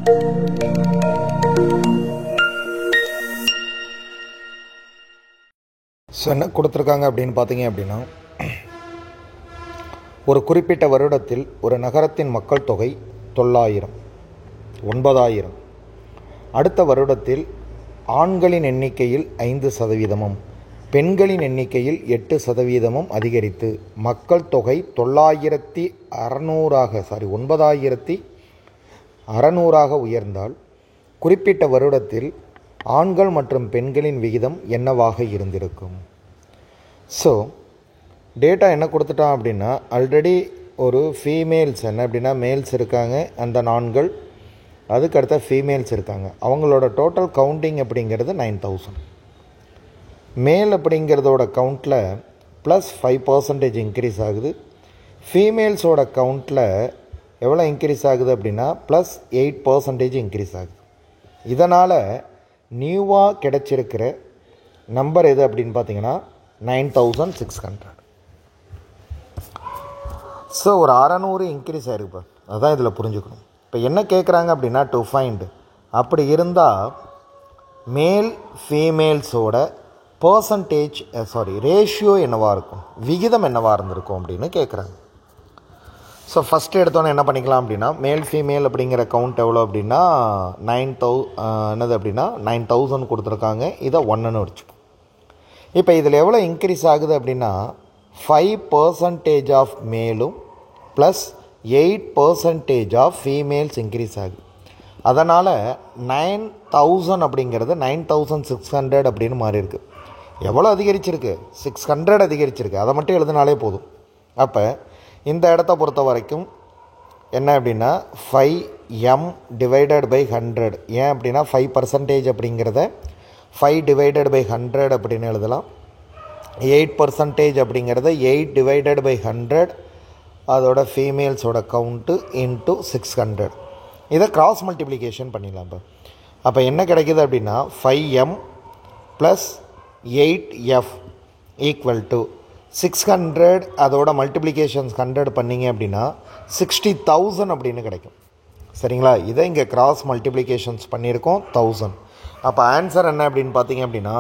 So என்ன கொடுத்துருக்காங்க அப்படின்னு பார்த்தீங்க அப்படின்னா, ஒரு குறிப்பிட்ட வருடத்தில் ஒரு நகரத்தின் மக்கள் தொகை 9,000. அடுத்த வருடத்தில் ஆண்களின் எண்ணிக்கையில் 5%, பெண்களின் எண்ணிக்கையில் 8% அதிகரித்து மக்கள் தொகை 9,600 உயர்ந்தால் குறிப்பிட்ட வருடத்தில் ஆண்கள் மற்றும் பெண்களின் விகிதம் என்னவாக இருந்திருக்கும்? ஸோ டேட்டா என்ன கொடுத்துட்டான் அப்படின்னா, ஆல்ரெடி ஒரு ஃபீமேல்ஸ் என்ன அப்படின்னா மேல்ஸ் இருக்காங்க அந்த ஆண்கள், அதுக்கடுத்த ஃபீமேல்ஸ் இருக்காங்க. அவங்களோட டோட்டல் கவுண்டிங் அப்படிங்கிறது 9,000. மேல் அப்படிங்கிறதோட கவுண்டில் ப்ளஸ் 5% இன்க்ரீஸ் ஆகுது. ஃபீமேல்ஸோட கவுண்டில் எவ்வளோ இன்க்ரீஸ் ஆகுது அப்படின்னா ப்ளஸ் 8% இன்க்ரீஸ் ஆகுது. இதனால் நியூவாக கிடைச்சிருக்கிற நம்பர் எது அப்படின்னு பார்த்தீங்கன்னா 9,600. ஸோ ஒரு 600 இன்க்ரீஸ் ஆகிருப்பா, அதுதான் இதில் புரிஞ்சுக்கணும். இப்போ என்ன கேட்குறாங்க அப்படின்னா டு ஃபைண்ட், அப்படி இருந்தால் மேல் ஃபீமேல்ஸோட ரேஷியோ என்னவாக இருக்கும், விகிதம் என்னவாக இருந்திருக்கும் அப்படின்னு கேட்குறாங்க. ஸோ ஃபஸ்ட்டு எடுத்தோன்னே என்ன பண்ணிக்கலாம் அப்படின்னா, மேல் ஃபீமேல் அப்படிங்கிற கவுண்ட் எவ்வளோ அப்படின்னா 9,000 கொடுத்துருக்காங்க. இதை 1ன்னு வச்சுப்போம். இப்போ இதில் எவ்வளோ இன்க்ரீஸ் ஆகுது அப்படின்னா 5% ஆஃப் மேலும் ப்ளஸ் 8% ஆஃப் ஃபீமேல்ஸ் இன்க்ரீஸ் ஆகுது. அதனால் 9,000 அப்படிங்கிறது 9,600 அப்படின்னு மாறி இருக்குது. எவ்வளோ அதிகரிச்சிருக்கு? 600 அதிகரிச்சிருக்கு. அதை மட்டும் எழுதினாலே போதும். அப்போ இந்த இடத்த பொறுத்த வரைக்கும் என்ன அப்படின்னா 5m டிவைடட் பை 100. ஏன் அப்படின்னா 5% அப்படிங்கிறத 5 டிவைடட் பை 100 அப்படின்னு எழுதலாம். 8% அப்படிங்கிறத 8 டிவைடட் பை 100, அதோட ஃபீமேல்ஸோட கவுண்ட்டு இன்ட்டு 600. இதை கிராஸ் மல்டிப்ளிகேஷன் பண்ணிடலாம். அப்போ என்ன கிடைக்கிது அப்படின்னா 5m plus 8f equal to 600, அதோட மல்டிப்ளிகேஷன்ஸ் 100 பண்ணிங்க அப்படின்னா 60,000 அப்படின்னு கிடைக்கும். சரிங்களா? இதை இங்கே கிராஸ் மல்டிப்ளிகேஷன்ஸ் பண்ணியிருக்கோம் 1000. அப்போ ஆன்சர் என்ன அப்படின்னு பார்த்தீங்க அப்படின்னா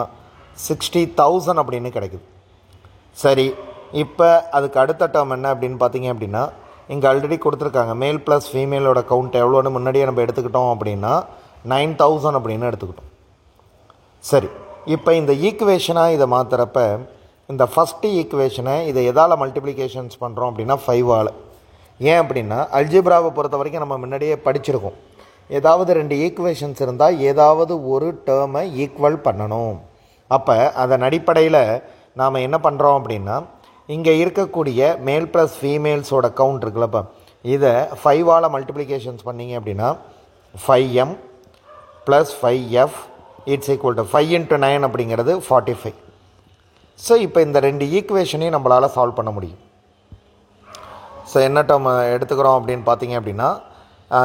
60,000 அப்படின்னு கிடைக்குது. சரி, இப்போ அதுக்கு அடுத்த டேர்ம் என்ன அப்படின்னு பார்த்தீங்க அப்படின்னா, இங்கே ஆல்ரெடி கொடுத்துருக்காங்க மேல் ப்ளஸ் ஃபீமேலோட கவுண்ட் எவ்வளோன்னு முன்னாடியே நம்ம எடுத்துக்கிட்டோம் அப்படின்னா 9,000 அப்படின்னு எடுத்துக்கிட்டோம். சரி, இப்போ இந்த ஈக்குவேஷனாக இதை மாற்றுறப்ப இந்த ஃபஸ்ட்டு ஈக்குவேஷனை இதை எதால் மல்டிப்ளிகேஷன்ஸ் பண்ணுறோம் அப்படின்னா 5ஆல். ஏன் அப்படின்னா அல்ஜிப்ராவை பொறுத்த வரைக்கும் நம்ம முன்னாடியே படிச்சிருக்கோம், ஏதாவது 2 ஈக்குவேஷன்ஸ் இருந்தால் ஏதாவது ஒரு டேர்மை ஈக்குவல் பண்ணணும். அப்போ அதன் அடிப்படையில் நாம் என்ன பண்ணுறோம் அப்படின்னா, இங்கே இருக்கக்கூடிய மேல் ப்ளஸ் ஃபீமேல்ஸோட கவுண்ட் இருக்குல்லப்போ, இதை 5ஆல் மல்டிப்ளிகேஷன்ஸ் பண்ணிங்க அப்படின்னா 5m plus 5f it's equal to 5 × 9 அப்படிங்கிறது 45. ஸோ இப்போ இந்த 2 ஈக்குவேஷனையும் நம்மளால் சால்வ் பண்ண முடியும். ஸோ என்ன டேர்ம் எடுத்துக்கிறோம் அப்படின்னு பார்த்தீங்க அப்படின்னா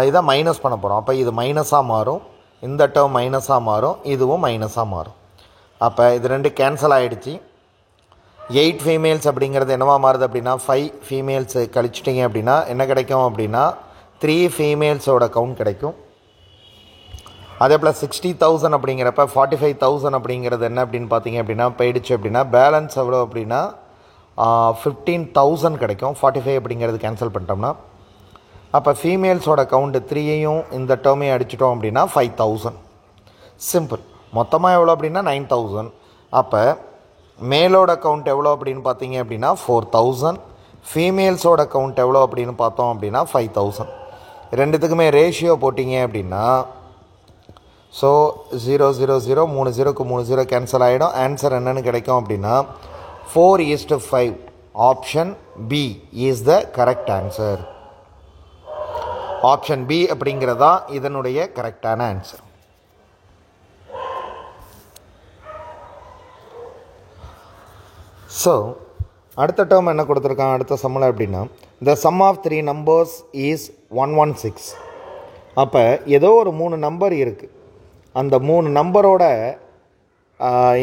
இதை மைனஸ் பண்ண போகிறோம். அப்போ இது மைனஸாக மாறும், இந்த டேர்ம் மைனஸாக மாறும், இதுவும் மைனஸாக மாறும். அப்போ இது 2 கேன்சல் ஆகிடுச்சு. 8 ஃபீமேல்ஸ் அப்படிங்கிறது என்னவாக மாறுது அப்படின்னா 5 ஃபீமேல்ஸ் கழிச்சிட்டிங்க அப்படின்னா என்ன கிடைக்கும் அப்படின்னா 3 ஃபீமேல்ஸோட கவுண்ட் கிடைக்கும். அதே போல் 60,000 அப்படிங்கிறப்ப 45,000 அப்படிங்கிறது என்ன அப்படின்னு பார்த்தீங்க அப்படின்னா போயிடுச்சு அப்படின்னா பேலன்ஸ் எவ்வளோ அப்படின்னா 15,000 கிடைக்கும். 45 அப்படிங்கிறது கேன்சல் பண்ணிட்டோம்னா அப்போ ஃபீமேல்ஸோட கவுண்ட்டு 3யையும் இந்த டேர்மையும் அடிச்சிட்டோம் அப்படின்னா 5,000. சிம்பிள். மொத்தமாக எவ்வளோ அப்படின்னா 9,000. அப்போ மேலோட கவுண்ட் எவ்வளோ அப்படின்னு பார்த்தீங்க அப்படின்னா 4,000, ஃபீமேல்ஸோட கவுண்ட் எவ்வளோ அப்படின்னு பார்த்தோம் அப்படின்னா 5,000. ரெண்டுத்துக்குமே ரேஷியோ போட்டிங்க அப்படின்னா ஸோ 0 0 0 3 0க்கு 3 0 கேன்சல் ஆகிடும். ஆன்சர் என்னென்னு கிடைக்கும் அப்படின்னா 4:5. Option B is the correct answer. Option B அப்படிங்கிறதா இதனுடைய கரெக்டான ஆன்சர். ஸோ அடுத்த டேர்ம் என்ன கொடுத்துருக்கான் அடுத்த சம்மில் அப்படின்னா the sum of 3 numbers is 116. அப்போ ஏதோ ஒரு 3 நம்பர் இருக்குது, அந்த 3 நம்பரோட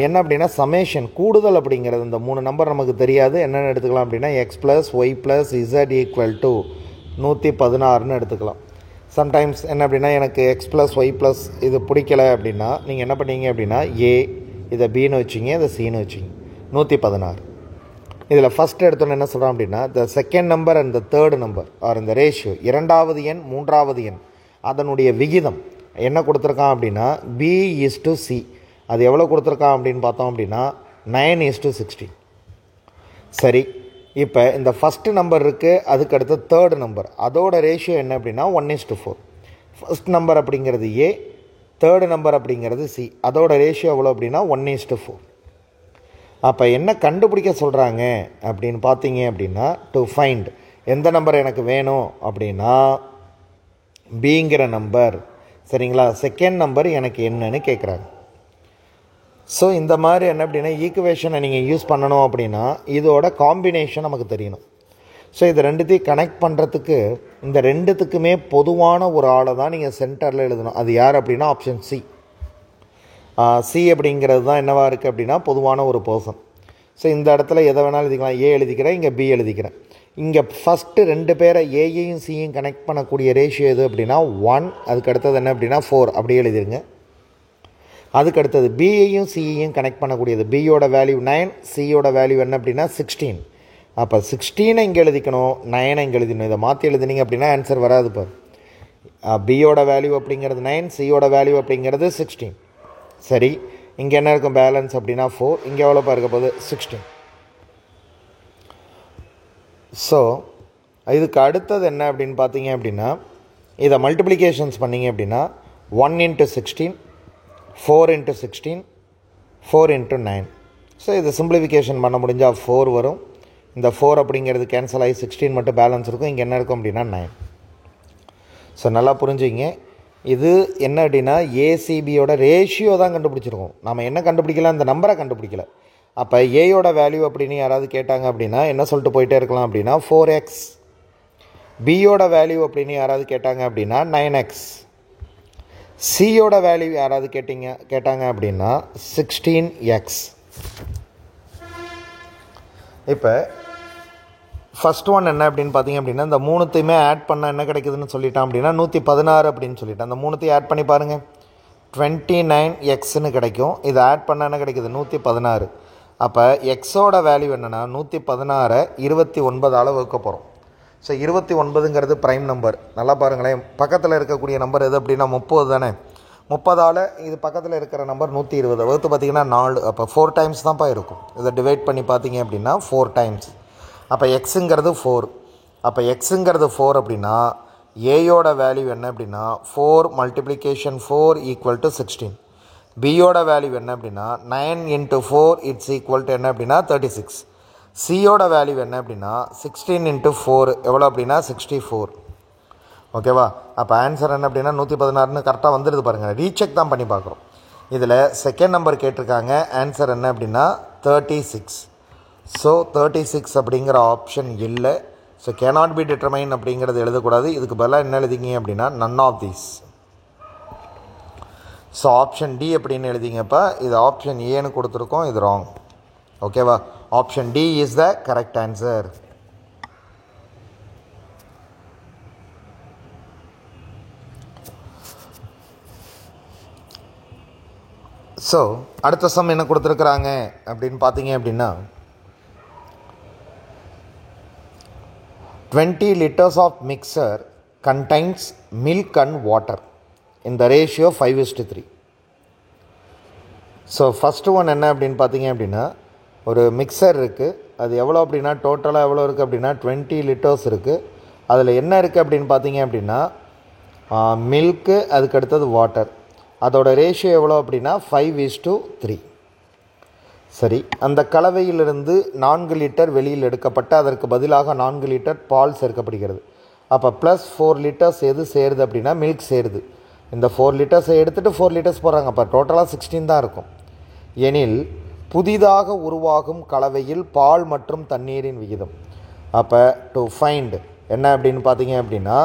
என்ன அப்படின்னா சமேஷன் கூடுதல் அப்படிங்கிறது. இந்த 3 நம்பர் நமக்கு தெரியாது, என்னென்னு எடுத்துக்கலாம் அப்படின்னா x + y + z = 116ன்னு எடுத்துக்கலாம். சம்டைம்ஸ் என்ன அப்படின்னா எனக்கு எக்ஸ் ப்ளஸ் ஒய் ப்ளஸ் இது பிடிக்கலை அப்படின்னா நீங்கள் என்ன பண்ணீங்க அப்படின்னா ஏ இதை பின்னு வச்சிங்க இதை சின்னு வச்சிங்க. 116. இதில் ஃபஸ்ட் எடுத்தோன்னு என்ன சொல்கிறோம் அப்படின்னா the second number and the third number are இந்த ரேஷியோ, இரண்டாவது எண் மூன்றாவது எண் அதனுடைய விகிதம் என்ன கொடுத்துருக்கான் அப்படின்னா B/C. அது எவ்வளோ கொடுத்துருக்கான் அப்படின்னு பார்த்தோம் அப்படின்னா 9/16. சரி, இப்போ இந்த ஃபஸ்ட்டு நம்பர் இருக்குது, அதுக்கு அடுத்து தேர்டு நம்பர், அதோட ரேஷியோ என்ன அப்படின்னா 1:4. ஃபஸ்ட் நம்பர் அப்படிங்கிறது ஏ, தேர்டு நம்பர் அப்படிங்கிறது சி, அதோட ரேஷியோ எவ்வளோ அப்படின்னா 1:4. அப்போ என்ன கண்டுபிடிக்க சொல்கிறாங்க அப்படின்னு பார்த்தீங்க அப்படின்னா டு ஃபைண்ட் எந்த நம்பர் எனக்கு வேணும் அப்படின்னா பிங்கிற நம்பர். சரிங்களா, செகண்ட் நம்பர் எனக்கு என்னன்னு கேட்குறாங்க. ஸோ இந்த மாதிரி என்ன அப்படின்னா ஈக்குவேஷனை நீங்கள் யூஸ் பண்ணணும் அப்படின்னா இதோட காம்பினேஷன் நமக்கு தெரியணும். ஸோ இது ரெண்டுத்தையும் கனெக்ட் பண்ணுறதுக்கு இந்த ரெண்டுத்துக்குமே பொதுவான ஒரு ஆளை தான் நீங்கள் சென்டரில் எழுதணும். அது யார் அப்படின்னா ஆப்ஷன் சி. சி அப்படிங்கிறது தான் என்னவாக இருக்குது அப்படின்னா பொதுவான ஒரு பர்சன். ஸோ இந்த இடத்துல எதை வேணாலும் எழுதிக்கலாம். ஏ எழுதிக்கிறேன், இங்கே பி எழுதிக்கிறேன். இங்கே ஃபஸ்ட்டு ரெண்டு பேரை ஏயையும் சியும் கனெக்ட் பண்ணக்கூடிய ரேஷியோ எது அப்படின்னா 1, அதுக்கு அடுத்தது என்ன அப்படின்னா 4 அப்படியே எழுதிருங்க. அதுக்கு அடுத்தது பியையும் சியையும் கனெக்ட் பண்ணக்கூடியது, பியோட வேல்யூ 9, சியோட வேல்யூ என்ன அப்படின்னா 16. அப்போ 16 இங்கே எழுதிக்கணும், 9 இங்கே எழுதிக்கணும். இதை மாற்றி எழுதினீங்க அப்படின்னா ஆன்சர் வராது. இப்போ பியோட வேல்யூ அப்படிங்கிறது 9, சியோட வேல்யூ அப்படிங்கிறது 16. சரி, இங்கே என்ன இருக்கும் பேலன்ஸ் அப்படின்னா 4, இங்கே எவ்வளோப்பா இருக்க போகுது 16. ஸோ இதுக்கு அடுத்தது என்ன அப்படின்னு பார்த்தீங்க அப்படின்னா இதை மல்டிப்ளிகேஷன்ஸ் பண்ணிங்க அப்படின்னா 1 × 16, 4 × 16, 4 × 9. ஸோ இதை சிம்பிளிஃபிகேஷன் பண்ண முடிஞ்சால் 4 வரும். இந்த 4 அப்படிங்கிறது கேன்சல் ஆகி 16 மட்டும் பேலன்ஸ் இருக்கும். இங்கே என்ன இருக்கும் அப்படின்னா 9. ஸோ நல்லா புரிஞ்சுங்க. இது என்ன அப்படின்னா ஏசிபியோட ரேஷியோ தான் கண்டுபிடிச்சிருக்கோம். நம்ம என்ன கண்டுபிடிக்கல, இந்த நம்பரை கண்டுபிடிக்கல. அப்போ ஏயோட வேல்யூ அப்படின்னு யாராவது கேட்டாங்க அப்படின்னா என்ன சொல்லிட்டு போயிட்டே இருக்கலாம் அப்படின்னா 4x. பியோட வேல்யூ அப்படின்னு யாராவது கேட்டாங்க அப்படின்னா 9x. சியோட வேல்யூ யாராவது கேட்டாங்க அப்படின்னா 16x. இப்போ ஃபஸ்ட் ஒன் என்ன அப்படின்னு பார்த்தீங்க அப்படின்னா இந்த மூணுத்தையுமே ஆட் பண்ணால் என்ன கிடைக்குதுன்னு சொல்லிட்டான் அப்படின்னா 116 அப்படின்னு சொல்லிட்டான். அந்த மூணுத்தையும் ஆட் பண்ணி பாருங்கள், 29xன்னு கிடைக்கும். இதை ஆட் பண்ணால் என்ன கிடைக்குது 116. அப்போ எக்ஸோட வேல்யூ என்னென்னா 116 29ஆல் வகுக்க போகிறோம். ஸோ 29ங்கிறது ப்ரைம் நம்பர். நல்லா பாருங்களேன், பக்கத்தில் இருக்கக்கூடிய நம்பர் எது அப்படின்னா 30 தானே. 30ஆல் இது பக்கத்தில் இருக்கிற நம்பர் 120 வகுத்து பார்த்திங்கன்னா 4. அப்போ 4 டைம்ஸ் தான்ப்பா இருக்கும். இதை டிவைட் பண்ணி பார்த்தீங்க அப்படின்னா 4 டைம்ஸ். அப்போ எக்ஸுங்கிறது 4. அப்போ எக்ஸுங்கிறது 4 அப்படின்னா ஏயோட வேல்யூ என்ன அப்படின்னா 4 × 4 = 16. பியோட வேல்யூ என்ன அப்படின்னா 9 × 4 = என்ன அப்படின்னா 36. சியோட வேல்யூ என்ன அப்படின்னா 16 × 4 எவ்வளோ அப்படின்னா 64. ஓகேவா? அப்போ ஆன்சர் என்ன அப்படின்னா 116ன்னு கரெக்டாக வந்துடுது பாருங்கள். ரீசெக் தான் பண்ணி பார்க்குறோம். இதில் செகண்ட் நம்பர் கேட்டிருக்காங்க. ஆன்சர் என்ன அப்படின்னா 36. ஸோ 36 அப்படிங்கிற ஆப்ஷன் இல்லை. ஸோ cannot be determined அப்படிங்கிறது எழுதக்கூடாது. இதுக்கு பதிலாக என்ன எழுதிங்க அப்படின்னா none of these. So option D அப்படின்னு எழுதிங்கப்பா. இது ஆப்ஷன் ஏன்னு கொடுத்துருக்கோம், இது ராங். ஓகேவா? Option D is the correct answer. So அடுத்த சம் என்ன கொடுத்துருக்குறாங்க அப்படின்னு பார்த்தீங்க அப்படின்னா 20 liters of mixer contains milk and water in the ratio 5:3. So first one என்ன அப்படின்னு பார்த்தீங்க அப்படின்னா ஒரு மிக்சர் இருக்குது. அது எவ்வளோ அப்படின்னா டோட்டலாக எவ்வளோ இருக்குது அப்படின்னா 20 liters இருக்குது. அதில் என்ன இருக்குது அப்படின்னு பார்த்தீங்க அப்படின்னா மில்க்கு, அதுக்கு அடுத்தது வாட்டர். அதோட ரேஷியோ எவ்வளோ அப்படின்னா 5:3. சரி, அந்த கலவையிலிருந்து 4 லிட்டர் வெளியில் எடுக்கப்பட்டு அதற்கு பதிலாக 4 லிட்டர் பால் சேர்க்கப்படுகிறது. அப்போ ப்ளஸ் 4 லிட்டர்ஸ் எது சேருது அப்படின்னா மில்க் சேருது. இந்த 4 லிட்டர்ஸை எடுத்துகிட்டு 4 லிட்டர்ஸ் போடுறாங்க. அப்போ டோட்டலாக 16 தான் இருக்கும். எனில் புதிதாக உருவாகும் கலவையில் பால் மற்றும் தண்ணீரின் விகிதம். அப்போ டு ஃபைண்ட் என்ன அப்படின்னு பார்த்தீங்க அப்படின்னா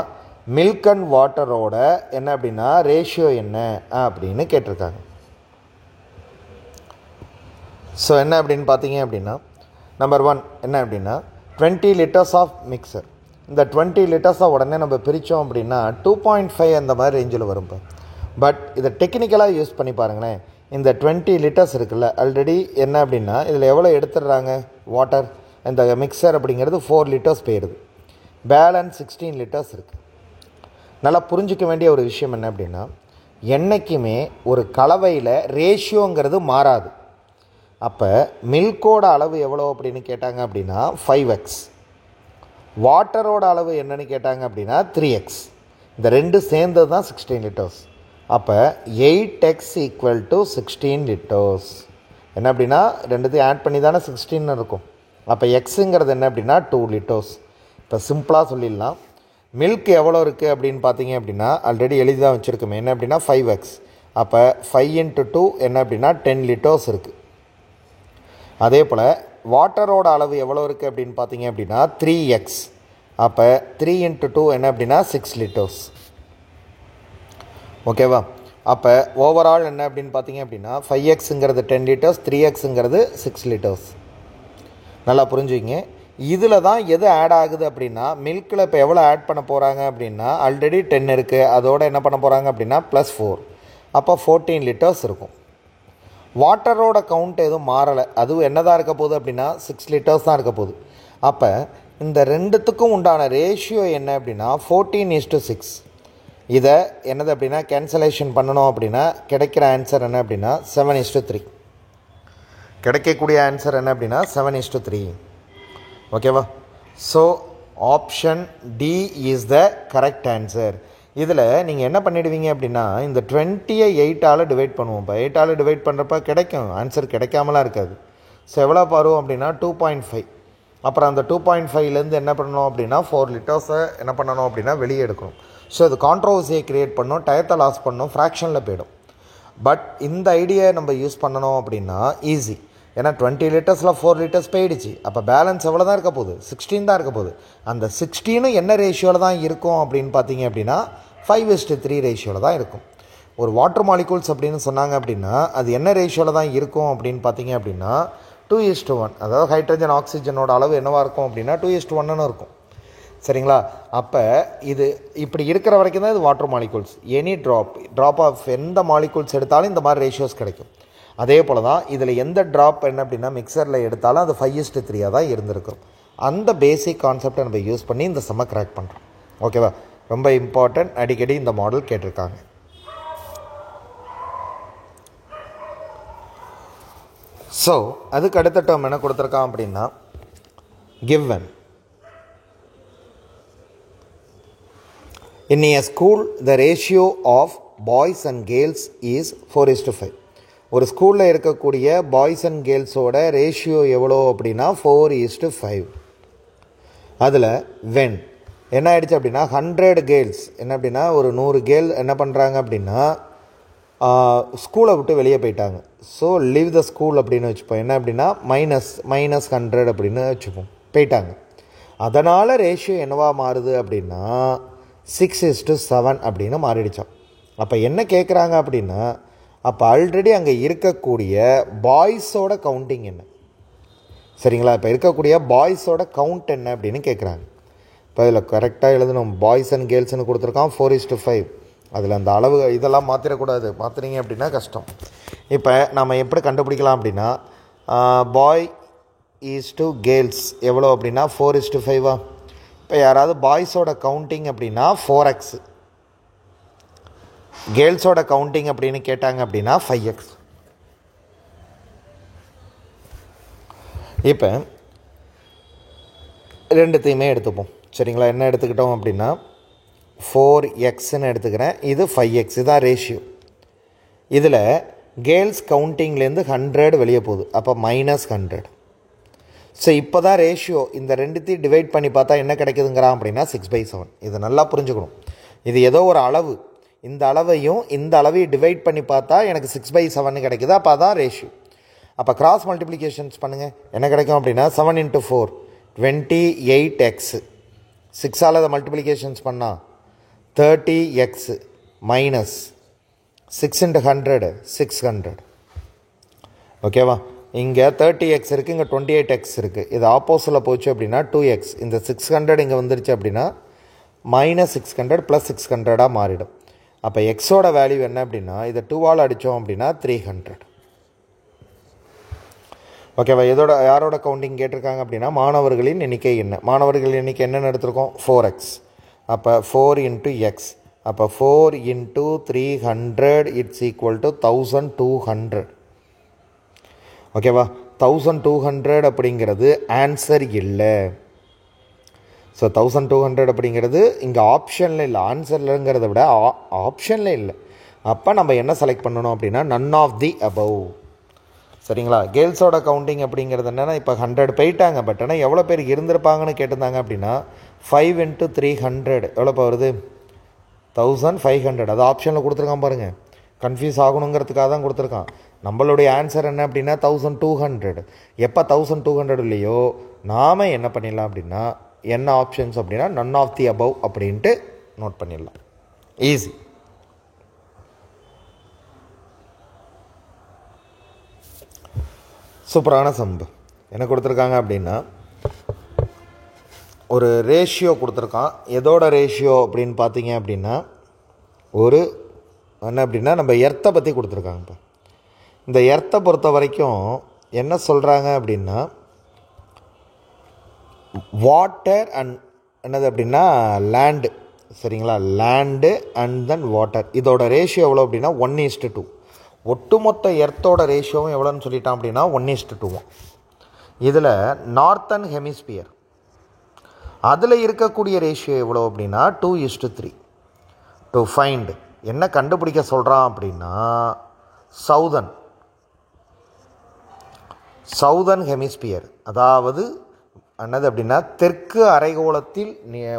மில்க் அண்ட் வாட்டரோட என்ன அப்படின்னா ரேஷியோ என்ன அப்படின்னு கேட்டிருக்காங்க. ஸோ என்ன அப்படின்னு பார்த்தீங்க அப்படின்னா நம்பர் 1 என்ன அப்படின்னா 20 liters ஆஃப் மிக்சர். இந்த 20 லிட்டர்ஸை உடனே நம்ம பிரித்தோம் அப்படின்னா 2.5 அந்த மாதிரி ரேஞ்சில் வரும். பட் இதை டெக்னிக்கலாக யூஸ் பண்ணி பாருங்களேன். இந்த 20 லிட்டர்ஸ் இருக்குல்ல, ஆல்ரெடி என்ன அப்படின்னா இதில் எவ்வளோ எடுத்துடுறாங்க வாட்டர், இந்த மிக்சர் அப்படிங்கிறது 4 லிட்டர்ஸ் போயிடுது. பேலன்ஸ் 16 லிட்டர்ஸ் இருக்குது. நல்லா புரிஞ்சிக்க வேண்டிய ஒரு விஷயம் என்ன அப்படின்னா, என்றைக்குமே ஒரு கலவையில் ரேஷியோங்கிறது மாறாது. அப்போ மில்கோட அளவு எவ்வளோ அப்படின்னு கேட்டாங்க அப்படின்னா 5x, வாட்டரோட அளவு என்னன்னு கேட்டாங்க அப்படின்னா 3x. இந்த ரெண்டு சேர்ந்தது தான் 16 லிட்டர்ஸ். அப்போ 8x = 16 லிட்டர்ஸ். என்ன அப்படின்னா ரெண்டுத்தையும் ஆட் பண்ணி தானே 16 இருக்கும். அப்போ எக்ஸுங்கிறது என்ன அப்படின்னா 2 லிட்டர்ஸ். இப்போ சிம்பிளாக சொல்லிடலாம். மில்க் எவ்வளோ இருக்குது அப்படின்னு பார்த்தீங்க அப்படின்னா ஆல்ரெடி எழுதி தான் வச்சுருக்கோமே. என்ன அப்படின்னா 5x. அப்போ 5 × 2 என்ன அப்படின்னா 10 லிட்டர்ஸ் இருக்குது. அதே போல் வாட்டரோட அளவு எவ்வளோ இருக்குது அப்படின்னு பார்த்தீங்க அப்படின்னா 3x. அப்போ 3 × 2 என்ன அப்படின்னா 6 லிட்டர்ஸ். ஓகேவா? அப்போ ஓவரால் என்ன அப்படின்னு பார்த்தீங்க அப்படின்னா 5xங்கிறது 10 லிட்டர்ஸ், 3xங்கிறது 6 லிட்டர்ஸ். நல்லா புரிஞ்சுக்கிங்க. இதில் தான் எது ஆட் ஆகுது அப்படின்னா, மில்கில் இப்போ எவ்வளோ ஆட் பண்ண போகிறாங்க அப்படின்னா ஆல்ரெடி 10 இருக்குது, அதோடு என்ன பண்ண போகிறாங்க அப்படின்னா +4. அப்போ 14 லிட்டர்ஸ் இருக்கும். வாட்டரோட கவுண்ட் எதுவும் மாறலை, அதுவும் என்ன தான் இருக்க போகுது அப்படின்னா 6 லிட்டர்ஸ் தான் இருக்க போகுது. அப்போ இந்த ரெண்டுத்துக்கும் உண்டான ரேஷியோ என்ன அப்படின்னா 14:6. இதை என்னது அப்படின்னா கேன்சலேஷன் பண்ணணும் அப்படின்னா கிடைக்கிற ஆன்சர் என்ன அப்படின்னா 7:3. கிடைக்கக்கூடிய ஆன்சர் என்ன அப்படின்னா 7:3. ஓகேவா? So option D is the correct answer. இதில் நீங்கள் என்ன பண்ணிடுவீங்க அப்படின்னா இந்த 20-ஐ 8ஆல் டிவைட் பண்ணுவோம். இப்போ 8ஆல் டிவைட் பண்ணுறப்ப கிடைக்கும் ஆன்சர், கிடைக்காமலாம் இருக்காது. ஸோ எவ்வளோ வரும் அப்படின்னா 2.5. அப்புறம் அந்த 2.5லேருந்து என்ன பண்ணணும் அப்படின்னா 4 லிட்டர்ஸை என்ன பண்ணணும் அப்படின்னா வெளியே எடுக்கணும். ஸோ இது கான்ட்ரோவர்சியை க்ரியேட் பண்ணணும், டயத்தை லாஸ் பண்ணணும், ஃப்ராக்ஷனில் போயிடும். பட் இந்த ஐடியா நம்ம யூஸ் பண்ணணும் அப்படின்னா ஈஸி. ஏன்னா 20 லிட்டர்ஸில் 4 லிட்டர்ஸ் போயிடுச்சு. அப்போ பேலன்ஸ் எவ்வளோ தான் இருக்க போகுது, 16 தான் இருக்க போகுது. அந்த 16 என்ன ரேஷியோவில் தான் இருக்கும் அப்படின்னு பார்த்தீங்க அப்படின்னா 5:3 ரேஷியோவில் தான் இருக்கும். ஒரு வாட்டர் மாலிகூல்ஸ் அப்படின்னு சொன்னாங்க அப்படின்னா அது என்ன ரேஷியோவில் தான் இருக்கும் அப்படின்னு பார்த்தீங்க அப்படின்னா 2:1. அதாவது ஹைட்ரஜன் ஆக்சிஜனோட அளவு என்னவாக இருக்கும் அப்படின்னா 2:1 இருக்கும். சரிங்களா? அப்போ இது இப்படி இருக்கிற வரைக்கும் தான் இது water molecules. Any drop of எந்த மாலிகூல்ஸ் எடுத்தாலும் இந்த மாதிரி ரேஷியோஸ் கிடைக்கும். அதே போல் தான் இதில் எந்த ட்ராப் என்ன அப்படின்னா மிக்சரில் எடுத்தாலும் அது 5:3 தான் இருந்திருக்கும். அந்த பேசிக் கான்செப்டை நம்ம யூஸ் பண்ணி இந்த செம்ம கிராக் பண்ணுறோம். ஓகேவா? ரொம்ப இம்பார்ட்டன்ட், அடிக்கடி இந்த மாடல் கேட்டிருக்காங்க. ஸோ அதுக்கு அடுத்த டேர்ம் என்ன கொடுத்துருக்கான் அப்படின்னா given in a school the ratio of boys and girls is 4:5. ஒரு ஸ்கூலில் இருக்கக்கூடிய பாய்ஸ் அண்ட் கேர்ள்ஸோட ரேஷியோ எவ்வளோ அப்படின்னா 4:5. அதில் வென் என்ன ஆகிடுச்சு அப்படின்னா 100 கேர்ள்ஸ் என்ன அப்படின்னா ஒரு 100 கேர்ள் என்ன பண்ணுறாங்க அப்படின்னா ஸ்கூலை விட்டு வெளியே போயிட்டாங்க. ஸோ லீவ் த ஸ்கூல் அப்படின்னு வச்சுப்போம். என்ன அப்படின்னா -100 அப்படின்னு வச்சுப்போம், போயிட்டாங்க. அதனால் ரேஷியோ என்னவா மாறுது அப்படின்னா 6:7 அப்படின்னு மாறிடுச்சான். அப்போ என்ன கேட்குறாங்க அப்படின்னா அப்போ ஆல்ரெடி அங்கே இருக்கக்கூடிய பாய்ஸோட கவுண்டிங் என்ன, சரிங்களா? இப்போ இருக்கக்கூடிய பாய்ஸோட கவுண்ட் என்ன அப்படின்னு கேட்குறாங்க. இப்போ இதில் கரெக்டாக எழுதணும். பாய்ஸ் அண்ட் கேர்ள்ஸ்னு கொடுத்துருக்கான் 4:5. அதில் அந்த அளவு இதெல்லாம் மாற்றிடக்கூடாது, மாற்றினீங்க அப்படின்னா கஷ்டம். இப்போ நம்ம எப்படி கண்டுபிடிக்கலாம் அப்படின்னா பாய் ஈஸ் டு கேர்ள்ஸ் எவ்வளோ அப்படின்னா 4:5. இப்போ யாராவது பாய்ஸோட கவுண்டிங் அப்படின்னா 4x, கேர்ள்ஸோட கவுண்டிங் அப்படின்னு கேட்டாங்க அப்படின்னா 5x. இப்போ ரெண்டுத்தையுமே எடுத்துப்போம், சரிங்களா? என்ன எடுத்துக்கிட்டோம் அப்படின்னா 4xன்னு எடுத்துக்கிறேன், இது 5x, இதுதான் ரேஷியோ. இதில் கேர்ள்ஸ் கவுண்டிங்லேருந்து 100 வெளியே போகுது, அப்போ -100. ஸோ இப்போ தான் ரேஷியோ இந்த ரெண்டுத்தையும் டிவைட் பண்ணி பார்த்தா என்ன கிடைக்குதுங்கிறான் அப்படின்னா 6/7. இதை நல்லா புரிஞ்சுக்கணும். இது ஏதோ ஒரு அளவு, இந்த அளவையும் இந்த அளவையும் டிவைட் பண்ணி பார்த்தா எனக்கு 6/7 கிடைக்குது. அப்போ அதான் ரேஷியோ. அப்போ கிராஸ் மல்டிப்ளிகேஷன்ஸ் பண்ணுங்கள், என்ன கிடைக்கும் அப்படின்னா 7 × 4 28x. 6ஆல் அதை மல்டிப்ளிகேஷன்ஸ் பண்ணால் 30x -6 × 100 600. ஓகேவா? இங்கே 30x இருக்குது, இங்கே 28x இருக்குது. இது ஆப்போசிட்டில் போச்சு அப்படின்னா 2x. இந்த 600 இங்கே வந்துருச்சு அப்படின்னா -600 + 600 மாறிடும். அப்போ எக்ஸோட வேல்யூ என்ன அப்படின்னா இதை 2ஆல் அடித்தோம் அப்படின்னா 300. ஓகேவா? இதோட யாரோட கவுண்டிங் கேட்டிருக்காங்க அப்படின்னா மாணவர்களின் எண்ணிக்கை என்ன. மாணவர்களின் எண்ணிக்கை என்னென்னு எடுத்திருக்கோம்? 4x. அப்போ 4 × x. அப்போ 4 × 300 இட்ஸ் ஈக்குவல் டு 1200. ஓகேவா? 1200 அப்படிங்கிறது ஆன்சர் இல்லை. ஸோ 1200 அப்படிங்கிறது இங்கே ஆப்ஷனில் இல்லை, ஆன்சர்லங்கிறத விட ஆப்ஷனில் இல்லை. அப்போ நம்ம என்ன செலக்ட் பண்ணணும் அப்படின்னா நன் ஆஃப் தி அபவ். சரிங்களா? கேர்ள்ஸோட கவுண்டிங் அப்படிங்கிறது என்னென்னா இப்போ 100 போயிட்டாங்க. பட் ஆனால் எவ்வளோ பேர் இருந்திருப்பாங்கன்னு கேட்டிருந்தாங்க அப்படின்னா 5 × 300 எவ்வளோப்பா வருது? 1500. அது ஆப்ஷனில் கொடுத்துருக்கான் பாருங்கள். கன்ஃபியூஸ் ஆகணுங்கிறதுக்காக தான் கொடுத்துருக்கான். நம்மளுடைய ஆன்சர் என்ன அப்படின்னா 1200. எப்போ 1200 இல்லையோ நாம் என்ன பண்ணிடலாம் அப்படின்னா என்ன ஆப்ஷன்ஸ் அப்படின்னா நன் ஆஃப் தி அபவ் அப்படின்ட்டு நோட் பண்ணிடலாம். ஈஸி. சூப்பரான சம்பு என்ன கொடுத்துருக்காங்க அப்படின்னா ஒரு ரேஷியோ கொடுத்துருக்கான். எதோட ரேஷியோ அப்படின்னு பார்த்தீங்க அப்படின்னா ஒரு என்ன அப்படின்னா நம்ம எர்த்தை பற்றி கொடுத்துருக்காங்க. இப்போ இந்த எர்த்தை பொறுத்த வரைக்கும் என்ன சொல்கிறாங்க அப்படின்னா வாட்டர் அண்ட் என்னது அப்படின்னா லேண்டு. சரிங்களா? Land and then water. இதோட ரேஷியோ எவ்வளோ அப்படின்னா 1:2. ஒட்டுமொத்த எர்த்தோட ரேஷியோவும் எவ்வளோன்னு சொல்லிட்டான் அப்படின்னா 1:2. இதில் நார்த்தன் ஹெமிஸ்பியர் அதில் இருக்கக்கூடிய ரேஷியோ எவ்வளோ அப்படின்னா 2:3. டு ஃபைண்ட் என்ன கண்டுபிடிக்க சொல்கிறான் அப்படின்னா சவுதர்ன் ஹெமிஸ்பியர், அதாவது என்னது அப்படின்னா தெற்கு அரைகோளத்தில்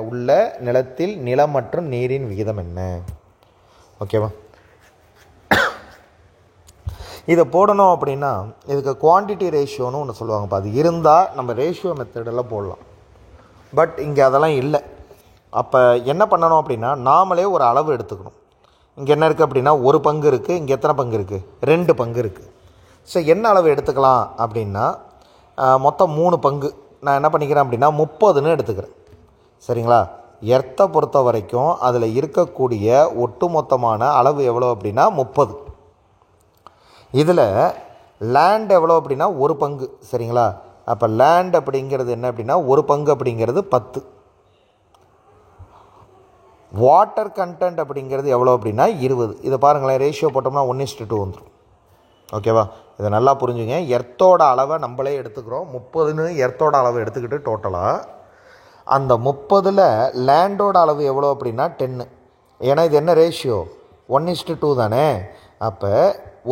உள்ள நிலத்தில் நிலம் மற்றும் நீரின் விகிதம் என்ன. ஓகேவா? இதை போடணும் அப்படின்னா இதுக்கு குவான்டிட்டி ரேஷியோன்னு ஒன்று சொல்லுவாங்கப்பா. அது இருந்தால் நம்ம ரேஷியோ மெத்தடெல்லாம் போடலாம். பட் இங்கே அதெல்லாம் இல்லை. அப்போ என்ன பண்ணணும் அப்படின்னா நாமளே ஒரு அளவு எடுத்துக்கணும். இங்கே என்ன இருக்குது அப்படின்னா 1 பங்கு இருக்குது. இங்கே எத்தனை பங்கு இருக்குது? 2 பங்கு இருக்குது. ஸோ என்ன அளவு எடுத்துக்கலாம் அப்படின்னா மொத்தம் 3 பங்கு. நான் என்ன பண்ணிக்கிறேன் அப்படின்னா 30ன்னு எடுத்துக்கிறேன். சரிங்களா? எர்த்தை பொறுத்த வரைக்கும் அதில் இருக்கக்கூடிய ஒட்டுமொத்தமான அளவு எவ்வளோ அப்படின்னா 30. இதில் லேண்ட் எவ்வளோ அப்படின்னா 1 பங்கு. சரிங்களா? அப்போ லேண்ட் அப்படிங்கிறது என்ன அப்படின்னா 1 பங்கு அப்படிங்கிறது 10. வாட்டர் கண்டென்ட் அப்படிங்கிறது எவ்வளோ அப்படின்னா 20. இதை பாருங்களேன், ரேஷியோ போட்டோம்னா 1:2 வந்துடும். ஓகேவா? இதை நல்லா புரிஞ்சுங்க. எர்த்தோட அளவை நம்மளே எடுத்துக்கிறோம். 30ன்னு எர்த்தோட அளவு எடுத்துக்கிட்டு டோட்டலாக அந்த 30ல் லேண்டோட அளவு எவ்வளோ அப்படின்னா 10. ஏன்னா இது என்ன ரேஷியோ? 1:2 தானே. அப்போ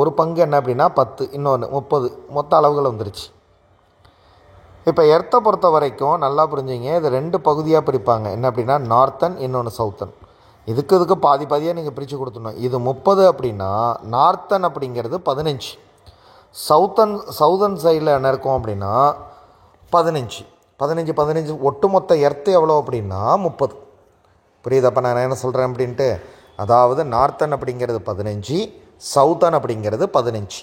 1 பங்கு என்ன அப்படின்னா 10, இன்னொன்று 30, மொத்த அளவுகள் வந்துருச்சு. இப்போ எர்த்தை பொறுத்த வரைக்கும் நல்லா புரிஞ்சுங்க. இது 2 பகுதியாக பிரிப்பாங்க. என்ன அப்படின்னா நார்த்தன், இன்னொன்று சவுத்தன். இதுக்கு பாதியாக நீங்கள் பிரித்து கொடுத்துடணும். இது 30 அப்படின்னா நார்த்தன் அப்படிங்கிறது 15. சவுதன் சைடில் என்ன இருக்கும் அப்படின்னா 15 ஒட்டுமொத்த எர்த்து எவ்வளோ அப்படின்னா 30. புரியுதப்போ நான் என்ன சொல்கிறேன் அப்படின்ட்டு? அதாவது நார்த்தன் அப்படிங்கிறது 15, சவுத்தன் அப்படிங்கிறது 15.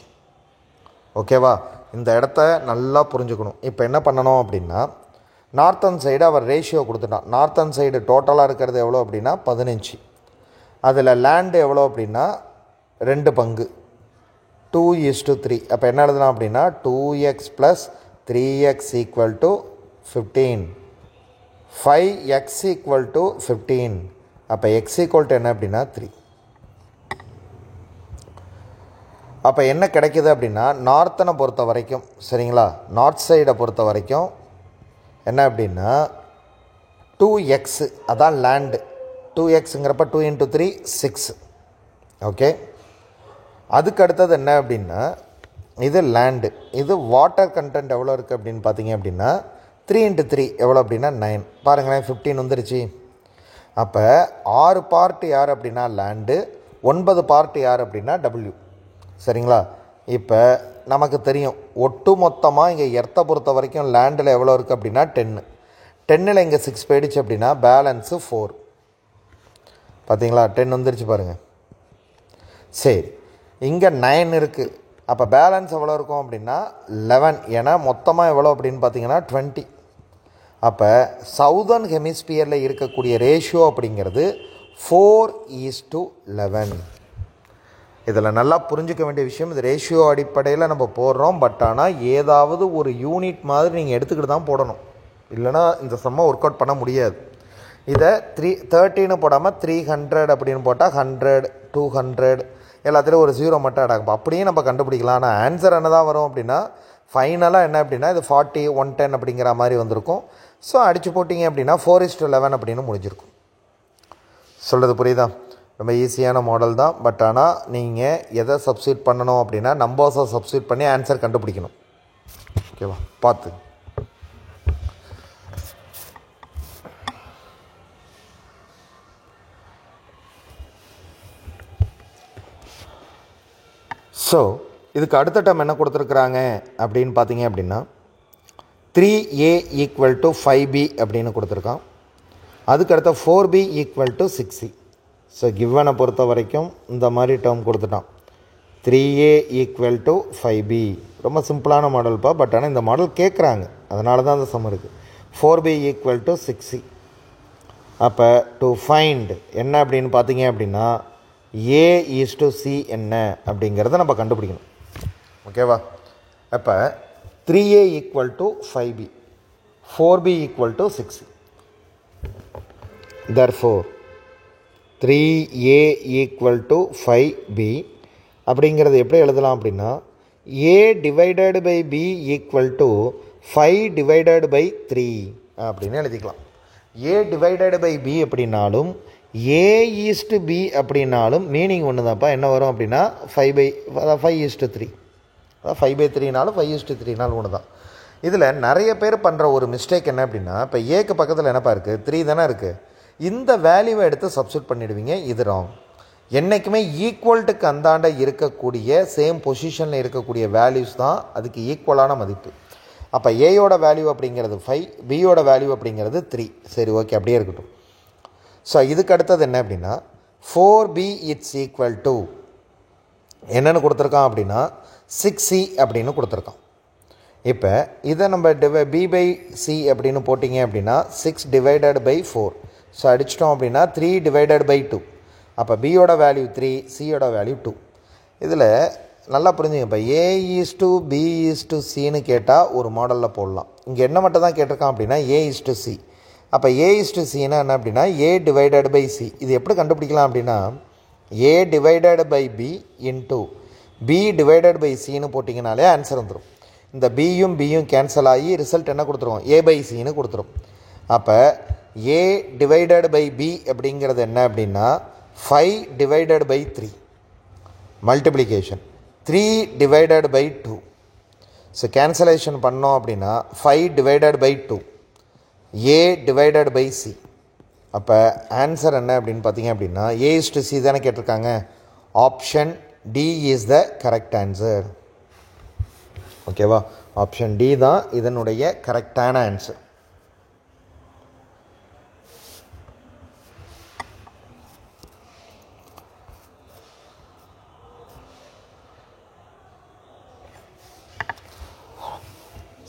ஓகேவா? இந்த இடத்த நல்லா புரிஞ்சுக்கணும். இப்போ என்ன பண்ணணும் அப்படின்னா நார்த்தன் சைடு அவர் ரேஷியோ கொடுத்துட்டான். நார்த்தன் சைடு டோட்டலாக இருக்கிறது எவ்வளோ அப்படின்னா 15. அதில் லேண்டு எவ்வளோ அப்படின்னா 2 பங்கு 2:3. அப்போ என்ன எழுதலாம் அப்படின்னா 2x + 3x = 15, 5x = 15. அப்போ x = என்ன அப்படின்னா 3. அப்போ என்ன கிடைக்கிது அப்படின்னா நார்த்தனை பொறுத்த வரைக்கும், சரிங்களா, நார்த் சைடை பொறுத்த வரைக்கும் என்ன அப்படின்னா 2x, அதான் லேண்டு. 2xங்கிறப்ப 2 × 3 6. ஓகே. அதுக்கு அடுத்தது என்ன அப்படின்னா இது லேண்டு. இது வாட்டர் கண்டென்ட் எவ்வளோ இருக்குது அப்படின்னு பார்த்தீங்க அப்படின்னா 3 × 3 எவ்வளோ அப்படின்னா 9. பாருங்களேன், 15 வந்துருச்சு. அப்போ 6 பார்ட் யார் அப்படின்னா லேண்டு, 9 பார்ட் யார் அப்படின்னா W. சரிங்களா? இப்போ நமக்கு தெரியும் ஒட்டு மொத்தமாக இங்கே எர்த்தை பொறுத்த வரைக்கும் லேண்டில் எவ்வளோ இருக்குது அப்படின்னா 10. 10ல் இங்கே 6 போயிடுச்சு அப்படின்னா பேலன்ஸு 4. பார்த்தீங்களா? 10 வந்துருச்சு பாருங்கள். சரி, இங்கே 9 இருக்குது. அப்போ பேலன்ஸ் எவ்வளோ இருக்கும் அப்படின்னா 11. ஏன்னா மொத்தமாக எவ்வளோ அப்படின்னு பார்த்தீங்கன்னா 20. அப்போ சவுதர்ன் ஹெமிஸ்பியரில் இருக்கக்கூடிய ரேஷியோ அப்படிங்கிறது 4:11. இதில் நல்லா புரிஞ்சிக்க வேண்டிய விஷயம், இது ரேஷியோ அடிப்படையில் நம்ம போடுறோம். பட் ஆனால் ஏதாவது ஒரு யூனிட் மாதிரி நீங்கள் எடுத்துக்கிட்டு தான் போடணும், இல்லைனா இந்த சம்மை ஒர்க் அவுட் பண்ண முடியாது. இதை 30 போடாமல் 300 அப்படின்னு போட்டால் 100, 200 எல்லாத்துலேயும் ஒரு 0 மட்டும் ஆட் ஆகும். அப்படியே நம்ம கண்டுபிடிக்கலாம். ஆனால் ஆன்சர் என்ன தான் வரும் அப்படின்னா ஃபைனலாக என்ன அப்படின்னா இது 40, 110 அப்படிங்கிற மாதிரி வந்திருக்கும். ஸோ அடித்து போட்டிங்க அப்படின்னா 4:11 அப்படின்னு முடிஞ்சிருக்கும். சொல்கிறது புரியுதா? ரொம்ப ஈஸியான மாடல் தான். பட் ஆனால் நீங்கள் எதை சப்ஸ்டியூட் பண்ணணும் அப்படின்னா நம்பர்ஸை சப்ஸ்டியூட் பண்ணி ஆன்சர் கண்டுபிடிக்கணும். ஓகேவா? பார்த்து. ஸோ இதுக்கு அடுத்த டேர்ம் என்ன கொடுத்துருக்குறாங்க அப்படின்னு பார்த்தீங்க அப்படின்னா 3a = 5b அப்படின்னு கொடுத்துருக்கான். அதுக்கடுத்த 4b = 6c. ஸோ கிவனை பொறுத்த வரைக்கும் இந்த மாதிரி டேர்ம் கொடுத்துட்டான். 3a = 5b ரொம்ப சிம்பிளான மாடல்ப்பா. பட் ஆனால் இந்த மாடல் கேட்குறாங்க, அதனால தான் அந்த சம் இருக்குது. 4b = 6c. அப்போ டு ஃபைண்ட் என்ன அப்படின்னு பார்த்தீங்க அப்படின்னா a:c என்ன அப்படிங்கிறத நம்ம கண்டுபிடிக்கணும். ஓகேவா? அப்போ 3a = 5b, 4b = 6c. therefore 3a = 5b அப்படிங்கிறது எப்படி எழுதலாம் அப்படின்னா a/b = 5/3 அப்படின்னு எழுதிக்கலாம். a/b அப்படின்னாலும் a:b அப்படின்னாலும் மீனிங் ஒன்று தான்ப்பா. என்ன வரும் அப்படின்னா 5/3. அதாவது 5/3நாலும் 5/3நாலும் ஒன்று தான். இதில் நிறைய பேர் பண்ணுற ஒரு மிஸ்டேக் என்ன அப்படின்னா, இப்போ ஏக்கு பக்கத்தில் என்னப்பா இருக்குது, 3 தானே இருக்குது. இந்த வேல்யூவை எடுத்து சப்ஸ்டியூட் பண்ணிடுவீங்க. இது ராங். என்றைக்குமே ஈக்குவல்ட்டுக்கு அந்தாண்ட இருக்கக்கூடிய சேம் பொசிஷனில் இருக்கக்கூடிய வேல்யூஸ் தான் அதுக்கு ஈக்குவலான மதிப்பு. அப்போ ஏயோட வேல்யூ அப்படிங்கிறது 5, பியோட வேல்யூ அப்படிங்கிறது 3. சரி, ஓகே, அப்படியே இருக்கட்டும். ஸோ இதுக்கு அடுத்தது என்ன அப்படின்னா 4b = என்னென்னு கொடுத்துருக்கான் அப்படின்னா 6c அப்படின்னு கொடுத்துருக்கான். இப்போ இதை நம்ம b/c அப்படின்னு போட்டிங்க அப்படின்னா 6/4. ஸோ அடிச்சிட்டோம் அப்படின்னா 3/2. அப்போ பியோட வேல்யூ 3, சியோட வேல்யூ 2. இதில் நல்லா புரிஞ்சுங்க. இப்போ a:b:c கேட்டால் ஒரு மாடலில் போடலாம். இங்கே என்ன மட்டும் தான் கேட்டிருக்கான் அப்படின்னா a:c. அப்போ a:c என்ன அப்படின்னா a/c. இது எப்படி கண்டுபிடிக்கலாம் அப்படின்னா a/b × b/c போட்டிங்கனாலே ஆன்சர் வந்துடும். இந்த பியும் கேன்சல் ஆகி ரிசல்ட் என்ன கொடுத்துரும், a/c கொடுத்துரும். அப்போ a/b அப்படிங்கிறது என்ன அப்படின்னா 5/3 மல்டிப்ளிகேஷன் 3/2. ஸோ கேன்சலேஷன் பண்ணோம் அப்படின்னா 5/2 a/c. அப்போ ஆன்சர் என்ன அப்படின்னு பார்த்தீங்க அப்படின்னா a:c தானே கேட்டிருக்காங்க. Option D is the correct answer. ஓகேவா? ஆப்ஷன் டி தான் இதனுடைய கரெக்டான ஆன்சர்.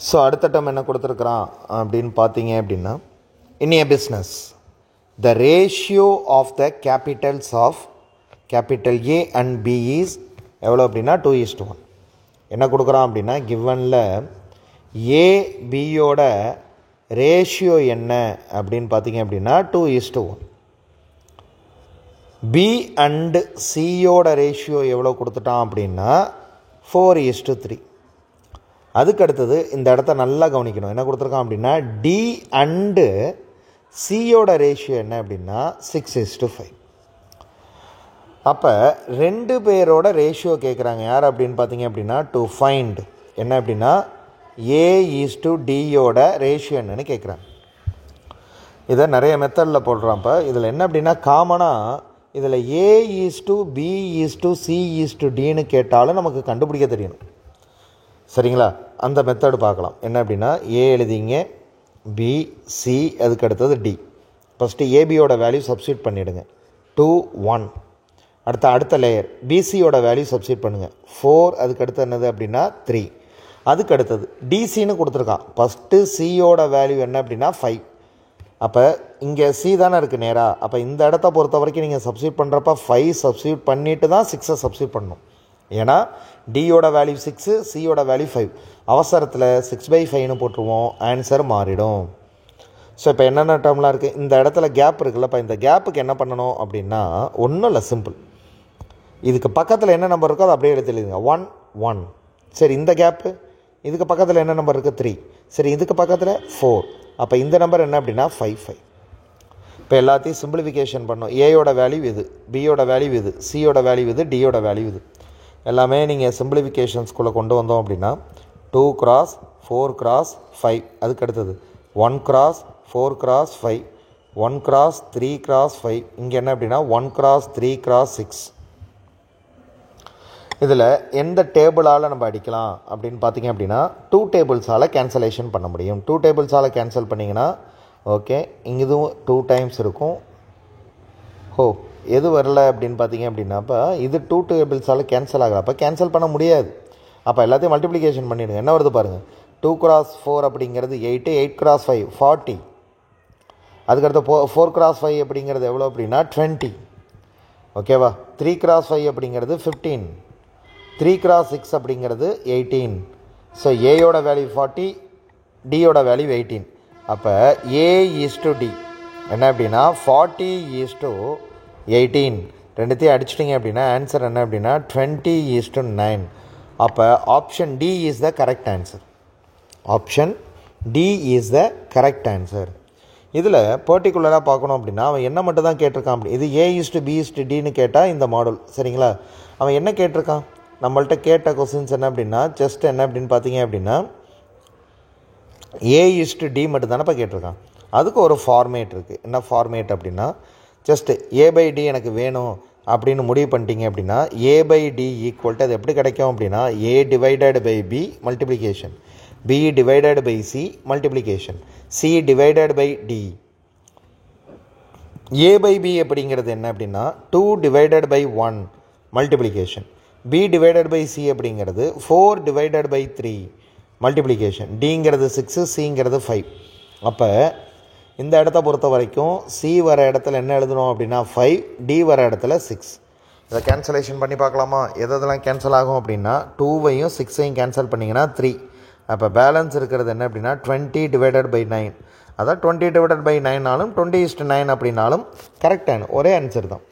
ஸோ அடுத்த டேர்ம் என்ன கொடுத்துருக்குறான் அப்படின்னு பார்த்தீங்க அப்படின்னா in a business the ratio of the capitals of capital A and B is எவ்வளோ அப்படின்னா 2:1. என்ன கொடுக்குறான் அப்படின்னா கிவனில் ஏபியோட ரேஷியோ என்ன அப்படின்னு பார்த்தீங்க அப்படின்னா 2:1. பி அண்டு சியோட ரேஷியோ எவ்வளோ கொடுத்துட்டான் அப்படின்னா 4:3. அதுக்கு அடுத்தது இந்த இடத்த நல்லா கவனிக்கணும். என்ன கொடுத்துருக்கான் அப்படின்னா டி அண்டு சியோட ரேஷியோ என்ன அப்படின்னா 6:5. அப்போ 2 பேரோட ரேஷியோ கேட்குறாங்க. யார் அப்படின்னு பார்த்தீங்க அப்படின்னா டு ஃபைண்ட் என்ன அப்படின்னா a:d ரேஷியோ என்னன்னு கேட்குறாங்க. இதை நிறைய மெத்தடில் போடுறான்ப்போ. இதில் என்ன அப்படின்னா காமனாக இதில் a:b:c:d கேட்டாலும் நமக்கு கண்டுபிடிக்க தெரியணும். சரிங்களா? அந்த மெத்தடு பார்க்கலாம். என்ன அப்படின்னா ஏ எழுதிங்க, பி, சி, அதுக்கு அடுத்தது டி. ஃபஸ்ட்டு ஏபியோட வேல்யூ சப்ஸ்டியூட் பண்ணிவிடுங்க 2, 1. அடுத்த லேயர் பிசியோட வேல்யூ சப்ஸ்டிட் பண்ணுங்கள். 4 அதுக்கு அடுத்து என்னது அப்படின்னா 3. அதுக்கு அடுத்தது டிசின்னு கொடுத்துருக்கான். ஃபஸ்ட்டு சியோட வேல்யூ என்ன அப்படின்னா 5. அப்போ இங்கே சி தானே இருக்குது நேராக. அப்போ இந்த இடத்த பொறுத்த வரைக்கும் நீங்கள் சப்ஸ்டிட் பண்ணுறப்ப 5 சப்ஸ்டிட் பண்ணிவிட்டு தான் 6 சப்ஸ்டிட் பண்ணணும். ஏன்னா டியோட வேல்யூ 6, சியோட வேல்யூ 5. அவசரத்தில் 6/5ன்னு போட்டுருவோம், ஆன்சர் மாறிடும். ஸோ இப்போ என்னென்ன டேர்ம்லாம் இருக்குது, இந்த இடத்துல கேப் இருக்குல்ல. இப்போ இந்த கேப்புக்கு என்ன பண்ணணும் அப்படின்னா ஒன்றும் இல்லை, சிம்பிள். இதுக்கு பக்கத்தில் என்ன நம்பர் இருக்கோ அதை அப்படியே எழுதிடுங்க. 1 1. சரி, இந்த கேப்பு இதுக்கு பக்கத்தில் என்ன நம்பர் இருக்குது 3. சரி, இதுக்கு பக்கத்தில் 4. அப்போ இந்த நம்பர் என்ன அப்படின்னா 5 5. இப்போ எல்லாத்தையும் சிம்பிளிஃபிகேஷன் பண்ணோம். ஏயோட வேல்யூ இது, பியோட வேல்யூ இது, சியோட வேல்யூ இது, டியோட வேல்யூ இது. எல்லாமே நீங்கள் சிம்பிளிஃபிகேஷன்ஸ்குள்ளே கொண்டு வந்தோம் அப்படின்னா 2 × 4 × 5. அதுக்கு அடுத்தது 1 × 4 × 5, 1 × 3 × 5. இங்கே என்ன அப்படின்னா 1 × 3 × 6. இதில் எந்த டேபிளால் நம்ம அடிக்கலாம் அப்படின்னு பார்த்தீங்க அப்படின்னா 2 டேபிள்ஸால் கேன்சலேஷன் பண்ண முடியும். 2 டேபிள்ஸால் கேன்சல் பண்ணிங்கன்னா ஓகே, இங்கே இதுவும் 2 டைம்ஸ் இருக்கும். எது வரல அப்படின்னு பார்த்தீங்க அப்படின்னாப்பா இது 2 டேபிள்ஸால் கேன்சல் ஆகிறப்ப கேன்சல் பண்ண முடியாது. அப்போ எல்லாத்தையும் மல்டிப்ளிகேஷன் பண்ணிவிடுங்க. என்ன வருது பாருங்கள், 2 × 4 அப்படிங்கிறது 8, 8 × 5 40. அதுக்கடுத்து 4 × 5 அப்படிங்கிறது எவ்வளோ அப்படின்னா 20. ஓகேவா. 3 × 5 அப்படிங்கிறது 15. 3 × 6 அப்படிங்கிறது 18. ஸோ ஏயோட வேல்யூ 40, டியோட வேல்யூ 18. அப்போ A/D என்ன அப்படின்னா 40/18. ரெண்டுத்தையும் அடிச்சிட்டிங்க அப்படின்னா ஆன்சர் என்ன அப்படின்னா 20/9. அப்போ option D is the correct answer. Option D is the correct answer. இதில் பர்டிகுலராக பார்க்கணும் அப்படின்னா அவன் என்ன மட்டும் தான் கேட்டிருக்கான். அப்படி இது A/B/Dன்னு கேட்டால் இந்த மாடல் சரிங்களா. அவன் என்ன கேட்டிருக்கான், நம்மள்கிட்ட கேட்ட கொஸ்டின்ஸ் என்ன அப்படின்னா ஜஸ்ட் என்ன அப்படின்னு பார்த்தீங்க அப்படின்னா A/D மட்டும் தானே இப்போ கேட்டிருக்கான். அதுக்கு ஒரு ஃபார்மேட் இருக்குது. என்ன ஃபார்மேட் அப்படின்னா ஜஸ்ட் A/D எனக்கு வேணும் அப்படின்னு முடிவு பண்ணிட்டீங்க அப்படின்னா A/D ஈக்குவல் டு அது எப்படி கிடைக்கும் அப்படின்னா A/B multiplication, B/C multiplication, C/D. A/B அப்படிங்கிறது என்ன அப்படின்னா 2/1 மல்டிப்ளிகேஷன், B/C அப்படிங்கிறது 4/3 மல்டிப்ளிகேஷன், Dங்கிறது 6, Cங்கிறது 5. அப்போ இந்த இடத்த பொறுத்த வரைக்கும் C வர இடத்துல என்ன எழுதணும் அப்படின்னா 5, D வர இடத்துல 6. இதை கேன்சலேஷன் பண்ணி பார்க்கலாமா. எதெல்லாம் கேன்சல் ஆகும் அப்படின்னா 2வையும் 6ஐயும் கேன்சல் பண்ணிங்கன்னா 3. அப்போ பேலன்ஸ் இருக்கிறது என்ன அப்படின்னா 20/9. அதான் 20/9னாலும் 20:9 அப்படின்னாலும் கரெக்டான ஒரே ஆன்சர் தான்.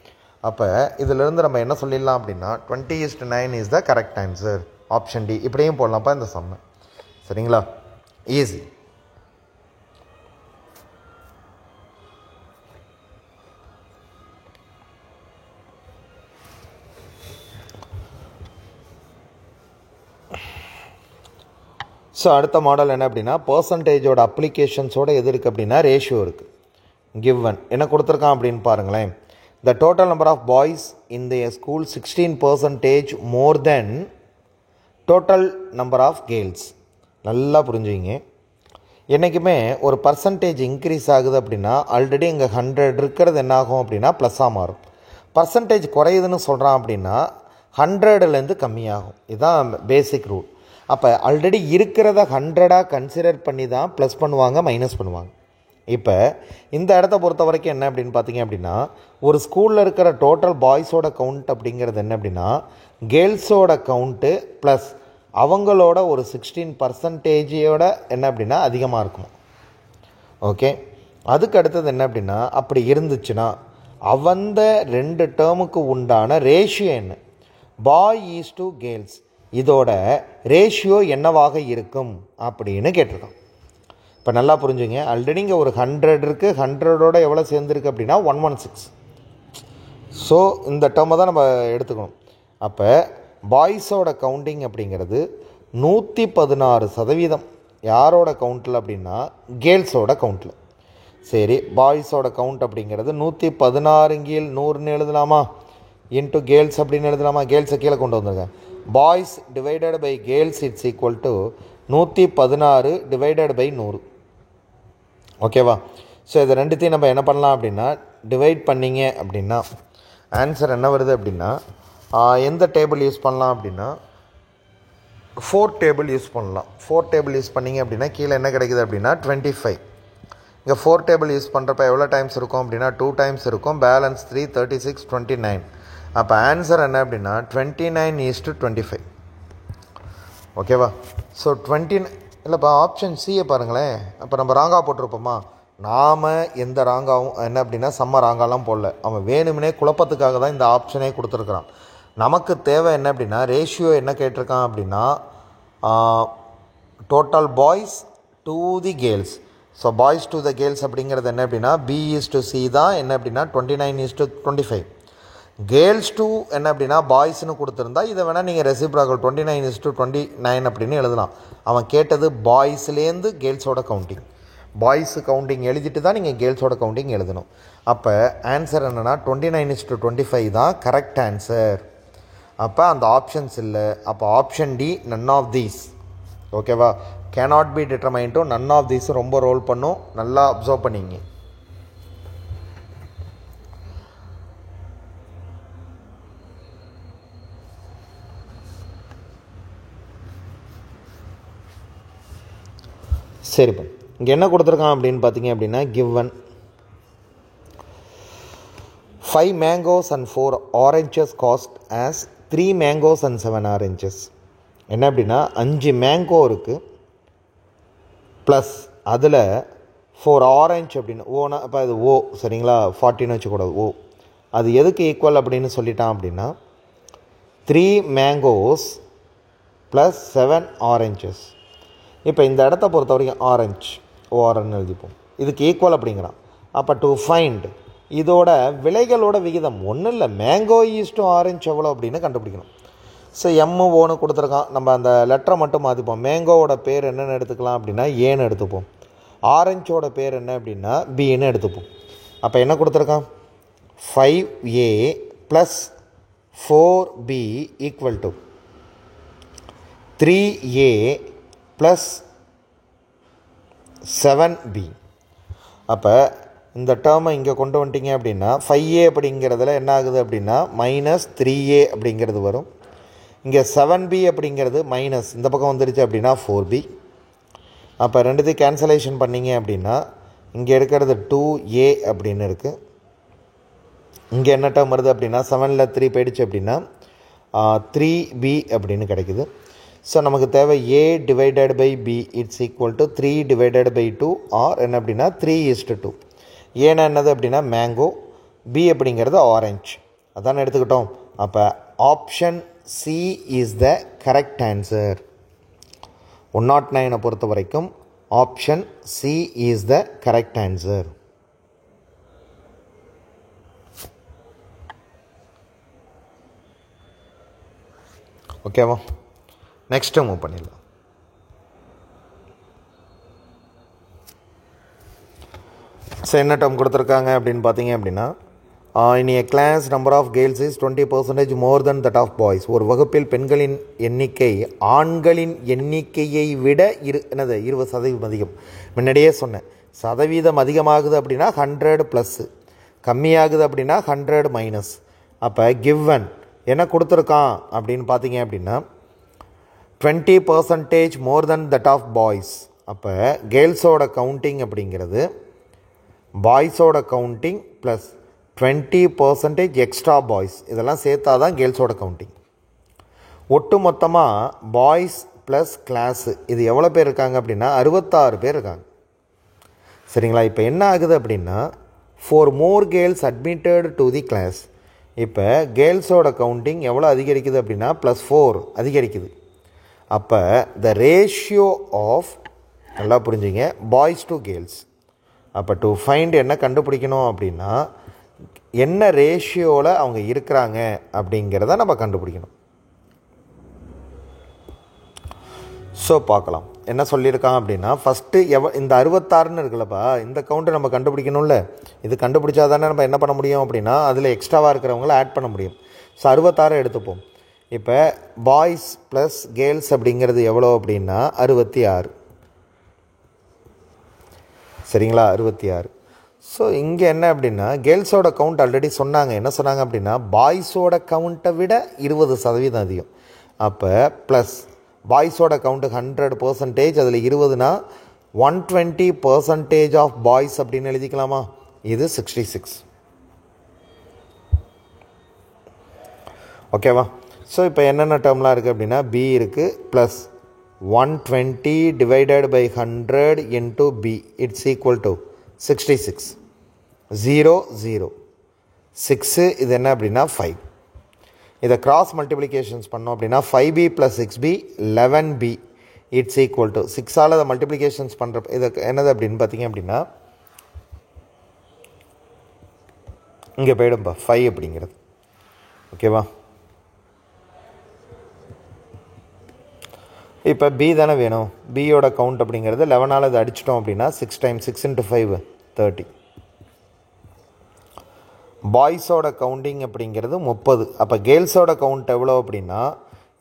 அப்போ இதிலிருந்து நம்ம என்ன சொல்லிடலாம் அப்படின்னா 20:9 is the correct answer. Option D. இப்படியும் போடலாம்ப்பா இந்த சம்மை. சரிங்களா, ஈஸி. ஸோ அடுத்த மாடல் என்ன அப்படின்னா பர்சன்டேஜோட அப்ளிகேஷன்ஸோட எது இருக்குது அப்படின்னா ரேஷியோ இருக்குது. கிவன் என்ன கொடுத்துருக்கான் அப்படின்னு பாருங்களேன். The total number of boys in the school 16% more than total number of girls. நல்லா புரிஞ்சுங்க. என்றைக்குமே ஒரு பர்சன்டேஜ் இன்க்ரீஸ் ஆகுது அப்படின்னா ஆல்ரெடி இங்கே 100 இருக்கிறது என்ன ஆகும் அப்படின்னா ப்ளஸ்ஸாக மாறும். பர்சன்டேஜ் குறையுதுன்னு சொல்கிறான் அப்படின்னா 100லேருந்து கம்மியாகும். இதுதான் பேசிக் ரூல். அப்போ ஆல்ரெடி இருக்கிறத 100ஆக கன்சிடர் பண்ணி தான் ப்ளஸ் பண்ணுவாங்க, மைனஸ் பண்ணுவாங்க. இப்போ இந்த இடத்த பொறுத்த வரைக்கும் என்ன அப்படின்னு பார்த்தீங்க அப்படின்னா ஒரு ஸ்கூலில் இருக்கிற டோட்டல் பாய்ஸோட கவுண்ட் அப்படிங்கிறது என்ன அப்படின்னா கேர்ள்ஸோட கவுண்ட்டு ப்ளஸ் அவங்களோட ஒரு 16%ஓட என்ன அப்படின்னா அதிகமாக இருக்கும். ஓகே, அதுக்கு அடுத்தது என்ன அப்படின்னா அப்படி இருந்துச்சுன்னா அந்த 2 டேர்முக்கு உண்டான ரேஷியோ என்ன, பாய் ஈஸ் டு கேர்ள்ஸ், இதோட ரேஷியோ என்னவாக இருக்கும் அப்படின்னு கேட்டிருக்கான். இப்போ நல்லா புரிஞ்சுங்க. ஆல்ரெடி இங்கே ஒரு 100 இருக்குது, 100ஓட எவ்வளோ சேர்ந்துருக்கு அப்படின்னா 116. ஸோ இந்த டேர்மை தான் நம்ம எடுத்துக்கணும். அப்போ பாய்ஸோட கவுண்டிங் அப்படிங்கிறது 116% யாரோட கவுண்டில் அப்படின்னா கேர்ள்ஸோட கவுண்டில். சரி, பாய்ஸோட கவுண்ட் அப்படிங்கிறது 116/100ன்னு எழுதலாமா, இன்ட்டு கேர்ள்ஸ் அப்படின்னு எழுதலாமா. கேர்ள்ஸை கீழே கொண்டு வந்துருங்க. Boys divided by girls it's equal to 116/100. ஓகேவா. ஸோ இது ரெண்டுத்தையும் நம்ம என்ன பண்ணலாம் அப்படின்னா டிவைட் பண்ணிங்க அப்படின்னா ஆன்சர் என்ன வருது அப்படின்னா எந்த டேபிள் யூஸ் பண்ணலாம் அப்படின்னா 4 டேபிள் யூஸ் பண்ணலாம். 4 டேபிள் யூஸ் பண்ணிங்க அப்படின்னா கீழே என்ன கிடைக்குது அப்படின்னா 25. இங்கே 4 டேபிள் யூஸ் பண்ணுறப்ப எவ்வளோ டைம்ஸ் இருக்கும் அப்படின்னா 2 டைம்ஸ் இருக்கும். பேலன்ஸ் 3, 36, 29. அப்போ ஆன்சர் என்ன அப்படின்னா 29:25. ஓகேவா? ஸோ 29 இல்லைப்பா, ஆப்ஷன் சியை பாருங்களேன். அப்போ நம்ம ராங்காக போட்டிருப்போமா? நாம் எந்த ராங்காகவும் என்ன அப்படின்னா செம்ம ராங்காலாம் போடல. அவன் வேணும்னே குழப்பத்துக்காக தான் இந்த ஆப்ஷனே கொடுத்துருக்குறான். நமக்கு தேவை என்ன அப்படின்னா ரேஷியோ என்ன கேட்டிருக்கான் அப்படின்னா total boys to the girls. So boys to the girls அப்படிங்கிறது என்ன அப்படின்னா B:C தான் என்ன அப்படின்னா 29:25. கேர்ள்ஸ் டு என்ன அப்படின்னா பாய்ஸ்னு கொடுத்துருந்தா இதை வேணால் நீங்கள் ரெசிப்ராக்கல் 29:29 அப்படின்னு எழுதலாம். அவன் கேட்டது பாய்ஸ்லேருந்து கேர்ள்ஸோட கவுண்டிங். பாய்ஸு கவுண்டிங் எழுதிட்டு தான் நீங்கள் கேர்ள்ஸோட கவுண்டிங் எழுதணும். அப்போ ஆன்சர் என்னென்னா 29:25 தான் கரெக்ட் ஆன்சர். அப்போ அந்த ஆப்ஷன்ஸ் இல்லை. அப்போ option D none of these. ஓகேவா? Cannot be determined to none of these ரொம்ப ரோல் பண்ணும். நல்லா அப்சர்வ் பண்ணிங்க. சரிப்பா, இங்கே என்ன கொடுத்துருக்கான் அப்படின்னு பார்த்தீங்க அப்படின்னா given 5 mangoes and 4 oranges cost as 3 mangoes and 7 oranges. என்ன அப்படின்னா 5 மேங்கோ இருக்குது ப்ளஸ் அதில் 4 ஆரஞ்சு அப்படின்னு ஓனா. இப்போ அது ஓ சரிங்களா, 40 வச்சுக்கூடாது. ஓ அது எதுக்கு ஈக்குவல் அப்படின்னு சொல்லிட்டான் அப்படின்னா 3 mangoes ப்ளஸ் 7 oranges. இப்போ இந்த இடத்த பொறுத்த வரைக்கும் ஆரஞ்சு ஓஆர்ன்னு எழுதிப்போம். இதுக்கு ஈக்குவல் அப்படிங்கிறான். அப்போ டு ஃபைண்ட் இதோட விலைகளோட விகிதம் ஒன்றும் இல்லை, மேங்கோ ஈஸ்டு ஆரஞ்சு எவ்வளோ அப்படின்னு கண்டுபிடிக்கணும். ஸோ ஓன்னு கொடுத்துருக்கான். நம்ம அந்த லெட்டரை மட்டும் மாற்றிப்போம். மேங்கோவோட பேர் என்னென்னு எடுத்துக்கலாம் அப்படின்னா ஏன்னு எடுத்துப்போம். ஆரஞ்சோட பேர் என்ன அப்படின்னா பின்னு எடுத்துப்போம். அப்போ என்ன கொடுத்துருக்கான் 5A plus 4B equal to 3A plus 7B. அப்போ இந்த டேர்மை இங்கே கொண்டு வந்துட்டிங்க அப்படின்னா 5A அப்படிங்கிறதுல என்ன ஆகுது அப்படின்னா -3A அப்படிங்கிறது வரும். இங்கே 7B அப்படிங்கிறது மைனஸ் இந்த பக்கம் வந்துருச்சு அப்படின்னா 4B. அப்போ ரெண்டுத்தையும் கேன்சலேஷன் பண்ணிங்க அப்படின்னா இங்கே இருக்கிறது 2A அப்படின்னு இருக்குது. இங்கே என்ன டேர்ம் வருது அப்படின்னா 7ல் 3 போயிடுச்சு அப்படின்னா 3B அப்படின்னு கிடைக்குது. ஸோ நமக்கு தேவை A divided by B it's equal to 3 divided by 2 or என்ன அப்படின்னா 3:2. ஏன்னா என்னது அப்படின்னா மேங்கோ, பி அப்படிங்கிறது ஆரஞ்சு, அதான் எடுத்துக்கிட்டோம். அப்போ option C is the correct answer. 109 பொறுத்த வரைக்கும் option C is the correct answer. ஓகேவா? நெக்ஸ்ட்டு மூவ் பண்ணிடலாம். ஸோ என்ன டேர்ம் கொடுத்துருக்காங்க அப்படின்னு பார்த்தீங்க அப்படின்னா in a class number of girls is 20% more than that of boys. ஒரு வகுப்பில் பெண்களின் எண்ணிக்கை ஆண்களின் எண்ணிக்கையை விட 20% அதிகம். முன்னாடியே சொன்னேன், சதவீதம் அதிகமாகுது அப்படின்னா 100 ப்ளஸ்ஸு, கம்மியாகுது அப்படின்னா 100 மைனஸ். அப்போ கிவன் என்ன கொடுத்துருக்கான் அப்படின்னு பார்த்தீங்க அப்படின்னா 20% more than that of boys. அப்போ கேர்ள்ஸோட கவுண்டிங் அப்படிங்கிறது பாய்ஸோட கவுண்டிங் ப்ளஸ் 20% எக்ஸ்ட்ரா பாய்ஸ், இதெல்லாம் சேர்த்தா தான் கேர்ள்ஸோட கவுண்டிங். ஒட்டு மொத்தமாக பாய்ஸ் ப்ளஸ் கிளாஸு இது எவ்வளோ பேர் இருக்காங்க அப்படின்னா 66 பேர் இருக்காங்க. சரிங்களா? இப்போ என்ன ஆகுது அப்படின்னா 4 more girls admitted to the class. இப்போ கேர்ள்ஸோட கவுண்டிங் எவ்வளோ அதிகரிக்குது அப்படின்னா +4 அதிகரிக்குது. அப்போ த ரேஷியோ ஆஃப், நல்லா புரிஞ்சுங்க, பாய்ஸ் டு கேர்ள்ஸ். அப்போ டு ஃபைண்ட் என்ன கண்டுபிடிக்கணும் அப்படின்னா என்ன ரேஷியோவில் அவங்க இருக்கிறாங்க அப்படிங்கிறத நம்ம கண்டுபிடிக்கணும். ஸோ பார்க்கலாம் என்ன சொல்லியிருக்கான் அப்படின்னா ஃபஸ்ட்டு இந்த 66ன்னு இருக்குல்லப்பா, இந்த கவுண்ட்டை நம்ம கண்டுபிடிக்கணும்ல. இது கண்டுபிடிச்சா தானே நம்ம என்ன பண்ண முடியும் அப்படின்னா அதில் எக்ஸ்ட்ராவாக இருக்கிறவங்கள ஆட் பண்ண முடியும். ஸோ 66 எடுத்துப்போம். இப்போ பாய்ஸ் ப்ளஸ் கேர்ள்ஸ் அப்படிங்கிறது எவ்வளோ அப்படின்னா 66. சரிங்களா? 66 ஸோ இங்கே என்ன அப்படின்னா கேர்ள்ஸோட கவுண்ட் ஆல்ரெடி சொன்னாங்க. என்ன சொன்னாங்க அப்படின்னா பாய்ஸோட கவுண்ட்டை விட 20% அதிகம். அப்போ ப்ளஸ் பாய்ஸோட கவுண்ட்டு 100%, அதில் 20னா 120% ஆஃப் பாய்ஸ் அப்படின்னு எழுதிக்கலாமா? இது 66. ஓகேவா? ஸோ இப்போ என்னென்ன டேர்ம்லாம் இருக்குது அப்படின்னா பி இருக்குது plus 120 divided by 100 into b, it's equal to 66. 0 0 6 இது என்ன அப்படின்னா 5. இதை கிராஸ் மல்டிப்ளிகேஷன்ஸ் பண்ணோம் அப்படின்னா 5b + 6b 11b, it's equal to 6ஆல் அதை மல்டிப்ளிகேஷன்ஸ் பண்ணுற இது என்னது அப்படின்னு பார்த்தீங்க அப்படின்னா இங்கே போயிடும்பா 5 அப்படிங்கிறது. ஓகேவா? இப்போ பி தானே வேணும். பியோட கவுண்ட் அப்படிங்கிறது 11ஆல் அதை அடிச்சிட்டோம் அப்படின்னா 6 × 6 × 5 30. பாய்ஸோட கவுண்டிங் அப்படிங்கிறது 30. அப்போ கேர்ள்ஸோட கவுண்ட் எவ்வளோ அப்படின்னா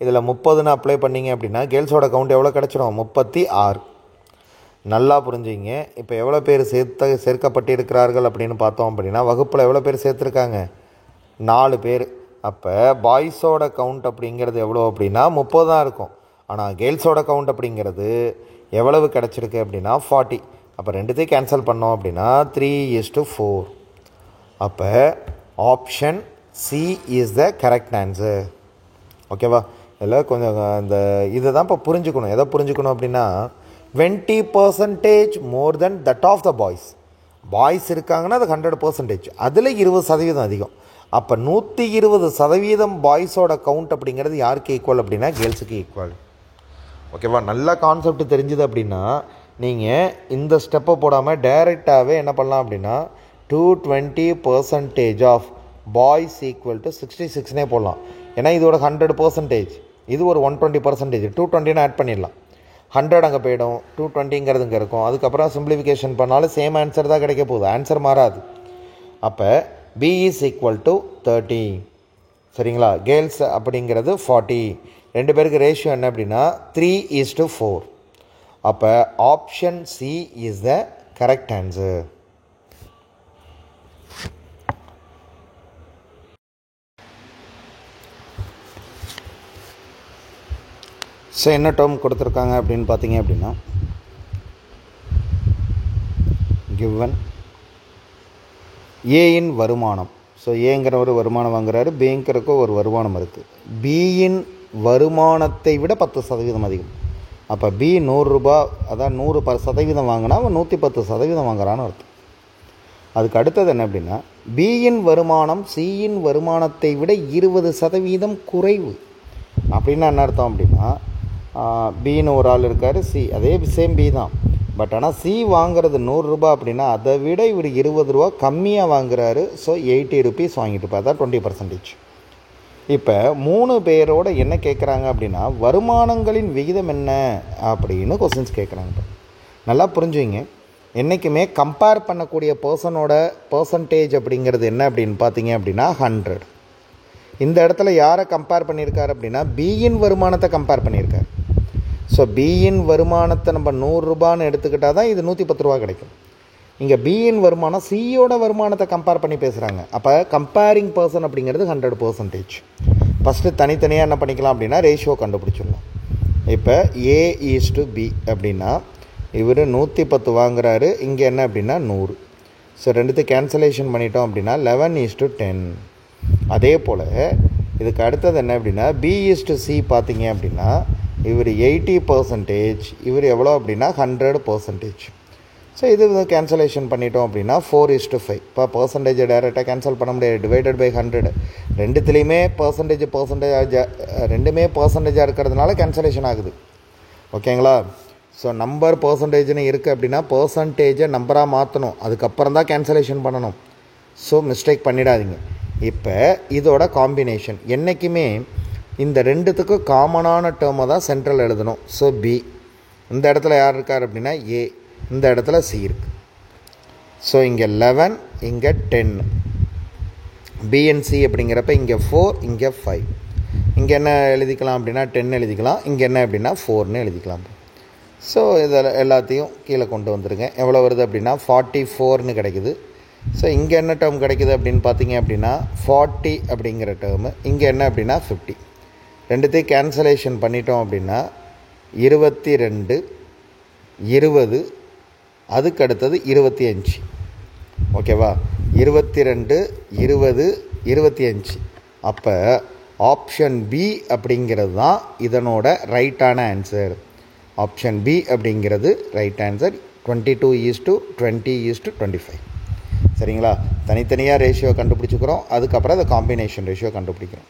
இதில் 30ன்னு அப்ளை பண்ணிங்க அப்படின்னா கேர்ள்ஸோட கவுண்ட் எவ்வளோ கிடச்சிரும்? 36. நல்லா புரிஞ்சுங்க. இப்போ எவ்வளோ பேர் சேர்க்கப்பட்டிருக்கிறார்கள் அப்படின்னு பார்த்தோம் அப்படின்னா வகுப்பில் எவ்வளோ பேர் சேர்த்துருக்காங்க? 4 பேர். அப்போ பாய்ஸோட கவுண்ட் அப்படிங்கிறது எவ்வளோ அப்படின்னா 30 தான் இருக்கும். ஆனால் கேர்ள்ஸோட கவுண்ட் அப்படிங்கிறது எவ்வளவு கிடச்சிருக்கு அப்படின்னா 40. அப்போ ரெண்டுத்தையும் கேன்சல் பண்ணோம் அப்படின்னா 3:4. அப்போ option C is the correct answer. ஓகேவா? இதில் கொஞ்சம் இந்த இதை தான் இப்போ புரிஞ்சுக்கணும். எதை புரிஞ்சுக்கணும் அப்படின்னா 20% more than that of the boys. Boys இருக்காங்கன்னா அது 100%, அதில் 20% அதிகம். அப்போ 120% பாய்ஸோட கவுண்ட் அப்படிங்கிறது யாருக்கு ஈக்குவல் அப்படின்னா கேர்ள்ஸுக்கு ஈக்குவல். ஓகேவா? நல்ல கான்செப்ட் தெரிஞ்சுது அப்படின்னா நீங்கள் இந்த ஸ்டெப்பை போடாமல் டைரெக்டாகவே என்ன பண்ணலாம் அப்படின்னா 220% ஆஃப் பாய்ஸ் ஈக்குவல் டு 66னே போடலாம். ஏன்னா இதோட 100%, இது ஒரு 120%, 220ன்னு ஆட் பண்ணிடலாம். 100 அங்கே போயிடும், 220ங்கிறது இங்கே இருக்கும். அதுக்கப்புறம் சிம்பிளிஃபிகேஷன் பண்ணாலும் சேம் ஆன்சர் தான் கிடைக்க போகுது, ஆன்சர் மாறாது. அப்போ பி இஸ் ஈக்குவல் டு 30. சரிங்களா? கேர்ள்ஸ் அப்படிங்கிறது 40. ரெண்டு பேருக்கு ரேஷியோ என்ன அப்படின்னா 3:4. அப்போ option C is the correct answer. So என்ன டேர்ம் கொடுத்துருக்காங்க அப்படின்னு பார்த்தீங்க அப்படின்னா கிவன் ஏயின் வருமானம். ஸோ ஏங்கிற ஒரு வருமானம் வாங்குறாரு, பிங்கிறக்கு ஒரு வருமானம் இருக்குது. பியின் வருமானத்தை விட 10% அதிகம். அப்போ பி 100 ரூபா, அதான் 100% வாங்கினா அவன் 110% வாங்குறான்னு அர்த்தம். அதுக்கு அடுத்தது என்ன அப்படின்னா பியின் வருமானம் சியின் வருமானத்தை விட 20% குறைவு. அப்படின்னா என்ன அர்த்தம் அப்படின்னா பின்னு ஒரு ஆள் இருக்கார், சி அதே சேம் பி தான். பட் ஆனால் சி வாங்குறது 100 ரூபா அப்படின்னா அதை விட இவர் 20 ரூபா கம்மியாக வாங்குறாரு. ஸோ 80 rupees வாங்கிட்டு இருப்பார். அதான் 20%. இப்போ 3 பேரோட என்ன கேட்குறாங்க அப்படின்னா வருமானங்களின் விகிதம் என்ன அப்படின்னு கொஸ்டின்ஸ் கேட்குறாங்க. நல்லா புரிஞ்சுங்க. என்றைக்குமே கம்பேர் பண்ணக்கூடிய பர்சனோட பர்சன்டேஜ் அப்படிங்கிறது என்ன அப்படின்னு பார்த்தீங்க அப்படின்னா 100. இந்த இடத்துல யாரை கம்பேர் பண்ணியிருக்காரு அப்படின்னா பியின் வருமானத்தை கம்பேர் பண்ணியிருக்காரு. ஸோ பியின் வருமானத்தை நம்ம 100 ரூபான்னு எடுத்துக்கிட்டால் தான் இது 110 ரூபா கிடைக்கும். இங்கே பியின் வருமானம் சியோட வருமானத்தை கம்பேர் பண்ணி பேசுகிறாங்க. அப்போ கம்பேரிங் பர்சன் அப்படிங்கிறது 100%. ஃபஸ்ட்டு தனித்தனியாக என்ன பண்ணிக்கலாம் அப்படின்னா ரேஷியோ கண்டுபிடிச்சிடலாம். இப்போ A:B அப்படின்னா இவர் 110 வாங்குறாரு, இங்கே என்ன அப்படின்னா 100. ஸோ ரெண்டுத்தையும் கேன்சலேஷன் பண்ணிட்டோம் அப்படின்னா 11:10. அதே போல் இதுக்கு அடுத்தது என்ன அப்படின்னா B:C பார்த்தீங்க அப்படின்னா இவர் 80%, இவர் எவ்வளோ அப்படின்னா 100%. ஸோ இது கேன்சலேஷன் பண்ணிட்டோம் அப்படின்னா 4:5. இப்போ பர்சன்டேஜை டைரெக்டாக கேன்சல் பண்ண முடியாது, டிவைடட் பை 100. ரெண்டுத்துலேயுமே ரெண்டுமே பர்சன்டேஜாக இருக்கிறதுனால கேன்சலேஷன் ஆகுது. ஓகேங்களா? ஸோ நம்பர் பர்சன்டேஜ்னு இருக்குது அப்படின்னா பர்சன்டேஜை நம்பராக மாற்றணும், அதுக்கப்புறம் தான் கேன்சலேஷன் பண்ணணும். ஸோ மிஸ்டேக் பண்ணிடாதீங்க. இப்போ இதோட காம்பினேஷன் என்றைக்குமே இந்த ரெண்டுத்துக்கும் காமனான டேர்மை தான் சென்ட்ரல் எழுதணும். ஸோ பி இந்த இடத்துல யார் இருக்கார் அப்படின்னா ஏ, இந்த இடத்துல சி இருக்குது. ஸோ இங்கே 11, இங்கே 10. பிஎன்சி அப்படிங்கிறப்ப இங்கே 4, இங்கே 5. இங்கே என்ன எழுதிக்கலாம் அப்படின்னா 10 எழுதிக்கலாம், இங்கே என்ன அப்படின்னா 4ன்னு எழுதிக்கலாம். ஸோ இதில் எல்லாத்தையும் கீழே கொண்டு வந்துடுங்க. எவ்வளோ வருது அப்படின்னா 44ன்னு கிடைக்குது. ஸோ இங்கே என்ன டேர்ம் கிடைக்குது அப்படின்னு பார்த்தீங்க அப்படின்னா 40 அப்படிங்கிற டேர்மு, இங்கே என்ன அப்படின்னா 50. ரெண்டுத்தையும் கேன்சலேஷன் பண்ணிட்டோம் அப்படின்னா 22, 20, அதுக்கு அடுத்தது 25. ஓகேவா? 22, 20, 25. அப்போ ஆப்ஷன் பி அப்படிங்கிறது தான் இதனோட ரைட்டான ஆன்சர். ஆப்ஷன் பி அப்படிங்கிறது ரைட் ஆன்சர். 22:20:25. சரிங்களா? தனித்தனியாக ரேஷியோ கண்டுபிடிச்சிக்கிறோம், அதுக்கப்புறம் அதை காம்பினேஷன் ரேஷியோ கண்டுபிடிக்கிறோம்.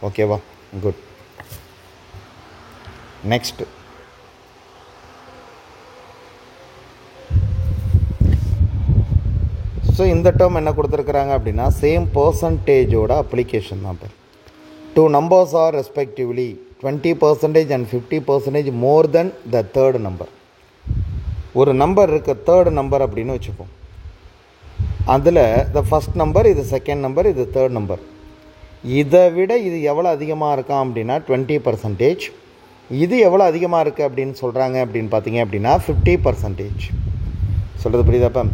ஓகேவா? குட். நெக்ஸ்ட் ஸோ இந்த டேர்ம் என்ன கொடுத்துருக்குறாங்க அப்படின்னா சேம் பர்சன்டேஜோட அப்ளிகேஷன் தான். Two numbers are respectively 20% and 50% more than the third number. ஒரு நம்பர் இருக்க தேர்ட் நம்பர் அப்படின்னு வச்சுப்போம். அதில் த ஃபஸ்ட் நம்பர், இது செகண்ட் நம்பர், இது தேர்ட் நம்பர். இதை விட இது எவ்வளோ அதிகமாக இருக்கான் அப்படின்னா 20%. இது எவ்வளோ அதிகமாக இருக்குது அப்படின்னு சொல்கிறாங்க அப்படின்னு பார்த்தீங்க அப்படின்னா 50%. சொல்கிறது புரியுதாப்பா?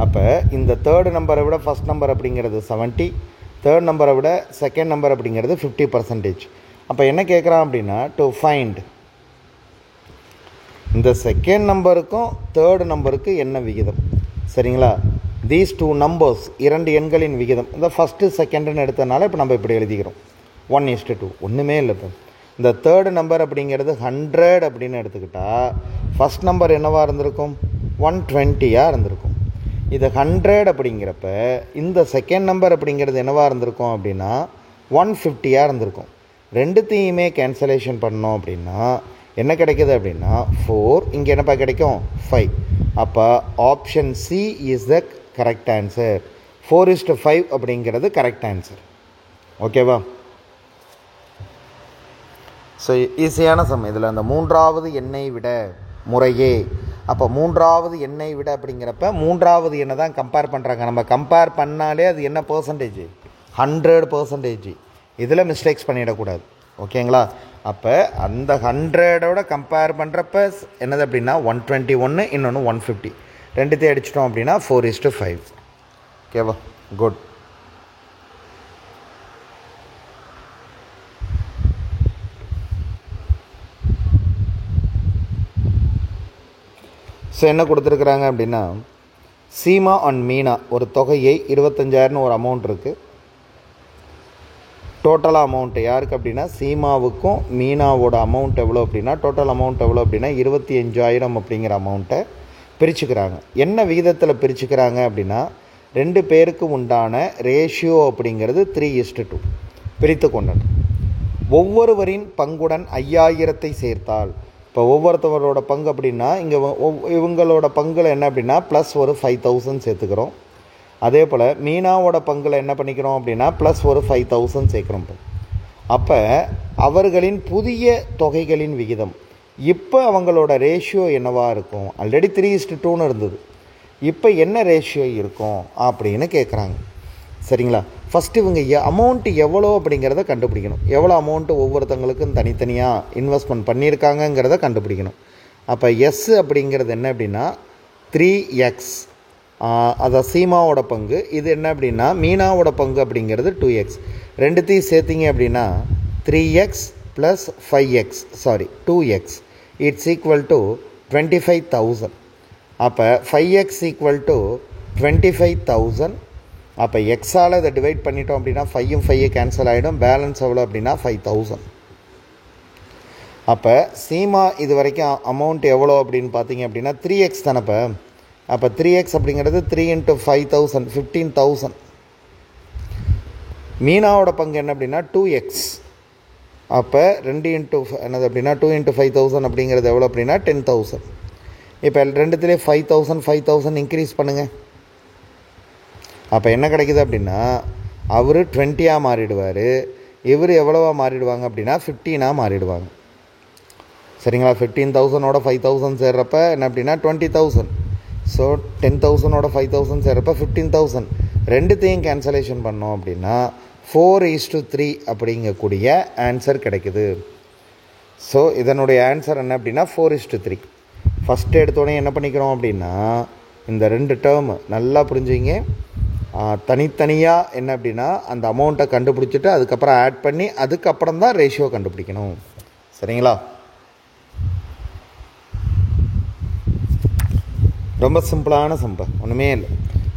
அப்போ இந்த தேர்டு நம்பரை விட ஃபஸ்ட் நம்பர் அப்படிங்கிறது 70, தேர்ட் நம்பரை விட செகண்ட் நம்பர் அப்படிங்கிறது 50%. அப்போ என்ன கேட்குறான் அப்படின்னா டு ஃபைண்ட் இந்த செகண்ட் நம்பருக்கும் தேர்டு நம்பருக்கு என்ன விகிதம். சரிங்களா? தீஸ் டூ நம்பர்ஸ், இரண்டு எண்களின் விகிதம். இந்த ஃபஸ்ட்டு செகண்டுன்னு எடுத்தனால இப்போ நம்ம இப்படி எழுதிக்கிறோம் 1:2. ஒன்றுமே இல்லை. இப்போ இந்த தேர்டு நம்பர் அப்படிங்கிறது 100 அப்படின்னு எடுத்துக்கிட்டால் ஃபஸ்ட் நம்பர் என்னவாக இருந்திருக்கும்? 120 இருந்திருக்கும். இது 100 அப்படிங்கிறப்ப இந்த செகண்ட் நம்பர் அப்படிங்கிறது என்னவாக இருந்திருக்கும் அப்படின்னா 150 இருந்திருக்கும். ரெண்டுத்தையுமே கேன்சலேஷன் பண்ணோம் அப்படின்னா என்ன கிடைக்கிது அப்படின்னா 4. இங்கே என்னப்பா கிடைக்கும்? 5. அப்போ option C is the correct answer. 4:5 அப்படிங்கிறது கரெக்ட் ஆன்சர். ஓகேவா? ஸோ ஈஸியான சம். இதில் அந்த மூன்றாவது எண்ணை விட முறையே, அப்போ மூன்றாவது எண்ணை விட அப்படிங்கிறப்ப மூன்றாவது எண்ணை தான் கம்பேர் பண்ணுறாங்க. நம்ம கம்பேர் பண்ணாலே அது என்ன பர்சன்டேஜ்? 100%. இதில் மிஸ்டேக்ஸ் பண்ணிடக்கூடாது. ஓகேங்களா? அப்போ அந்த 100ஓட கம்பேர் பண்ணுறப்ப என்னது அப்படின்னா 121, இன்னொன்று 150. ரெண்டுத்தையும் அடிச்சிட்டோம் அப்படின்னா 4:5. ஓகேவா? குட். ஸோ என்ன கொடுத்துருக்குறாங்க அப்படின்னா சீமா அண்ட் மீனா ஒரு தொகையை 25,000 ஒரு அமௌண்ட் இருக்குது. டோட்டலாக அமௌண்ட்டு யாருக்கு அப்படின்னா சீமாவுக்கும் மீனாவோட அமௌண்ட் எவ்வளோ அப்படின்னா டோட்டல் அமௌண்ட் எவ்வளோ அப்படின்னா 25,000 அப்படிங்கிற அமௌண்ட்டை பிரிச்சுக்கிறாங்க. என்ன விகிதத்தில் பிரிச்சுக்கிறாங்க அப்படின்னா 2 பேருக்கு உண்டான ரேஷியோ அப்படிங்கிறது 3:2 பிரித்து கொண்டது. ஒவ்வொருவரின் பங்குடன் 5,000 சேர்த்தால், இப்போ ஒவ்வொருத்தவரோட பங்கு அப்படின்னா இங்கே இவங்களோட பங்கில் என்ன அப்படின்னா ப்ளஸ் ஒரு 5,000 சேர்த்துக்கிறோம். அதே போல் மீனாவோட பங்கில் என்ன பண்ணிக்கிறோம் அப்படின்னா ப்ளஸ் ஒரு 5,000 சேர்க்குறோம். அப்போ அவர்களின் புதிய தொகைகளின் விகிதம் இப்போ அவங்களோட ரேஷியோ என்னவாக இருக்கும்? ஆல்ரெடி 3:2 இருந்தது. இப்போ என்ன ரேஷியோ இருக்கும் அப்படின்னு கேட்குறாங்க. சரிங்களா? ஃபஸ்ட்டு இவங்க அமௌண்ட்டு எவ்வளோ அப்படிங்கிறத கண்டுபிடிக்கணும். எவ்வளோ அமௌண்ட்டு ஒவ்வொருத்தங்களுக்கும் தனித்தனியாக இன்வெஸ்ட்மெண்ட் பண்ணியிருக்காங்கங்கிறத கண்டுபிடிக்கணும். அப்போ எஸ் அப்படிங்கிறது என்ன அப்படின்னா 3x, அதை சீமாவோட பங்கு. இது என்ன அப்படின்னா மீனாவோட பங்கு அப்படிங்கிறது 2x. ரெண்டுத்தையும் சேர்த்திங்க அப்படின்னா 3x + 5x, 2x, it's equal to 25,000. அப்போ 5x = 25,000. அப்போ எக்ஸால் இதை டிவைட் பண்ணிட்டோம் அப்படின்னா 5ம் 5 கேன்சல் ஆகிடும். பேலன்ஸ் எவ்வளோ அப்படின்னா 5,000. அப்போ சீமா இது வரைக்கும் அமௌண்ட் எவ்வளோ அப்படின்னு பார்த்தீங்க அப்படின்னா 3x தானப்போ. அப்போ 3x அப்படிங்கிறது 3 × 5,000, 15,000. மீனாவோட பங்கு என்ன அப்படின்னா 2x. அப்போ 2 என்னது அப்படின்னா 2 × 5,000 அப்படிங்கிறது எவ்வளோ அப்படின்னா 10,000. இப்போ ரெண்டுத்துலேயே 5,000 இன்க்ரீஸ் பண்ணுங்கள். அப்போ என்ன கிடைக்குது அப்படின்னா அவர் 20 மாறிடுவார், இவர் எவ்வளோவா மாறிடுவாங்க அப்படின்னா 15 மாறிடுவாங்க. சரிங்களா? 15,000ஓட 5,000 சேர்றப்ப என்ன அப்படின்னா 20,000. ஸோ 10,000ஓட 5,000 சேர்றப்ப 15,000. ரெண்டுத்தையும் கேன்சலேஷன் பண்ணோம் அப்படின்னா 4:3 அப்படிங்கக்கூடிய ஆன்சர் கிடைக்குது. ஸோ இதனுடைய ஆன்சர் என்ன அப்படின்னா 4:3. ஃபஸ்ட்டு எடுத்தோடனே என்ன பண்ணிக்கிறோம் அப்படின்னா இந்த 2 டேர்மு நல்லா புரிஞ்சுங்க. தனித்தனியாக என்ன அப்படின்னா அந்த அமௌண்ட்டை கண்டுபிடிச்சிட்டு அதுக்கப்புறம் ஆட் பண்ணி அதுக்கப்புறம் தான் ரேஷியோ கண்டுபிடிக்கணும். சரிங்களா? ரொம்ப சிம்பிளான சம்பா, ஒன்றுமே இல்லை.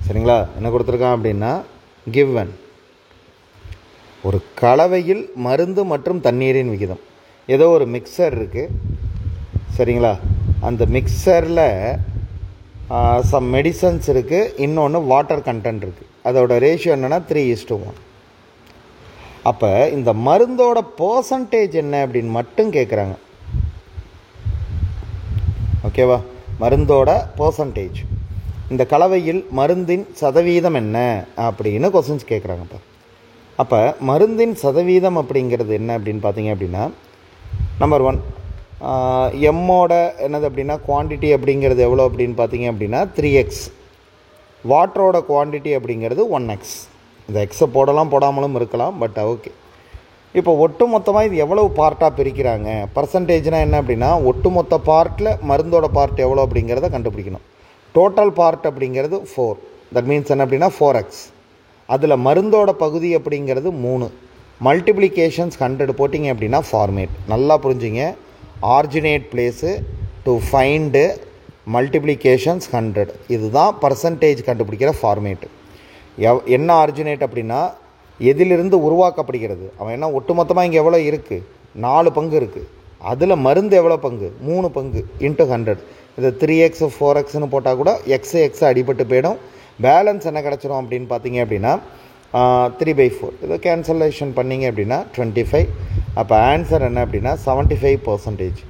சரிங்களா? என்ன கொடுத்துருக்கான் அப்படின்னா given ஒரு கலவையில் மருந்து மற்றும் தண்ணீரின் விகிதம். ஏதோ ஒரு மிக்சர் இருக்குது. சரிங்களா? அந்த மிக்சரில் சம் மெடிசன்ஸ் இருக்குது, இன்னொன்று வாட்டர் கண்டென்ட் இருக்குது. அதோட ரேஷியோ என்னென்னா 3:1. அப்போ இந்த மருந்தோட பர்சன்டேஜ் என்ன அப்படின்னு மட்டும் கேட்குறாங்க. ஓகேவா? மருந்தோட பர்சன்டேஜ், இந்த கலவையில் மருந்தின் சதவீதம் என்ன அப்படின்னு கொஸ்டின்ஸ் கேட்குறாங்கப்பா. அப்போ மருந்தின் சதவீதம் அப்படிங்கிறது என்ன அப்படின்னு பார்த்தீங்க அப்படின்னா, நம்பர் 1 எம்மோட என்னது அப்படின்னா குவான்டிட்டி அப்படிங்கிறது எவ்வளோ அப்படின்னு பார்த்தீங்க அப்படின்னா 3x. வாட்டரோட குவான்டிட்டி அப்படிங்கிறது 1x. இந்த எக்ஸை போடலாம் போடாமலும் இருக்கலாம், பட் ஓகே. இப்போ ஒட்டு மொத்தமாக இது எவ்வளவு பார்ட்டாக பிரிக்கிறாங்க. பர்சன்டேஜ்னால் என்ன அப்படின்னா ஒட்டுமொத்த பார்ட்டில் மருந்தோட பார்ட் எவ்வளோ அப்படிங்கிறத கண்டுபிடிக்கணும். டோட்டல் பார்ட் அப்படிங்கிறது 4. தட் மீன்ஸ் என்ன அப்படின்னா 4x. அதில் மருந்தோட பகுதி அப்படிங்கிறது 3. மல்டிப்ளிகேஷன்ஸ் 100 போட்டிங்க அப்படின்னா ஃபார்மேட். நல்லா புரிஞ்சுங்க. Originate place to find multiplications 100. இதுதான் பர்சன்டேஜ் கண்டுபிடிக்கிற ஃபார்மேட்டு. என்ன ஆர்ஜினேட் அப்படின்னா எதிலிருந்து உருவாக்கப்படுகிறது. அவன் என்ன ஒட்டுமொத்தமாக இங்கே எவ்வளோ இருக்குது, 4 பங்கு இருக்குது. அதில் மருந்து எவ்வளோ பங்கு, 3 பங்கு இன்ட்டு 100. இது 3x 4xன்னு போட்டால் கூட எக்ஸ் அடிபட்டு போயிடும். பேலன்ஸ் என்ன கிடச்சிரும் அப்படின்னு பார்த்தீங்க அப்படின்னா 3/4. இதை கேன்சலேஷன் பண்ணிங்க அப்படின்னா 25. அப்போ ஆன்சர் என்ன அப்படின்னா 75%.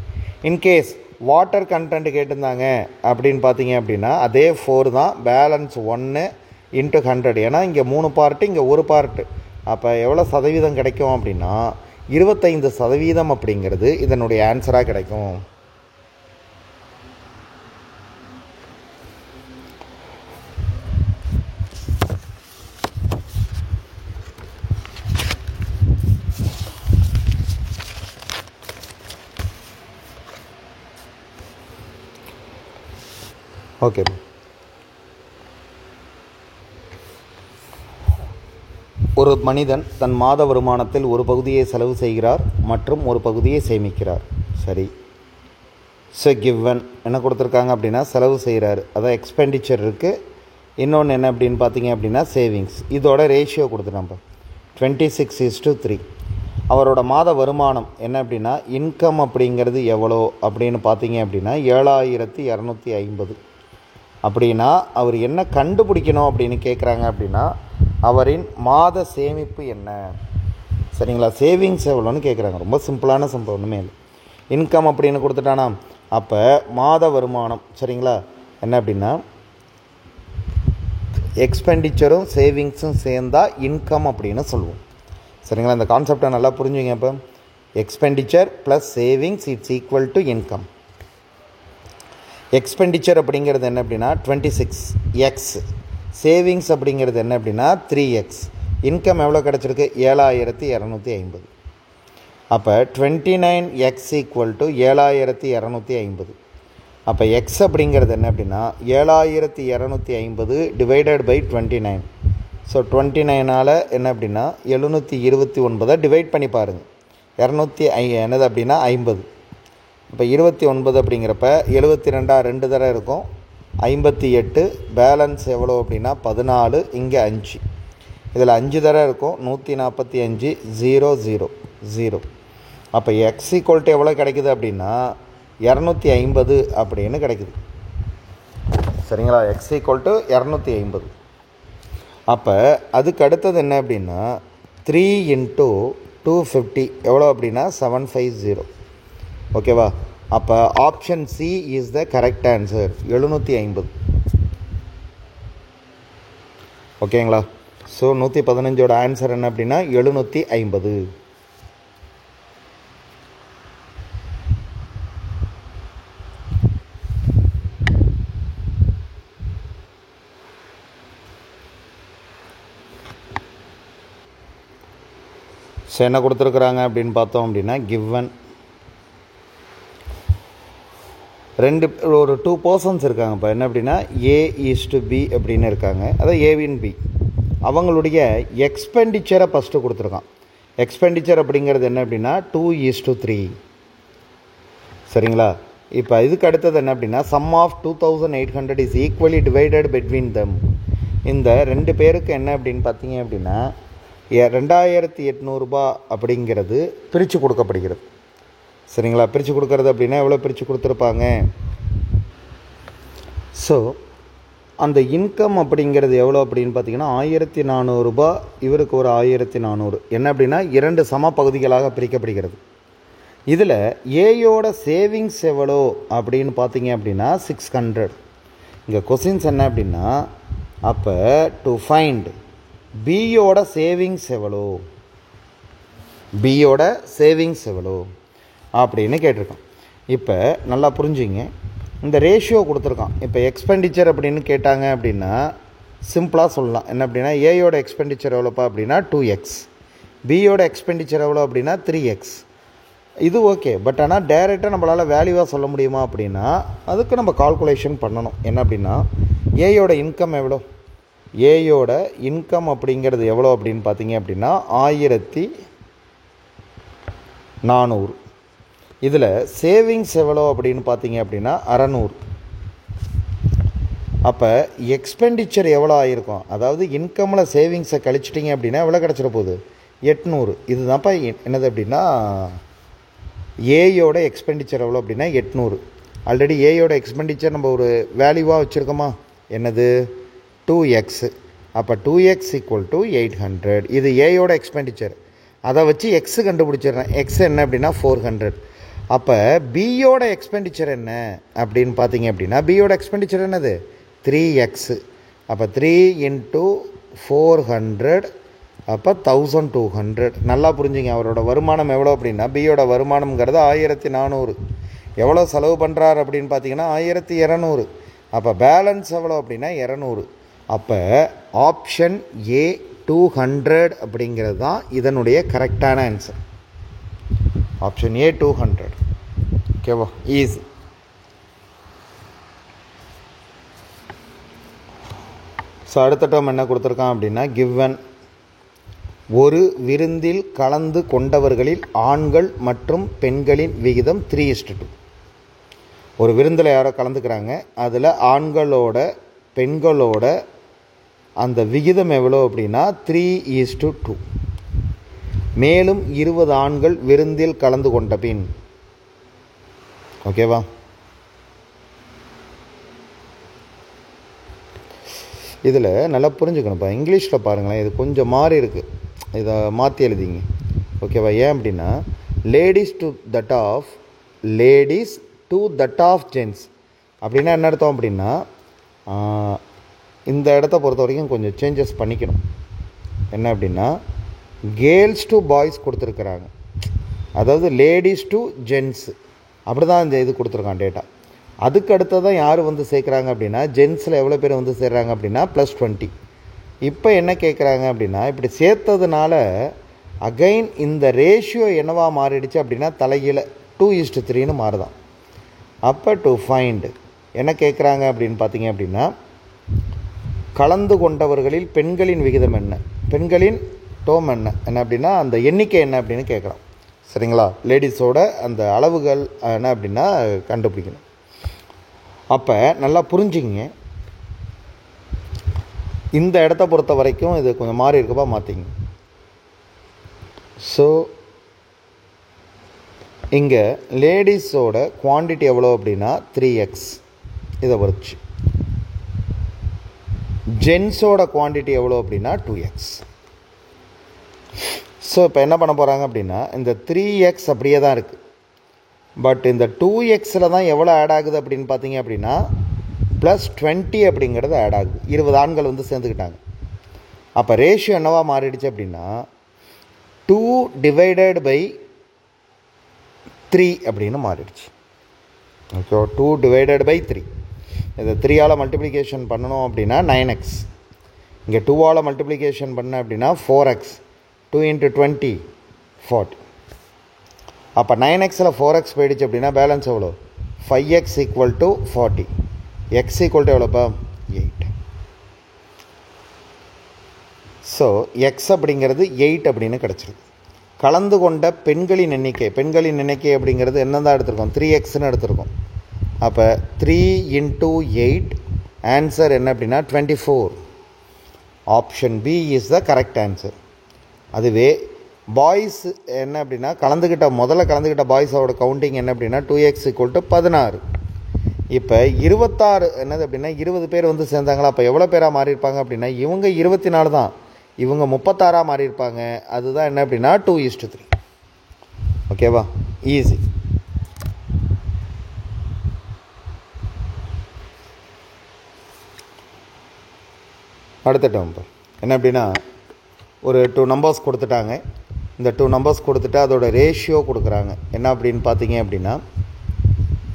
இன்கேஸ் வாட்டர் கண்டென்ட் கேட்டிருந்தாங்க அப்படின்னு பார்த்தீங்க அப்படின்னா அதே 4 தான். Balance 1 into 100. ஏன்னா இங்கே 3 பார்ட்டு, இங்கே 1 பார்ட்டு. அப்போ எவ்வளோ சதவீதம் கிடைக்கும் அப்படின்னா 25% அப்படிங்கிறது இதனுடைய ஆன்சராக கிடைக்கும். ஓகே. ஒரு மனிதன் தன் மாத வருமானத்தில் ஒரு பகுதியை செலவு செய்கிறார் மற்றும் ஒரு பகுதியை சேமிக்கிறார். சரி. ஸோ கிவன் என்ன கொடுத்துருக்காங்க அப்படின்னா செலவு செய்கிறாரு, அதான் எக்ஸ்பெண்டிச்சர் இருக்குது. இன்னொன்று என்ன அப்படின்னு பார்த்தீங்க அப்படின்னா சேவிங்ஸ். இதோட ரேஷியோ கொடுத்துட்டாங்க 26:3. அவரோட மாத வருமானம் என்ன அப்படின்னா இன்கம் அப்படிங்கிறது எவ்வளோ அப்படின்னு பார்த்தீங்க அப்படின்னா 7250. அப்படின்னா அவர் என்ன கண்டுபிடிக்கணும் அப்படின்னு கேட்குறாங்க அப்படின்னா அவரின் மாத சேமிப்பு என்ன. சரிங்களா? சேவிங்ஸ் எவ்வளோன்னு கேட்குறாங்க. ரொம்ப சிம்பிளான சம்பவம், ஒன்றுமே இல்லை. இன்கம் அப்படின்னு கொடுத்துட்டானா அப்போ மாத வருமானம். சரிங்களா? என்ன அப்படின்னா எக்ஸ்பெண்டிச்சரும் சேவிங்ஸும் சேர்ந்தால் இன்கம் அப்படின்னு சொல்லுவோம். சரிங்களா? இந்த கான்செப்டை நல்லா புரிஞ்சுங்க. இப்போ expenditure plus savings it's equal to income. Expenditure அப்படிங்கிறது என்ன அப்படின்னா 26x. சேவிங்ஸ் அப்படிங்கிறது என்ன அப்படின்னா 3x. இன்கம் எவ்வளோ கிடச்சிருக்கு 7250. அப்போ 29x ஈக்குவல் டு 7250. அப்போ எக்ஸ் அப்படிங்கிறது என்ன அப்படின்னா 7250 டிவைடட் பை 29. ஸோ 29ஆல் என்ன அப்படின்னா 729 டிவைட் பண்ணி பாருங்கள். 200 என்னது அப்படின்னா 50. இப்போ 29 அப்படிங்கிறப்ப 72 2 தடவை இருக்கும், 58. பேலன்ஸ் எவ்வளோ அப்படின்னா 14. இங்கே 5. இதில் 5 தடவை இருக்கும், 145. 0 0 0. அப்போ எக்ஸ் ஈக்குவல்ட்டு எவ்வளோ கிடைக்குது அப்படின்னா 250 அப்படின்னு கிடைக்குது. சரிங்களா? X equal to 250. அப்போ அதுக்கு அடுத்தது என்ன அப்படின்னா 3 × 250 எவ்வளோ அப்படின்னா 750. ஓகேவா? அப்போ option C is the correct answer, 750. ஓகேங்களா? ஸோ 115ஓட ஆன்சர் என்ன அப்படின்னா 750. ஸோ என்ன கொடுத்துருக்குறாங்க அப்படின்னு பார்த்தோம் அப்படின்னா கிவன் ஒரு 2 பர்சன்ஸ் இருக்காங்க. இப்போ என்ன அப்படின்னா A is to B அப்படின்னு இருக்காங்க. அதான் ஏவின் பி. அவங்களுடைய எக்ஸ்பெண்டிச்சரை ஃபஸ்ட்டு கொடுத்துருக்கான். எக்ஸ்பெண்டிச்சர் அப்படிங்கிறது என்ன அப்படின்னா 2:3. சரிங்களா? இப்போ இதுக்கு அடுத்தது என்ன அப்படின்னா sum of 2800 is equally divided between them. இந்த 2 பேருக்கு என்ன அப்படின்னு பார்த்தீங்க அப்படின்னா 2800 அப்படிங்கிறது பிரித்து கொடுக்கப்படுகிறது. சரிங்களா? பிரித்து கொடுக்கறது அப்படின்னா எவ்வளோ பிரித்து கொடுத்துருப்பாங்க? ஸோ அந்த இன்கம் அப்படிங்கிறது எவ்வளோ அப்படின்னு பார்த்தீங்கன்னா 1400, இவருக்கு ஒரு 1400. என்ன அப்படின்னா 2 சம பகுதிகளாக பிரிக்கப்படுகிறது. இதில் ஏயோட சேவிங்ஸ் எவ்வளோ அப்படின்னு பார்த்தீங்க அப்படின்னா 600. இங்கே கொஸ்டின்ஸ் என்ன அப்படின்னா அப்போ டு ஃபைண்ட் பியோட சேவிங்ஸ் எவ்வளோ, பியோட சேவிங்ஸ் எவ்வளோ அப்படின்னு கேட்டிருக்கான். இப்போ நல்லா புரிஞ்சுங்க, இந்த ரேஷியோ கொடுத்துருக்கான். இப்போ எக்ஸ்பெண்டிச்சர் அப்படின்னு கேட்டாங்க அப்படின்னா சிம்பிளாக சொல்லலாம். என்ன அப்படின்னா ஏயோட எக்ஸ்பெண்டிச்சர் எவ்வளோப்பா அப்படின்னா 2x, பியோட எக்ஸ்பெண்டிச்சர் எவ்வளோ அப்படின்னா 3x. இது ஓகே. பட் ஆனால் டைரெக்டாக நம்மளால் வேல்யூவாக சொல்ல முடியுமா அப்படின்னா அதுக்கு நம்ம கால்குலேஷன் பண்ணணும். என்ன அப்படின்னா ஏயோட இன்கம் எவ்வளோ, ஏயோட இன்கம் அப்படிங்கிறது எவ்வளோ அப்படின்னு பார்த்தீங்க அப்படின்னா 1400. இதில் சேவிங்ஸ் எவ்வளோ அப்படின்னு பார்த்தீங்க அப்படின்னா 600. அப்போ எக்ஸ்பெண்டிச்சர் எவ்வளோ ஆகிருக்கும், அதாவது இன்கமில் சேவிங்ஸை கழிச்சிட்டிங்க அப்படின்னா எவ்வளோ கிடச்சிட போகுது 800. இதுதான்ப்பா என்னது அப்படின்னா ஏயோட எக்ஸ்பெண்டிச்சர் எவ்வளோ அப்படின்னா 800. ஆல்ரெடி ஏயோட எக்ஸ்பெண்டிச்சர் நம்ம ஒரு வேல்யூவாக வச்சுருக்கோமா, என்னது 2x. அப்போ 2x = 800. இது ஏயோட எக்ஸ்பெண்டிச்சர், அதை வச்சு எக்ஸு கண்டுபிடிச்சிடுறேன். எக்ஸ் என்ன அப்படின்னா 400. அப்போ பியோட எக்ஸ்பெண்டிச்சர் என்ன அப்படின்னு பார்த்தீங்க அப்படின்னா பியோட எக்ஸ்பெண்டிச்சர் என்னது 3x. அப்போ 3 × 400 அப்போ 1200. நல்லா புரிஞ்சுங்க. அவரோட வருமானம் எவ்வளோ அப்படின்னா பியோட வருமானம்ங்கிறது 1400. எவ்வளோ செலவு பண்ணுறாரு அப்படின்னு பார்த்தீங்கன்னா 1200. அப்போ பேலன்ஸ் எவ்வளோ அப்படின்னா 200. அப்போ ஆப்ஷன் ஏ 200 அப்படிங்கிறது தான் இதனுடைய கரெக்டான ஆன்சர். Option A 200. ஓகேவா? ஈஸி. ஸோ அடுத்த டேர்ம் என்ன கொடுத்துருக்கான் அப்படின்னா கிவன் ஒரு விருந்தில் கலந்து கொண்டவர்களில் ஆண்கள் மற்றும் பெண்களின் விகிதம் 3:2. ஒரு விருந்தில் யாரோ கலந்துக்கிறாங்க, அதில் ஆண்களோட பெண்களோட அந்த விகிதம் எவ்வளோ அப்படின்னா 3:2. மேலும் 20 ஆண்கள் விருந்தில் கலந்து கொண்ட பின், ஓகேவா? இதில் நல்லா புரிஞ்சுக்கணும்ப்பா. இங்கிலீஷில் பாருங்களேன், இது கொஞ்சம் மாறி இருக்குது. இதை மாற்றி எழுதிங்க. ஓகேவா? ஏன் அப்படின்னா ladies to that of gents அப்படின்னா என்ன அர்த்தம் அப்படின்னா இந்த இடத்த பொறுத்த வரைக்கும் கொஞ்சம் சேஞ்சஸ் பண்ணிக்கணும். என்ன அப்படின்னா கேர்ள்ஸ் டு பாய்ஸ் கொடுத்துருக்குறாங்க, அதாவது லேடிஸ் டு ஜென்ஸ் அப்படி தான் இந்த இது கொடுத்துருக்கான் டேட்டா. அதுக்கு அடுத்ததான் யார் வந்து சேர்க்குறாங்க அப்படின்னா ஜென்ஸில் எவ்வளோ பேர் வந்து சேர்றாங்க அப்படின்னா +20. இப்போ என்ன கேட்குறாங்க அப்படின்னா இப்படி சேர்த்ததுனால அகைன் இந்த ரேஷியோ என்னவா மாறிடுச்சு அப்படின்னா தலைகீழ 2:3 மாறுதான். அப்போ டு ஃபைண்ட் என்ன கேட்குறாங்க அப்படின்னு பார்த்தீங்க அப்படின்னா கலந்து கொண்டவர்களில் பெண்களின் விகிதம் என்ன, பெண்களின் டோம் என்ன அப்படின்னா அந்த எண்ணிக்கை என்ன அப்படின்னு கேட்குறான். சரிங்களா? லேடிஸோட அந்த அளவுகள் என்ன அப்படின்னா கண்டுபிடிக்கணும். அப்போ நல்லா புரிஞ்சுங்க. இந்த இடத்த பொறுத்த வரைக்கும் இது கொஞ்சம் மாறி இருக்குப்பா, மாற்றிங்க. ஸோ இங்கே லேடிஸோட குவான்டிட்டி எவ்வளோ அப்படின்னா 3x இதை வச்சு, ஜென்ஸோட குவான்டிட்டி எவ்வளோ அப்படின்னா 2x. ஸோ இப்போ என்ன பண்ண போகிறாங்க அப்படின்னா இந்த 3x அப்படியே தான் இருக்குது. பட் இந்த 2xல் தான் எவ்வளோ ஆட் ஆகுது அப்படின்னு பார்த்தீங்க அப்படின்னா +20 அப்படிங்கிறது ஆட் ஆகுது. 20 ஆண்கள் வந்து சேர்ந்துக்கிட்டாங்க. அப்போ ரேஷியோ என்னவா மாறிடுச்சு அப்படின்னா 2/3 அப்படின்னு மாறிடுச்சு. ஓகே, 2/3. இதை 3ஆல் மல்டிப்ளிகேஷன் பண்ணணும் அப்படின்னா 9x. இங்கே 2ஆல் மல்டிப்ளிகேஷன் பண்ண அப்படின்னா 4x. 2 × 20 40. அப்போ 9xல் 4x போயிடுச்சு அப்படின்னா பேலன்ஸ் எவ்வளோ 5x = 40. x = எவ்வளோப்பா 8. ஸோ எக்ஸ் அப்படிங்கிறது 8 அப்படின்னு கிடச்சிருக்கு. கலந்து கொண்ட பெண்களின் எண்ணிக்கை அப்படிங்கிறது என்ன தான் எடுத்திருக்கோம், 3xன்னு எடுத்திருக்கோம். அப்போ 3 × 8 ஆன்சர் என்ன அப்படின்னா 24. Option B is the correct answer. அதுவே பாய்ஸ் என்ன அப்படின்னா முதல்ல கலந்துக்கிட்ட பாய்ஸோட கவுண்டிங் என்ன அப்படின்னா 2x = 16. இப்போ 26 என்னது அப்படின்னா 20 பேர் வந்து சேர்ந்தாங்களா, அப்போ எவ்வளோ பேராக மாறியிருப்பாங்க அப்படின்னா இவங்க 24 தான், இவங்க 36 மாறியிருப்பாங்க. அதுதான் என்ன அப்படின்னா 2:3. ஓகேவா, ஈஸி. அடுத்த டேர்ம் என்ன அப்படின்னா ஒரு 2 நம்பர்ஸ் கொடுத்துட்டாங்க. இந்த 2 நம்பர்ஸ் கொடுத்துட்டு அதோட ரேஷியோ கொடுக்குறாங்க. என்ன அப்படின்னு பார்த்தீங்க அப்படின்னா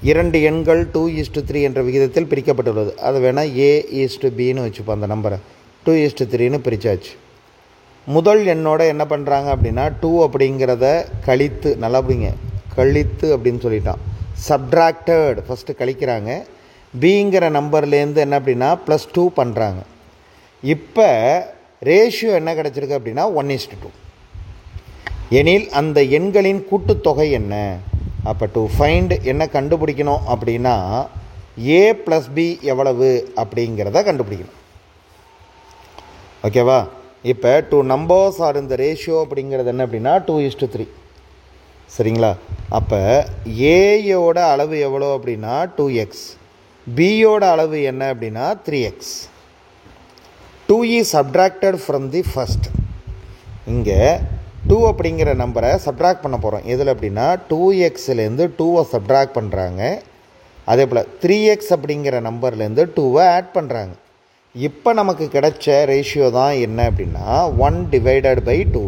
2 எண்கள் 2:3 என்ற விகிதத்தில் பிரிக்கப்பட்டுள்ளது. அது வேணால் A:Bன்னு வச்சுப்போம். அந்த நம்பரை 2:3ன்னு பிரித்தாச்சு. முதல் எண்ணோட என்ன பண்ணுறாங்க அப்படின்னா 2 அப்படிங்கிறத கழித்து, நல்லா புரியுங்க, கழித்து அப்படின்னு சொல்லிட்டான், சப்ட்ராக்டட் ஃபஸ்ட்டு கழிக்கிறாங்க. பிங்கிற நம்பர்லேருந்து என்ன அப்படின்னா +2 பண்ணுறாங்க. இப்போ ரேஷியோ என்ன கிடச்சிருக்கு அப்படின்னா 1:2. எனில் அந்த எண்களின் கூட்டுத்தொகை என்ன? அப்போ டு ஃபைண்ட் என்ன கண்டுபிடிக்கணும் அப்படின்னா A + B எவ்வளவு அப்படிங்கிறத கண்டுபிடிக்கணும். ஓகேவா, இப்போ 2 நம்பர்ஸ் ஆர் இந்த ரேஷியோ அப்படிங்கிறது என்ன அப்படின்னா 2:3. சரிங்களா, அப்போ ஏயோட அளவு எவ்வளோ அப்படின்னா 2x, பியோட அளவு என்ன அப்படின்னா 3x. 2 is subtracted from the first. இங்கே 2 அப்படிங்கிற நம்பரை சப்ட்ராக்ட் பண்ண போகிறோம். எதில் அப்படின்னா 2xலேருந்து 2வை சப்ட்ராக்ட் பண்ணுறாங்க. அதே போல் 3x அப்படிங்கிற நம்பர்லேருந்து 2வை ஆட் பண்ணுறாங்க. இப்போ நமக்கு கிடைச்ச ரேஷியோ தான் என்ன அப்படின்னா 1/2.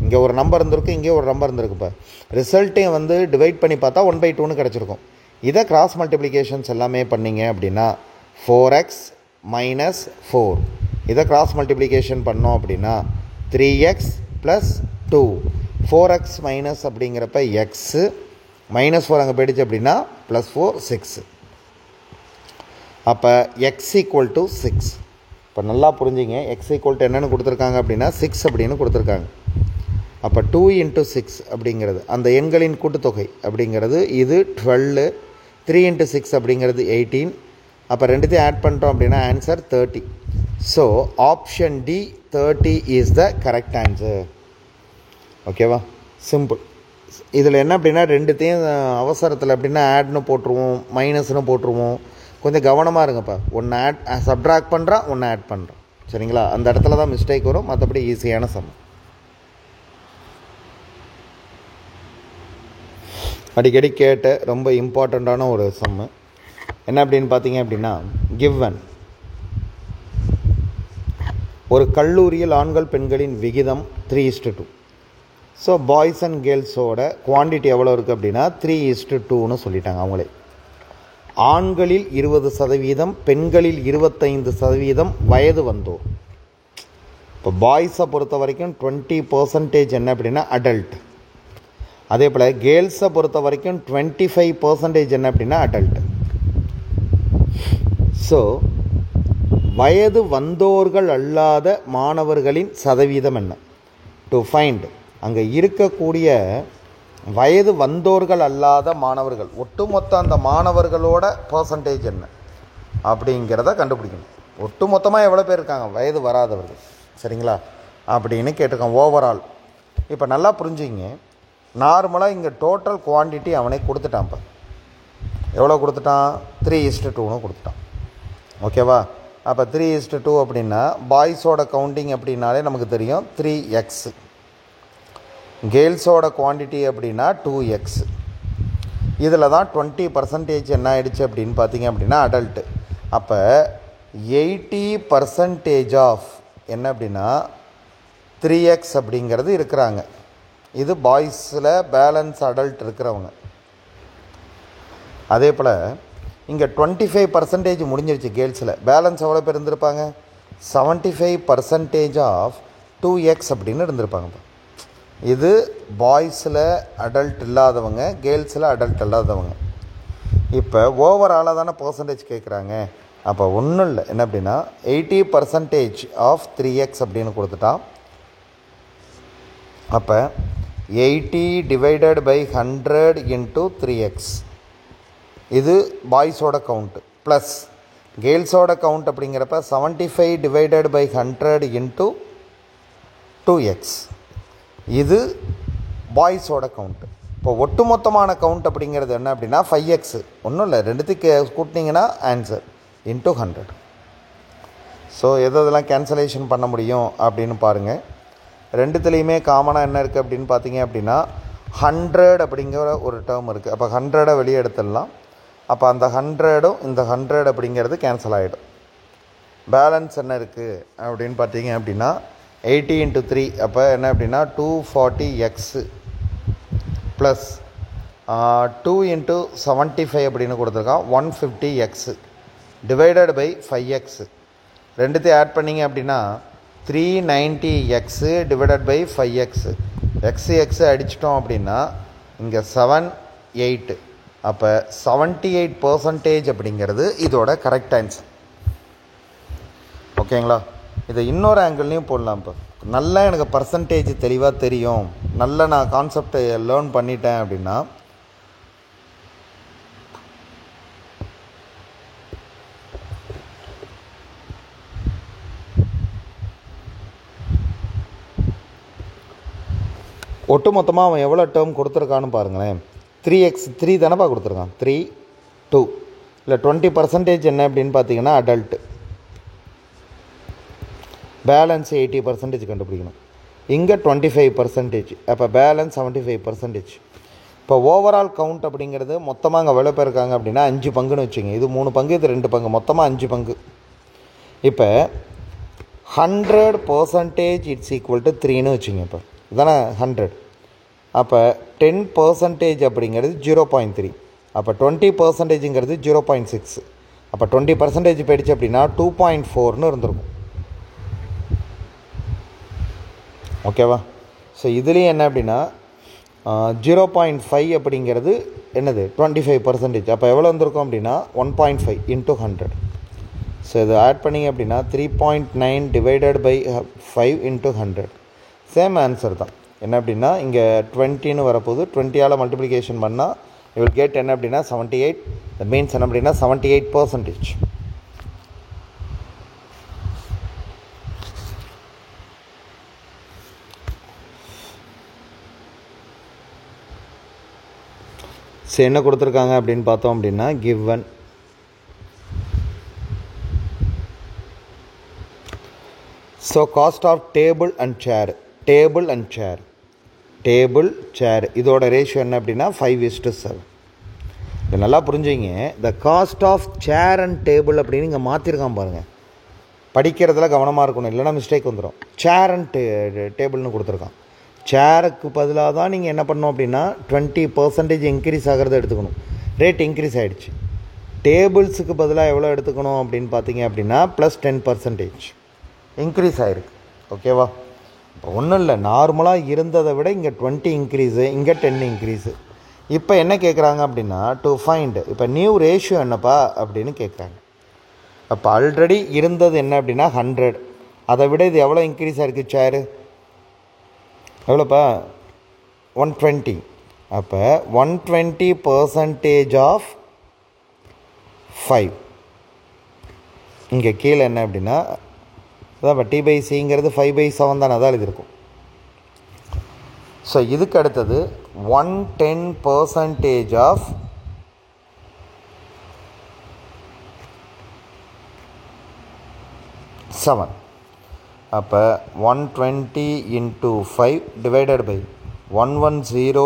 இங்கே ஒரு நம்பர் இருந்திருக்கு, இங்கே ஒரு நம்பர் இருந்திருக்கு. இப்போ ரிசல்ட்டையும் வந்து டிவைட் பண்ணி பார்த்தா 1/2ன்னு கிடச்சிருக்கும். இதை கிராஸ் மல்டிப்ளிகேஷன்ஸ் எல்லாமே பண்ணிங்க அப்படின்னா 4x - 4. இதை கிராஸ் மல்டிப்ளிகேஷன் பண்ணோம் அப்படின்னா 3x + 2. 4x மைனஸ் அப்படிங்கிறப்ப எக்ஸு -4 அங்கே போயிடுச்சு அப்படின்னா +4 6. அப்போ x = 6. இப்போ நல்லா புரிஞ்சுங்க, x = என்னென்னு கொடுத்துருக்காங்க அப்படின்னா 6 அப்படின்னு கொடுத்துருக்காங்க. அப்போ 2 × 6 அப்படிங்கிறது அந்த எண்களின் கூட்டுத்தொகை அப்படிங்கிறது இது 12. 3 × 6 அப்படிங்கிறது 18. அப்போ ரெண்டுத்தையும் ஆட் பண்ணுறோம் அப்படின்னா answer 30. So option D 30 is the correct answer. ஓகேவா, சிம்பிள். இதில் என்ன அப்படின்னா ரெண்டுத்தையும் அவசரத்தில் அப்படின்னா ஆட்னு போட்டுருவோம், மைனஸ்னு போட்டுருவோம். கொஞ்சம் கவனமாக இருங்கப்பா. ஒன்று சப்ட்ராக்ட் பண்ணுறான், ஒன்று ஆட் பண்ணுறான். சரிங்களா, அந்த இடத்துல தான் மிஸ்டேக் வரும். மற்றபடி ஈஸியான சம். அடிக்கடி கேட்ட ரொம்ப இம்பார்ட்டண்ட்டான ஒரு சம்மு என்ன அப்படின்னு பார்த்தீங்க அப்படின்னா கிவன் ஒரு கல்லூரியில் ஆண்கள் பெண்களின் விகிதம் 3:2. ஸோ பாய்ஸ் அண்ட் கேர்ள்ஸோட குவான்டிட்டி எவ்வளோ இருக்குது அப்படின்னா 3:2ன்னு சொல்லிட்டாங்க அவங்களே. ஆண்களில் 20%, பெண்களில் 25% வயது வந்தோர். இப்போ பாய்ஸை பொறுத்த வரைக்கும் 20% என்ன அப்படின்னா அடல்ட். அதே போல் கேர்ள்ஸை பொறுத்த வரைக்கும் 25% என்ன அப்படின்னா அடல்ட். ஸோ வயது வந்தோர்கள் அல்லாத மாணவர்களின் சதவீதம் என்ன? டு ஃபைண்ட் அங்கே இருக்கக்கூடிய வயது வந்தோர்கள் அல்லாத மாணவர்கள் ஒட்டுமொத்த அந்த மாணவர்களோட பர்சன்டேஜ் என்ன அப்படிங்கிறத கண்டுபிடிக்கணும். ஒட்டு மொத்தமாக எவ்வளோ பேர் இருக்காங்க வயது வராதவர்கள், சரிங்களா, அப்படின்னு கேட்டிருக்கான் ஓவரால். இப்போ நல்லா புரிஞ்சுங்க, நார்மலாக இங்கே டோட்டல் குவான்டிட்டி அவனே கொடுத்துட்டான். இப்போ எவ்வளோ கொடுத்துட்டான்? 3:2ன்னு கொடுத்துட்டான். ஓகேவா, அப்போ 3:2 அப்படின்னா பாய்ஸோட கவுண்டிங் அப்படின்னாலே நமக்கு தெரியும் 3x. கேர்ள்ஸோட குவான்டிட்டி அப்படின்னா 2x. இதில் தான் 20% என்ன ஆகிடுச்சு அப்படின்னு பார்த்தீங்க அப்படின்னா அடல்ட்டு. அப்போ 80% ஆஃப் என்ன அப்படின்னா 3x அப்படிங்கிறது இருக்கிறாங்க. இது பாய்ஸில் பேலன்ஸ் அடல்ட் இருக்கிறவங்க. அதே போல் இங்கே 25% முடிஞ்சிருச்சு கேர்ள்ஸில். பேலன்ஸ் எவ்வளோ பேர் இருந்திருப்பாங்க? 75% ஆஃப் 2x அப்படின்னு இருந்திருப்பாங்க. இது பாய்ஸில் அடல்ட் இல்லாதவங்க, கேர்ள்ஸில் அடல்ட் இல்லாதவங்க. இப்போ ஓவராலாக தானே பர்சன்டேஜ் கேட்குறாங்க. அப்போ ஒன்றும் இல்லை, என்ன அப்படின்னா 80% ஆஃப் 3x அப்படின்னு கொடுத்துட்டான். அப்போ 80 டிவைடட் பை 100 இன்ட்டு 3x, இது பாய்ஸோட கவுண்ட்டு. ப்ளஸ் கேர்ள்ஸோட கவுண்ட் அப்படிங்கிறப்ப 75 டிவைடட் பை 100 இன்ட்டு 2x, இது பாய்ஸோட கவுண்ட்டு. இப்போ ஒட்டுமொத்தமான கவுண்ட் அப்படிங்கிறது என்ன அப்படின்னா 5x. ஒன்றும் இல்லை, ரெண்டுத்துக்கு கூட்டினீங்கன்னா ஆன்சர் இன்ட்டு 100. ஸோ எதெல்லாம் கேன்சலேஷன் பண்ண முடியும் அப்படின்னு பாருங்கள். ரெண்டுத்துலேயுமே காமனாக என்ன இருக்குது அப்படின்னு பார்த்தீங்க அப்படின்னா 100 அப்படிங்கிற ஒரு டேர்ம் இருக்குது. அப்போ 100 வெளியே எடுத்துடலாம். அப்போ அந்த 100ம் இந்த 100 அப்படிங்கிறது கேன்சல் ஆகிடும். பேலன்ஸ் என்ன இருக்குது அப்படின்னு பார்த்தீங்க அப்படின்னா 80 × 3, அப்போ என்ன அப்படின்னா 240x ப்ளஸ் 2 × 75 அப்படின்னு கொடுத்துருக்கான் 150x டிவைடட் பை 5x. ரெண்டுத்தையும் ஆட் பண்ணிங்க அப்படின்னா 390x divided by 5x. x அடிச்சிட்டோம் அப்படின்னா இங்கே 7 8. அப்போ 78% அப்படிங்கிறது இதோட கரெக்ட் ஆன்சர். ஓகேங்களா? இதை இன்னொரு ஆங்கிள்லையும் போடலாம். இப்போ நல்லா எனக்கு பர்சன்டேஜ் தெளிவாக தெரியும், நல்லா நான் கான்செப்டை லேர்ன் பண்ணிட்டேன் அப்படின்னா ஒட்டு மொத்தமாக அவன் எவ்வளோ டேர்ம் கொடுத்துருக்கான்னு பாருங்களேன். 3x 3 தானேப்பா கொடுத்துருக்கான். 3 2 இல்லை 20% என்ன அப்படின்னு பார்த்தீங்கன்னா அடல்ட்டு. பேலன்ஸ் 80% கண்டுபிடிக்கணும். இங்கே 25%, அப்போ பேலன்ஸ் 75%. இப்போ ஓவரால் கவுண்ட் அப்படிங்கிறது மொத்தமாக அங்கே எவ்வளோ பேர் இருக்காங்க அப்படின்னா 5 பங்குன்னு வச்சுங்க. இது 3 பங்கு, இது 2 பங்கு, மொத்தமாக 5 பங்கு. இப்போ 100% இட்ஸ் ஈக்குவல் டு 3ன்னு வச்சுங்க. இப்போ இதுதானே 100. அப்போ 10% அப்படிங்கிறது 0.3. அப்போ 20%ங்கிறது 0.6. அப்போ 20% போயிடுச்சு அப்படின்னா 2.4ன்னு இருந்திருக்கும். ஓகேவா? ஸோ இதுலேயும் என்ன அப்படின்னா 0.5 அப்படிங்கிறது என்னது 25%. அப்போ எவ்வளோ வந்திருக்கும் அப்படின்னா 1.5 × 100. ஸோ இது ஆட் பண்ணிங்க அப்படின்னா 3.9 டிவைடட் பை 5 × 100. சேம் ஆன்சர் தான். என்ன அப்படின்னா இங்கே 20ன்னு வரப்போது, 20ஆல் மல்டிப்ளிகேஷன் பண்ணால் யூ வில் கெட் என்ன அப்படின்னா 78. தட் மீன்ஸ் என்ன அப்படின்னா 78%. ஸோ என்ன கொடுத்துருக்காங்க அப்படின்னு பார்த்தோம் அப்படின்னா given so cost of table and chair இதோட ரேஷியோ என்ன அப்படின்னா 5:7. இது நல்லா புரிஞ்சுங்க. The cost of chair and table அப்படின்னு இங்கே மாற்றிருக்கான் பாருங்கள். படிக்கிறதுல கவனமாக இருக்கணும், இல்லைனா மிஸ்டேக் வந்துடும். சேர் அண்ட் டேபிள்னு கொடுத்துருக்கான். சேருக்கு பதிலாக தான் நீங்கள் என்ன பண்ணணும் அப்படின்னா 20% இன்க்ரீஸ் ஆகிறத எடுத்துக்கணும். ரேட் இன்க்ரீஸ் ஆகிடுச்சு. டேபிள்ஸுக்கு பதிலாக எவ்வளோ எடுத்துக்கணும் அப்படின்னு பார்த்தீங்க அப்படின்னா +10% இன்க்ரீஸ் ஆகிருக்கு. ஓகேவா? இப்போ ஒன்றும் இல்லை, நார்மலாக இருந்ததை விட இங்கே 20 இன்க்ரீஸு, இங்கே 10 இன்க்ரீஸு. இப்போ என்ன கேட்குறாங்க அப்படின்னா டு ஃபைண்ட் இப்போ நியூ ரேஷியோ என்னப்பா அப்படின்னு கேட்குறாங்க. அப்போ ஆல்ரெடி இருந்தது என்ன அப்படின்னா 100, அதை விட இது எவ்வளோ இன்க்ரீஸ் ஆகிருக்கு சேரு எவ்வளோப்பா 120. அப்போ 120% ஆஃப் 5. இங்கே கீழே என்ன அப்படின்னா அதான் T/Cங்கிறது 5/7 தானே, அதான் இது இருக்கும். ஸோ இதுக்கு அடுத்தது 110% ஆஃப் 7. அப்போ 120 × 5 டிவைடட் பை 110 ×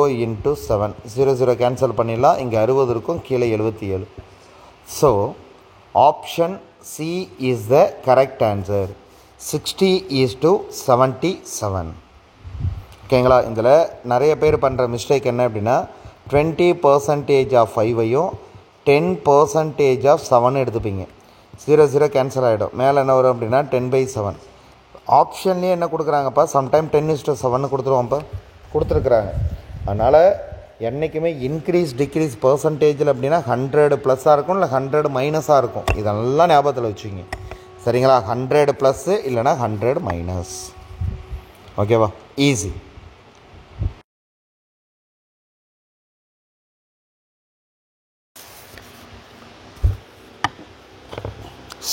7. 0 கேன்சல் பண்ணிடலாம். இங்கே 60 இருக்கும், கீழே 77. So option C is the correct answer. 60:77. ஓகேங்களா? இதில் நிறைய பேர் பண்ணுற மிஸ்டேக் என்ன அப்படின்னா 20% ஆஃப் 5ஐயும் 10% ஆஃப் 7 எடுத்துப்பீங்க. 0 கேன்சல் ஆகிடும். மேலே என்ன வரும் அப்படின்னா 10/7. ஆப்ஷன்லேயே என்ன கொடுக்குறாங்கப்பா, சம்டைம் 10:7 கொடுத்துருவோம்ப்பா, கொடுத்துருக்குறாங்க. அதனால் என்றைக்குமே இன்க்ரீஸ் டிக்ரீஸ் பர்சன்டேஜில் அப்படின்னா 100 ப்ளஸ்ஸாக இருக்கும் இல்லை 100 மைனஸாக இருக்கும். இதெல்லாம் ஞாபகத்தில் வச்சுங்க. சரிங்களா? 100 ப்ளஸ்ஸு இல்லைனா 100 மைனஸ். ஓகேவா? Easy.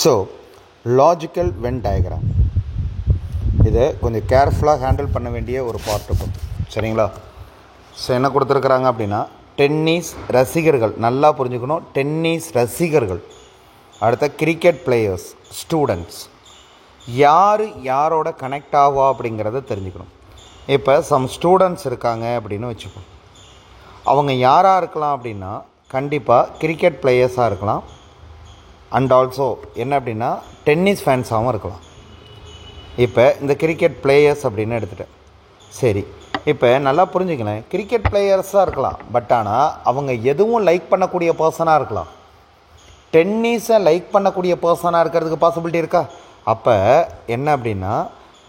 So logical Venn diagram இதை கொஞ்சம் கேர்ஃபுல்லாக ஹேண்டில் பண்ண வேண்டிய ஒரு பார்ட் இருக்கும். சரிங்களா? ஸோ என்ன கொடுத்துருக்குறாங்க அப்படின்னா, டென்னிஸ் ரசிகர்கள், நல்லா புரிஞ்சுக்கணும், டென்னிஸ் ரசிகர்கள், அடுத்த கிரிக்கெட் பிளேயர்ஸ், ஸ்டூடெண்ட்ஸ், யார் யாரோட கனெக்ட் ஆகுவா அப்படிங்கிறத தெரிஞ்சுக்கணும். இப்போ சம் ஸ்டூடெண்ட்ஸ் இருக்காங்க அப்படின்னு வச்சுப்போம். அவங்க யாராக இருக்கலாம் அப்படின்னா, கண்டிப்பாக கிரிக்கெட் பிளேயர்ஸாக இருக்கலாம். அண்ட் ஆல்சோ என்ன அப்படின்னா டென்னிஸ் ஃபேன்ஸாகவும் இருக்கலாம். இப்போ இந்த கிரிக்கெட் பிளேயர்ஸ் அப்படின்னு எடுத்துகிட்டேன். சரி, இப்போ நல்லா புரிஞ்சுக்கலேன், கிரிக்கெட் பிளேயர்ஸாக இருக்கலாம். பட் ஆனால் அவங்க எதுவும் லைக் பண்ணக்கூடிய பர்சனாக இருக்கலாம். டென்னிஸை லைக் பண்ணக்கூடிய பர்சனாக இருக்கிறதுக்கு பாசிபிலிட்டி இருக்கா? அப்போ என்ன அப்படின்னா,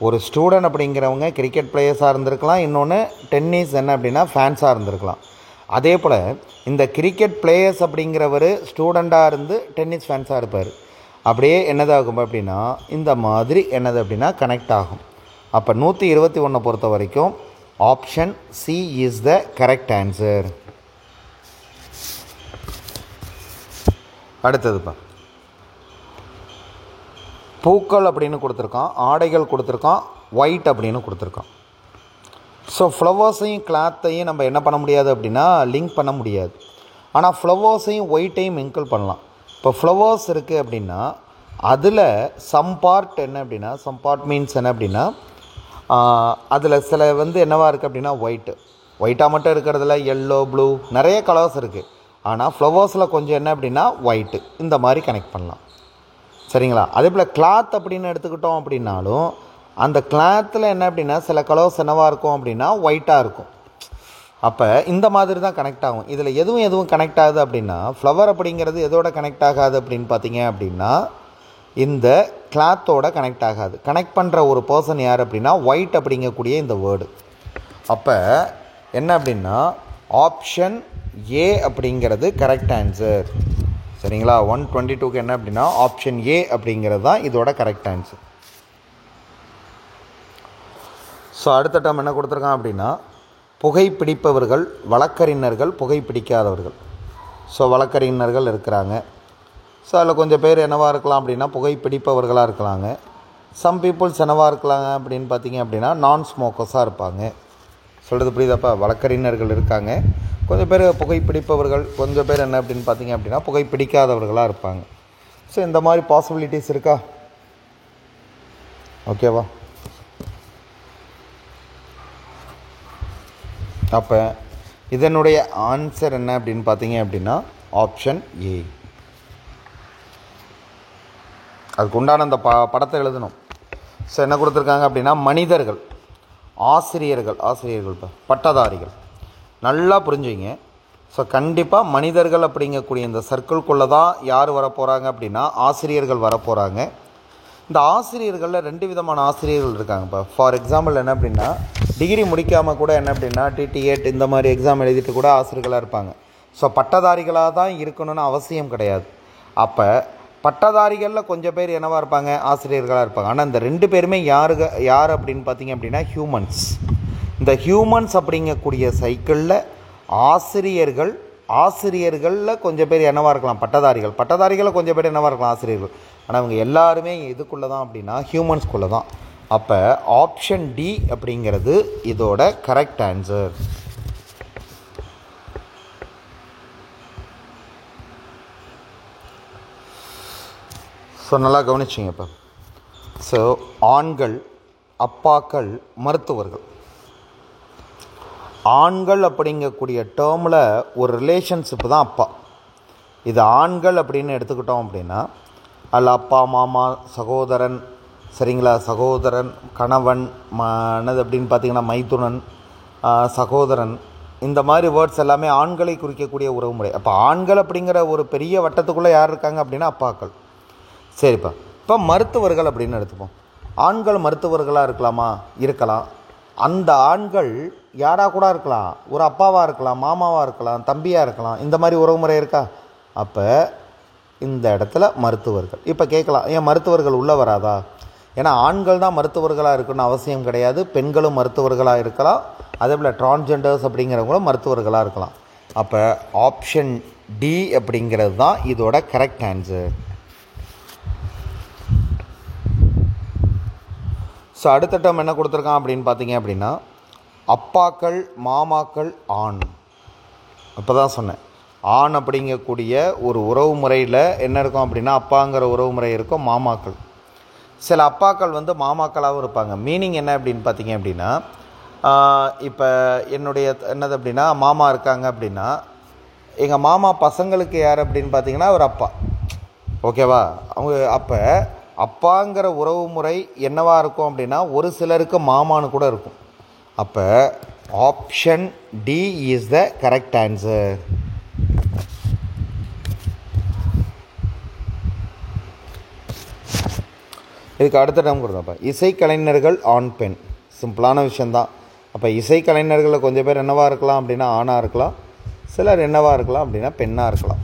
ஒரு ஸ்டூடெண்ட் அப்படிங்கிறவங்க கிரிக்கெட் பிளேயர்ஸாக இருந்திருக்கலாம், இன்னொன்று டென்னிஸ் என்ன அப்படின்னா ஃபேன்ஸாக இருந்திருக்கலாம். அதே போல் இந்த கிரிக்கெட் பிளேயர்ஸ் அப்படிங்கிறவர் ஸ்டூடெண்ட்டாக இருந்து டென்னிஸ் ஃபேன்ஸாக இருப்பார். அப்படியே என்னதாகும் அப்படின்னா இந்த மாதிரி என்னது அப்படின்னா கனெக்ட் ஆகும். அப்போ 121 பொறுத்த வரைக்கும் option C is the correct answer. அடுத்ததுப்பா, பூக்கள் அப்படின்னு கொடுத்துருக்கான், ஆடைகள் கொடுத்துருக்கான், ஒயிட் அப்படின்னு கொடுத்துருக்கான். ஸோ ஃப்ளவர்ஸையும் கிளாத்தையும் நம்ம என்ன பண்ண முடியாது அப்படின்னா லிங்க் பண்ண முடியாது. ஆனால் ஃப்ளவர்ஸையும் ஒயிட்டையும் மிங்கிள் பண்ணலாம். இப்போ ஃப்ளவர்ஸ் இருக்குது அப்படின்னா அதில் சம் பார்ட் என்ன அப்படின்னா, சம் பார்ட் மீன்ஸ் என்ன அப்படின்னா, அதில் சில என்னவாக இருக்குது அப்படின்னா ஒயிட்டாக மட்டும் இருக்கிறதுல எல்லோ, ப்ளூ, நிறைய கலர்ஸ் இருக்குது. ஆனால் ஃப்ளவர்ஸில் கொஞ்சம் என்ன அப்படின்னா ஒயிட்டு, இந்த மாதிரி கனெக்ட் பண்ணலாம். சரிங்களா? அதே போல் கிளாத் அப்படின்னு எடுத்துக்கிட்டோம் அப்படின்னாலும் அந்த கிளாத்தில் என்ன அப்படின்னா சில கலர்ஸ் என்னவாக இருக்கும் அப்படின்னா ஒயிட்டாக இருக்கும். அப்போ இந்த மாதிரி தான் கனெக்ட் ஆகும். இதில் எதுவும் கனெக்ட் ஆகுது அப்படின்னா, ஃப்ளவர் அப்படிங்கிறது எதோட கனெக்ட் ஆகாது அப்படின்னு பார்த்தீங்க அப்படின்னா இந்த கிளாத்தோட கனெக்ட் ஆகாது. கனெக்ட் பண்ணுற ஒரு பர்சன் யார் அப்படின்னா ஒயிட் அப்படிங்கக்கூடிய இந்த வேர்டு. அப்போ என்ன அப்படின்னா ஆப்ஷன் ஏ அப்படிங்கிறது கரெக்ட் ஆன்சர். சரிங்களா? 122க்கு என்ன அப்படின்னா ஆப்ஷன் ஏ அப்படிங்கிறது தான் இதோட கரெக்ட் ஆன்சர். ஸோ அடுத்த டேர்ம் என்ன கொடுத்துருக்கான் அப்படின்னா புகைப்பிடிப்பவர்கள், வழக்கறிஞர்கள், புகைப்பிடிக்காதவர்கள். ஸோ வழக்கறிஞர்கள் இருக்கிறாங்க. ஸோ அதில் கொஞ்சம் பேர் என்னவாக இருக்கலாம் அப்படின்னா புகைப்பிடிப்பவர்களாக இருக்கலாங்க. சம் பீப்புள்ஸ் என்னவாக இருக்கலாங்க அப்படின்னு பார்த்தீங்க அப்படின்னா நான் ஸ்மோக்கர்ஸாக இருப்பாங்க. சொல்கிறது புரியுதாப்பா? வழக்கறிஞர்கள் இருக்காங்க, கொஞ்சம் பேர் புகைப்பிடிப்பவர்கள், கொஞ்சம் பேர் என்ன அப்படின்னு பார்த்தீங்க அப்படின்னா புகைப்பிடிக்காதவர்களாக இருப்பாங்க. ஸோ இந்த மாதிரி பாசிபிலிட்டிஸ் இருக்கா? ஓகேவா? அப்போ இதனுடைய ஆன்சர் என்ன அப்படின்னு பார்த்தீங்க அப்படின்னா ஆப்ஷன் ஏ. அதுக்கு உண்டான அந்த படத்தை எழுதணும். ஸோ என்ன கொடுத்துருக்காங்க அப்படின்னா மனிதர்கள், ஆசிரியர்கள், பட்டதாரிகள், நல்லா புரிஞ்சுங்க. ஸோ கண்டிப்பாக மனிதர்கள் அப்படிங்கக்கூடிய இந்த சர்க்கிள்குள்ளே தான் யார் வரப்போகிறாங்க அப்படின்னா ஆசிரியர்கள் வரப்போகிறாங்க. இந்த ஆசிரியர்களில் 2 விதமான ஆசிரியர்கள் இருக்காங்க. இப்போ ஃபார் எக்ஸாம்பிள் என்ன அப்படின்னா டிகிரி முடிக்காமல் கூட என்ன அப்படின்னா TT8 இந்த மாதிரி எக்ஸாம் எழுதிட்டு கூட ஆசிரியர்களாக இருப்பாங்க. ஸோ பட்டதாரிகளாக தான் இருக்கணும்னு அவசியம் கிடையாது. அப்போ பட்டதாரிகளில் கொஞ்சம் பேர் என்னவாக இருப்பாங்க, ஆசிரியர்களாக இருப்பாங்க. ஆனால் இந்த 2 பேருமே யார் அப்படின்னு பார்த்தீங்க அப்படின்னா ஹியூமன்ஸ். இந்த ஹியூமன்ஸ் அப்படிங்கக்கூடிய சைக்கிளில் ஆசிரியர்களில் கொஞ்சம் பேர் என்னவாக இருக்கலாம் பட்டதாரிகளில் கொஞ்சம் பேர் என்னவாக இருக்கலாம் ஆசிரியர்கள். ஆனால் அவங்க எல்லாருமே இதுக்குள்ளே தான் அப்படின்னா ஹியூமன்ஸ்குள்ளே தான். அப்போ ஆப்ஷன் டி அப்படிங்கிறது இதோட கரெக்ட் ஆன்சர். ஸோ நல்லா கவனிச்சிங்க. இப்போ ஸோ ஆண்கள், அப்பாக்கள், மருத்துவர்கள். ஆண்கள் அப்படிங்கக்கூடிய டேர்மில் ஒரு ரிலேஷன்ஷிப்பு தான் அப்பா. இது ஆண்கள் அப்படின்னு எடுத்துக்கிட்டோம் அப்படின்னா அதில் அப்பா, மாமா, சகோதரன், சரிங்களா, சகோதரன், கணவன், என்னது அப்படின்னு பார்த்தீங்கன்னா மைத்துனன், சகோதரன், இந்த மாதிரி வேர்ட்ஸ் எல்லாமே ஆண்களை குறிக்கக்கூடிய உறவுமுறை. அப்போ ஆண்கள் அப்படிங்கிற ஒரு பெரிய வட்டத்துக்குள்ளே யார் இருக்காங்க அப்படின்னா அப்பாக்கள். சரிப்பா, இப்போ மருத்துவர்கள் அப்படின்னு எடுத்துப்போம். ஆண்கள் மருத்துவர்களாக இருக்கலாமா? இருக்கலாம். அந்த ஆண்கள் யாராக கூட இருக்கலாம், ஒரு அப்பாவாக இருக்கலாம், மாமாவாக இருக்கலாம், தம்பியாக இருக்கலாம். இந்த மாதிரி உறவுமுறை இருக்கா? அப்போ இந்த இடத்துல மருத்துவர்கள். இப்போ கேட்கலாம், ஏன் மருத்துவர்கள் உள்ளே வராதா? ஏன்னா ஆண்கள் தான் மருத்துவர்களாக இருக்கணும்னு அவசியம் கிடையாது. பெண்களும் மருத்துவர்களாக இருக்கலாம். அதே போல் டிரான்ஸ்ஜெண்டர்ஸ் அப்படிங்கிறவங்களும் மருத்துவர்களாக இருக்கலாம். அப்போ ஆப்ஷன் டி அப்படிங்கிறது தான் இதோட கரெக்ட் ஆன்சர். ஸோ அடுத்த டேர்ம் என்ன கொடுத்துருக்கான் அப்படின்னு பார்த்தீங்க அப்படின்னா, அப்பாக்கள் மாமாக்கள் ஆண். இப்போ தான் சொன்னேன், ஆண் அப்படிங்கக்கூடிய ஒரு உறவு முறையில் என்ன இருக்கும் அப்படின்னா, அப்பாங்கிற உறவு முறை இருக்கும், மாமாக்கள். சில அப்பாக்கள் வந்து மாமாக்களாகவும் இருப்பாங்க. மீனிங் என்ன அப்படின்னு பார்த்தீங்க அப்படின்னா, இப்போ என்னுடைய என்னது அப்படின்னா, மாமா இருக்காங்க அப்படின்னா, எங்கள் மாமா பசங்களுக்கு யார் அப்படின்னு பார்த்தீங்கன்னா ஒரு அப்பா. ஓகேவா? அவங்க அப்போ அப்பாங்கிற உறவு முறை என்னவாக இருக்கும் அப்படின்னா, ஒரு சிலருக்கு மாமான்னு கூட இருக்கும். அப்போ option D is the correct answer. இதுக்கு அடுத்த டைம் கொடுத்தப்ப இசைக்கலைஞர்கள் ஆண் பெண். சிம்பிளான விஷயந்தான். அப்போ இசைக்கலைஞர்களில் கொஞ்சம் பேர் என்னவாக இருக்கலாம் அப்படின்னா ஆணாக இருக்கலாம், சிலர் என்னவாக இருக்கலாம் அப்படின்னா பெண்ணாக இருக்கலாம்.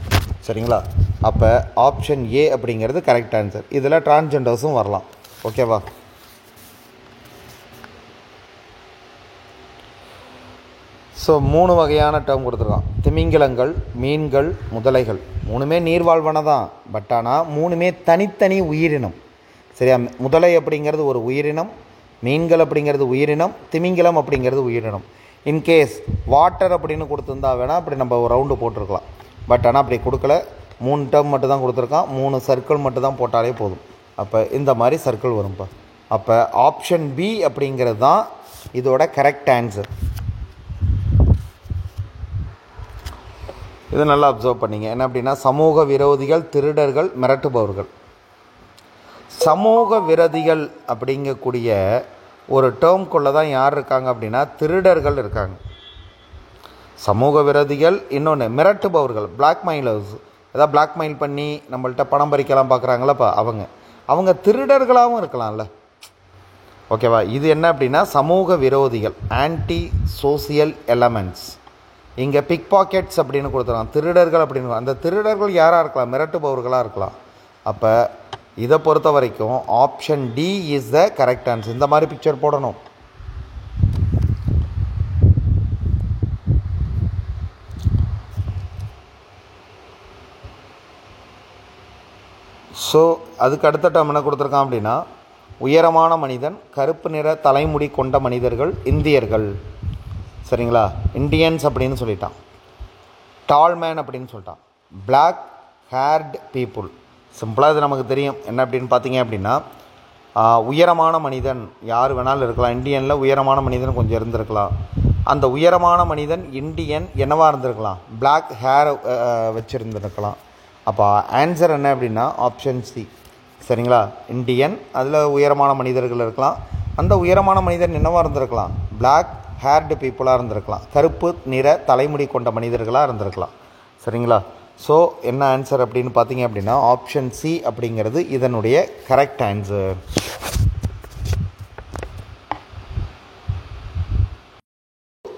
சரிங்களா? அப்போ ஆப்ஷன் ஏ அப்படிங்கிறது கரெக்ட் ஆன்சர். இதில் டிரான்ஸ்ஜெண்டர்ஸும் வரலாம். ஓகேவா? ஸோ 3 வகையான டேர்ம் கொடுத்துருக்கான். திமிங்கலங்கள், மீன்கள், முதலைகள். 3மே நீர்வாழ்வன தான். பட் ஆனால் 3மே தனித்தனி உயிரினம். சரியா? முதலை அப்படிங்கிறது ஒரு உயிரினம், மீன்கள் அப்படிங்கிறது உயிரினம், திமிங்கலம் அப்படிங்கிறது உயிரினம். இன்கேஸ் வாட்டர் அப்படின்னு கொடுத்துருந்தா வேணால் அப்படி நம்ம ஒரு ரவுண்டு போட்டிருக்கலாம். பட் ஆனால் அப்படி கொடுக்கல. 3 டேர்ம் மட்டும் தான் கொடுத்துருக்கான். 3 சர்க்கிள் மட்டும் தான் போட்டாலே போதும். அப்போ இந்த மாதிரி சர்க்கிள் வரும்ப்பா. அப்போ ஆப்ஷன் பி அப்படிங்கிறது தான் இதோட கரெக்ட் ஆன்சர். இது நல்லா அப்சர்வ் பண்ணிங்க. என்ன அப்படின்னா, சமூக விரோதிகள், திருடர்கள், மிரட்டுபவர்கள். சமூக விரோதிகள் அப்படிங்கக்கூடிய ஒரு டேர்ம்குள்ளே தான் யார் இருக்காங்க அப்படின்னா திருடர்கள் இருக்காங்க. சமூக விரோதிகள், இன்னொன்று மிரட்டுபவர்கள், பிளாக்மெயிலர்ஸ். ஏதாவது பிளாக்மெயில் பண்ணி நம்மள்கிட்ட பணம் பறிக்கலாம் பார்க்குறாங்களப்பா, அவங்க திருடர்களாகவும் இருக்கலாம்ல. ஓகேவா? இது என்ன அப்படின்னா சமூக விரோதிகள், ஆன்டி சோசியல் எலமெண்ட்ஸ். இங்கே பிக் பாக்கெட்ஸ் அப்படின்னு கொடுத்துருக்காங்க, திருடர்கள் அப்படின்னு. அந்த திருடர்கள் யாராக இருக்கலாம்? மிரட்டுபவர்களாக இருக்கலாம். அப்போ இதை பொறுத்த வரைக்கும் option D is the correct answer. இந்த மாதிரி பிக்சர் போடணும். ஸோ அதுக்கு அடுத்த டேர்ம் என்ன கொடுத்துருக்கான் அப்படின்னா, உயரமான மனிதன், கருப்பு நிற தலைமுடி கொண்ட மனிதர்கள் இந்தியர்கள். சரிங்களா? இண்டியன்ஸ் அப்படின்னு சொல்லிட்டான். டால் மேன் அப்படின்னு சொல்லிட்டான். Black haired people. சிம்பிளாக இது நமக்கு தெரியும். என்ன அப்படின்னு பார்த்தீங்க அப்படின்னா, உயரமான மனிதன் யார் வேணாலும் இருக்கலாம். இந்தியனில் உயரமான மனிதன் கொஞ்சம் இருந்திருக்கலாம். அந்த உயரமான மனிதன் இந்தியன் என்னவாக இருந்திருக்கலாம்? பிளாக் ஹேர் வச்சுருந்துருக்கலாம். அப்போ ஆன்சர் என்ன அப்படின்னா ஆப்ஷன் சி. சரிங்களா? இந்தியன், அதில் உயரமான மனிதர்கள் இருக்கலாம். அந்த உயரமான மனிதன் என்னவாக இருந்திருக்கலாம்? பிளாக் ஹேர்டு பீப்புளாக இருந்திருக்கலாம். கருப்பு நிற தலைமுடி கொண்ட மனிதர்களாக இருந்திருக்கலாம். சரிங்களா? ஸோ என்ன ஆன்சர் அப்படின்னு பார்த்தீங்க அப்படின்னா ஆப்ஷன் சி அப்படிங்கிறது இதனுடைய கரெக்ட் ஆன்சர்.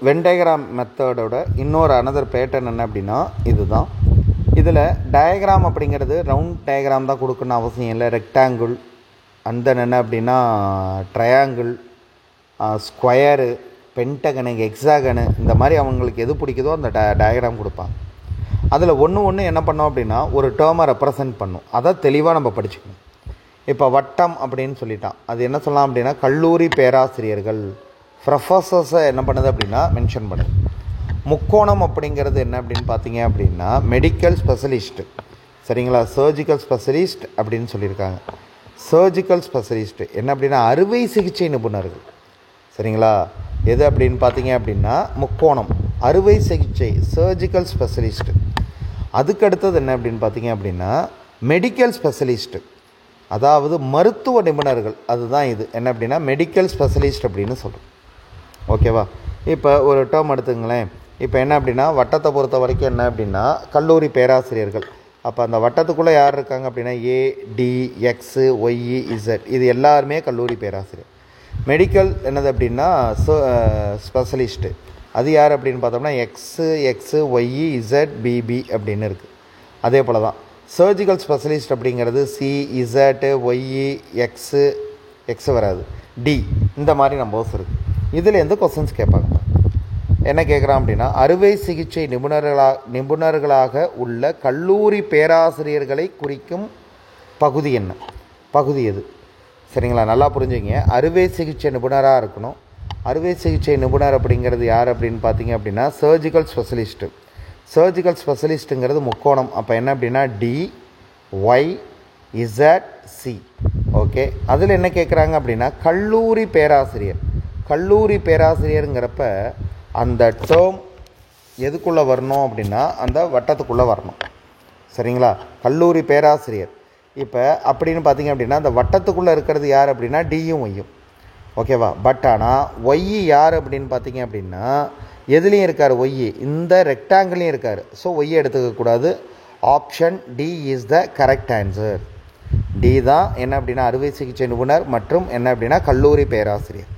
வென் டயக்ராம் மெத்தடோட இன்னொரு அனதர் பேட்டர்ன் என்ன அப்படின்னா இதுதான். இதில் டயக்ராம் அப்படிங்கிறது ரவுண்ட் டயக்ராம் தான் கொடுக்கணும்னு அவசியம் இல்லை. ரெக்டாங்கிள், அந்த என்ன அப்படின்னா ட்ரையாங்கிள், ஸ்கொயரு, பென்டகனு, ஹெக்ஸாகனு, இந்த மாதிரி அவங்களுக்கு எது பிடிக்குதோ அந்த டயக்ராம் கொடுப்பாங்க. அதில் ஒன்று என்ன பண்ணோம் அப்படின்னா ஒரு டேர்மை ரெப்ரசன்ட் பண்ணும். அதை தெளிவாக நம்ம படிச்சுக்கணும். இப்போ வட்டம் அப்படின்னு சொல்லிட்டான். அது என்ன சொல்லலாம் அப்படின்னா கல்லூரி பேராசிரியர்கள், ப்ரொஃபஸர்ஸை என்ன பண்ணுது அப்படின்னா மென்ஷன் பண்ணுது. முக்கோணம் அப்படிங்கிறது என்ன அப்படின்னு பார்த்தீங்க அப்படின்னா மெடிக்கல் ஸ்பெஷலிஸ்ட்டு. சரிங்களா? சர்ஜிக்கல் ஸ்பெஷலிஸ்ட் அப்படின்னு சொல்லியிருக்காங்க. சர்ஜிக்கல் ஸ்பெஷலிஸ்ட்டு என்ன அப்படின்னா அறுவை சிகிச்சை நிபுணர்கள். சரிங்களா? எது அப்படின்னு பார்த்தீங்க அப்படின்னா முக்கோணம், அறுவை சிகிச்சை, சர்ஜிக்கல் ஸ்பெஷலிஸ்ட்டு. அதுக்கு அடுத்தது என்ன அப்படின்னு பார்த்தீங்க அப்படின்னா மெடிக்கல் ஸ்பெஷலிஸ்ட்டு, அதாவது மருத்துவ நிபுணர்கள். அதுதான் இது என்ன அப்படின்னா மெடிக்கல் ஸ்பெஷலிஸ்ட் அப்படின்னு சொல்கிறோம். ஓகேவா? இப்போ ஒரு டேர்ம் எடுத்துங்களேன். இப்போ என்ன அப்படின்னா வட்டத்தை பொறுத்த வரைக்கும் என்ன அப்படின்னா கல்லூரி பேராசிரியர்கள். அப்போ அந்த வட்டத்துக்குள்ளே யார் இருக்காங்க அப்படின்னா ஏ, டி, எக்ஸு, ஒய், இசட், இது எல்லாருமே கல்லூரி பேராசிரியர். மெடிக்கல் என்னது அப்படின்னா ஸ்பெஷலிஸ்ட்டு, அது யார் அப்படின்னு பார்த்தோம்னா எக்ஸு ஒய் இசட் பிபி அப்படின்னு இருக்குது. அதே போல் தான் சர்ஜிக்கல் ஸ்பெஷலிஸ்ட் அப்படிங்கிறது சி இசட்டு ஒய் எக்ஸு வராது, டி, இந்த மாதிரி நம்பர்ஸ் இருக்குது. இதுலேருந்து கொஸ்டின்ஸ் கேட்பாங்க. என்ன கேட்குறான் அப்படின்னா, அறுவை சிகிச்சை நிபுணர்களாக உள்ள கல்லூரி பேராசிரியர்களை குறிக்கும் பகுதி என்ன, பகுதி எது? சரிங்களா, நல்லா புரிஞ்சுங்க. அறுவை சிகிச்சை நிபுணராக இருக்கணும். அறுவை சிகிச்சை நிபுணர் அப்படிங்கிறது யார் அப்படின்னு பார்த்தீங்க அப்படின்னா சர்ஜிக்கல் ஸ்பெஷலிஸ்ட்டு. சர்ஜிக்கல் ஸ்பெஷலிஸ்ட்டுங்கிறது முக்கோணம். அப்போ என்ன அப்படின்னா D Y Z C. Okay, அதில் என்ன கேட்குறாங்க அப்படின்னா கல்லூரி பேராசிரியர். கல்லூரி பேராசிரியருங்கிறப்ப அந்த டேர்ம் எதுக்குள்ளே வரணும் அப்படின்னா அந்த வட்டத்துக்குள்ளே வரணும். சரிங்களா, கல்லூரி பேராசிரியர். இப்போ அப்படின்னு பார்த்தீங்க அப்படின்னா அந்த வட்டத்துக்குள்ளே இருக்கிறது யார் அப்படின்னா டியும் ஒய்யும். ஓகேவா, பட் ஆனால் ஒய் யார் அப்படின்னு பார்த்தீங்க அப்படின்னா எதுலேயும் இருக்கார், ஒய் இந்த ரெக்டாங்கிளையும் இருக்கார். ஸோ ஒய்யை எடுத்துக்கக்கூடாது. Option D is the correct answer. D தான் என்ன அப்படின்னா அறுவை சிகிச்சை நிபுணர் மற்றும் என்ன அப்படின்னா கல்லூரி பேராசிரியர்.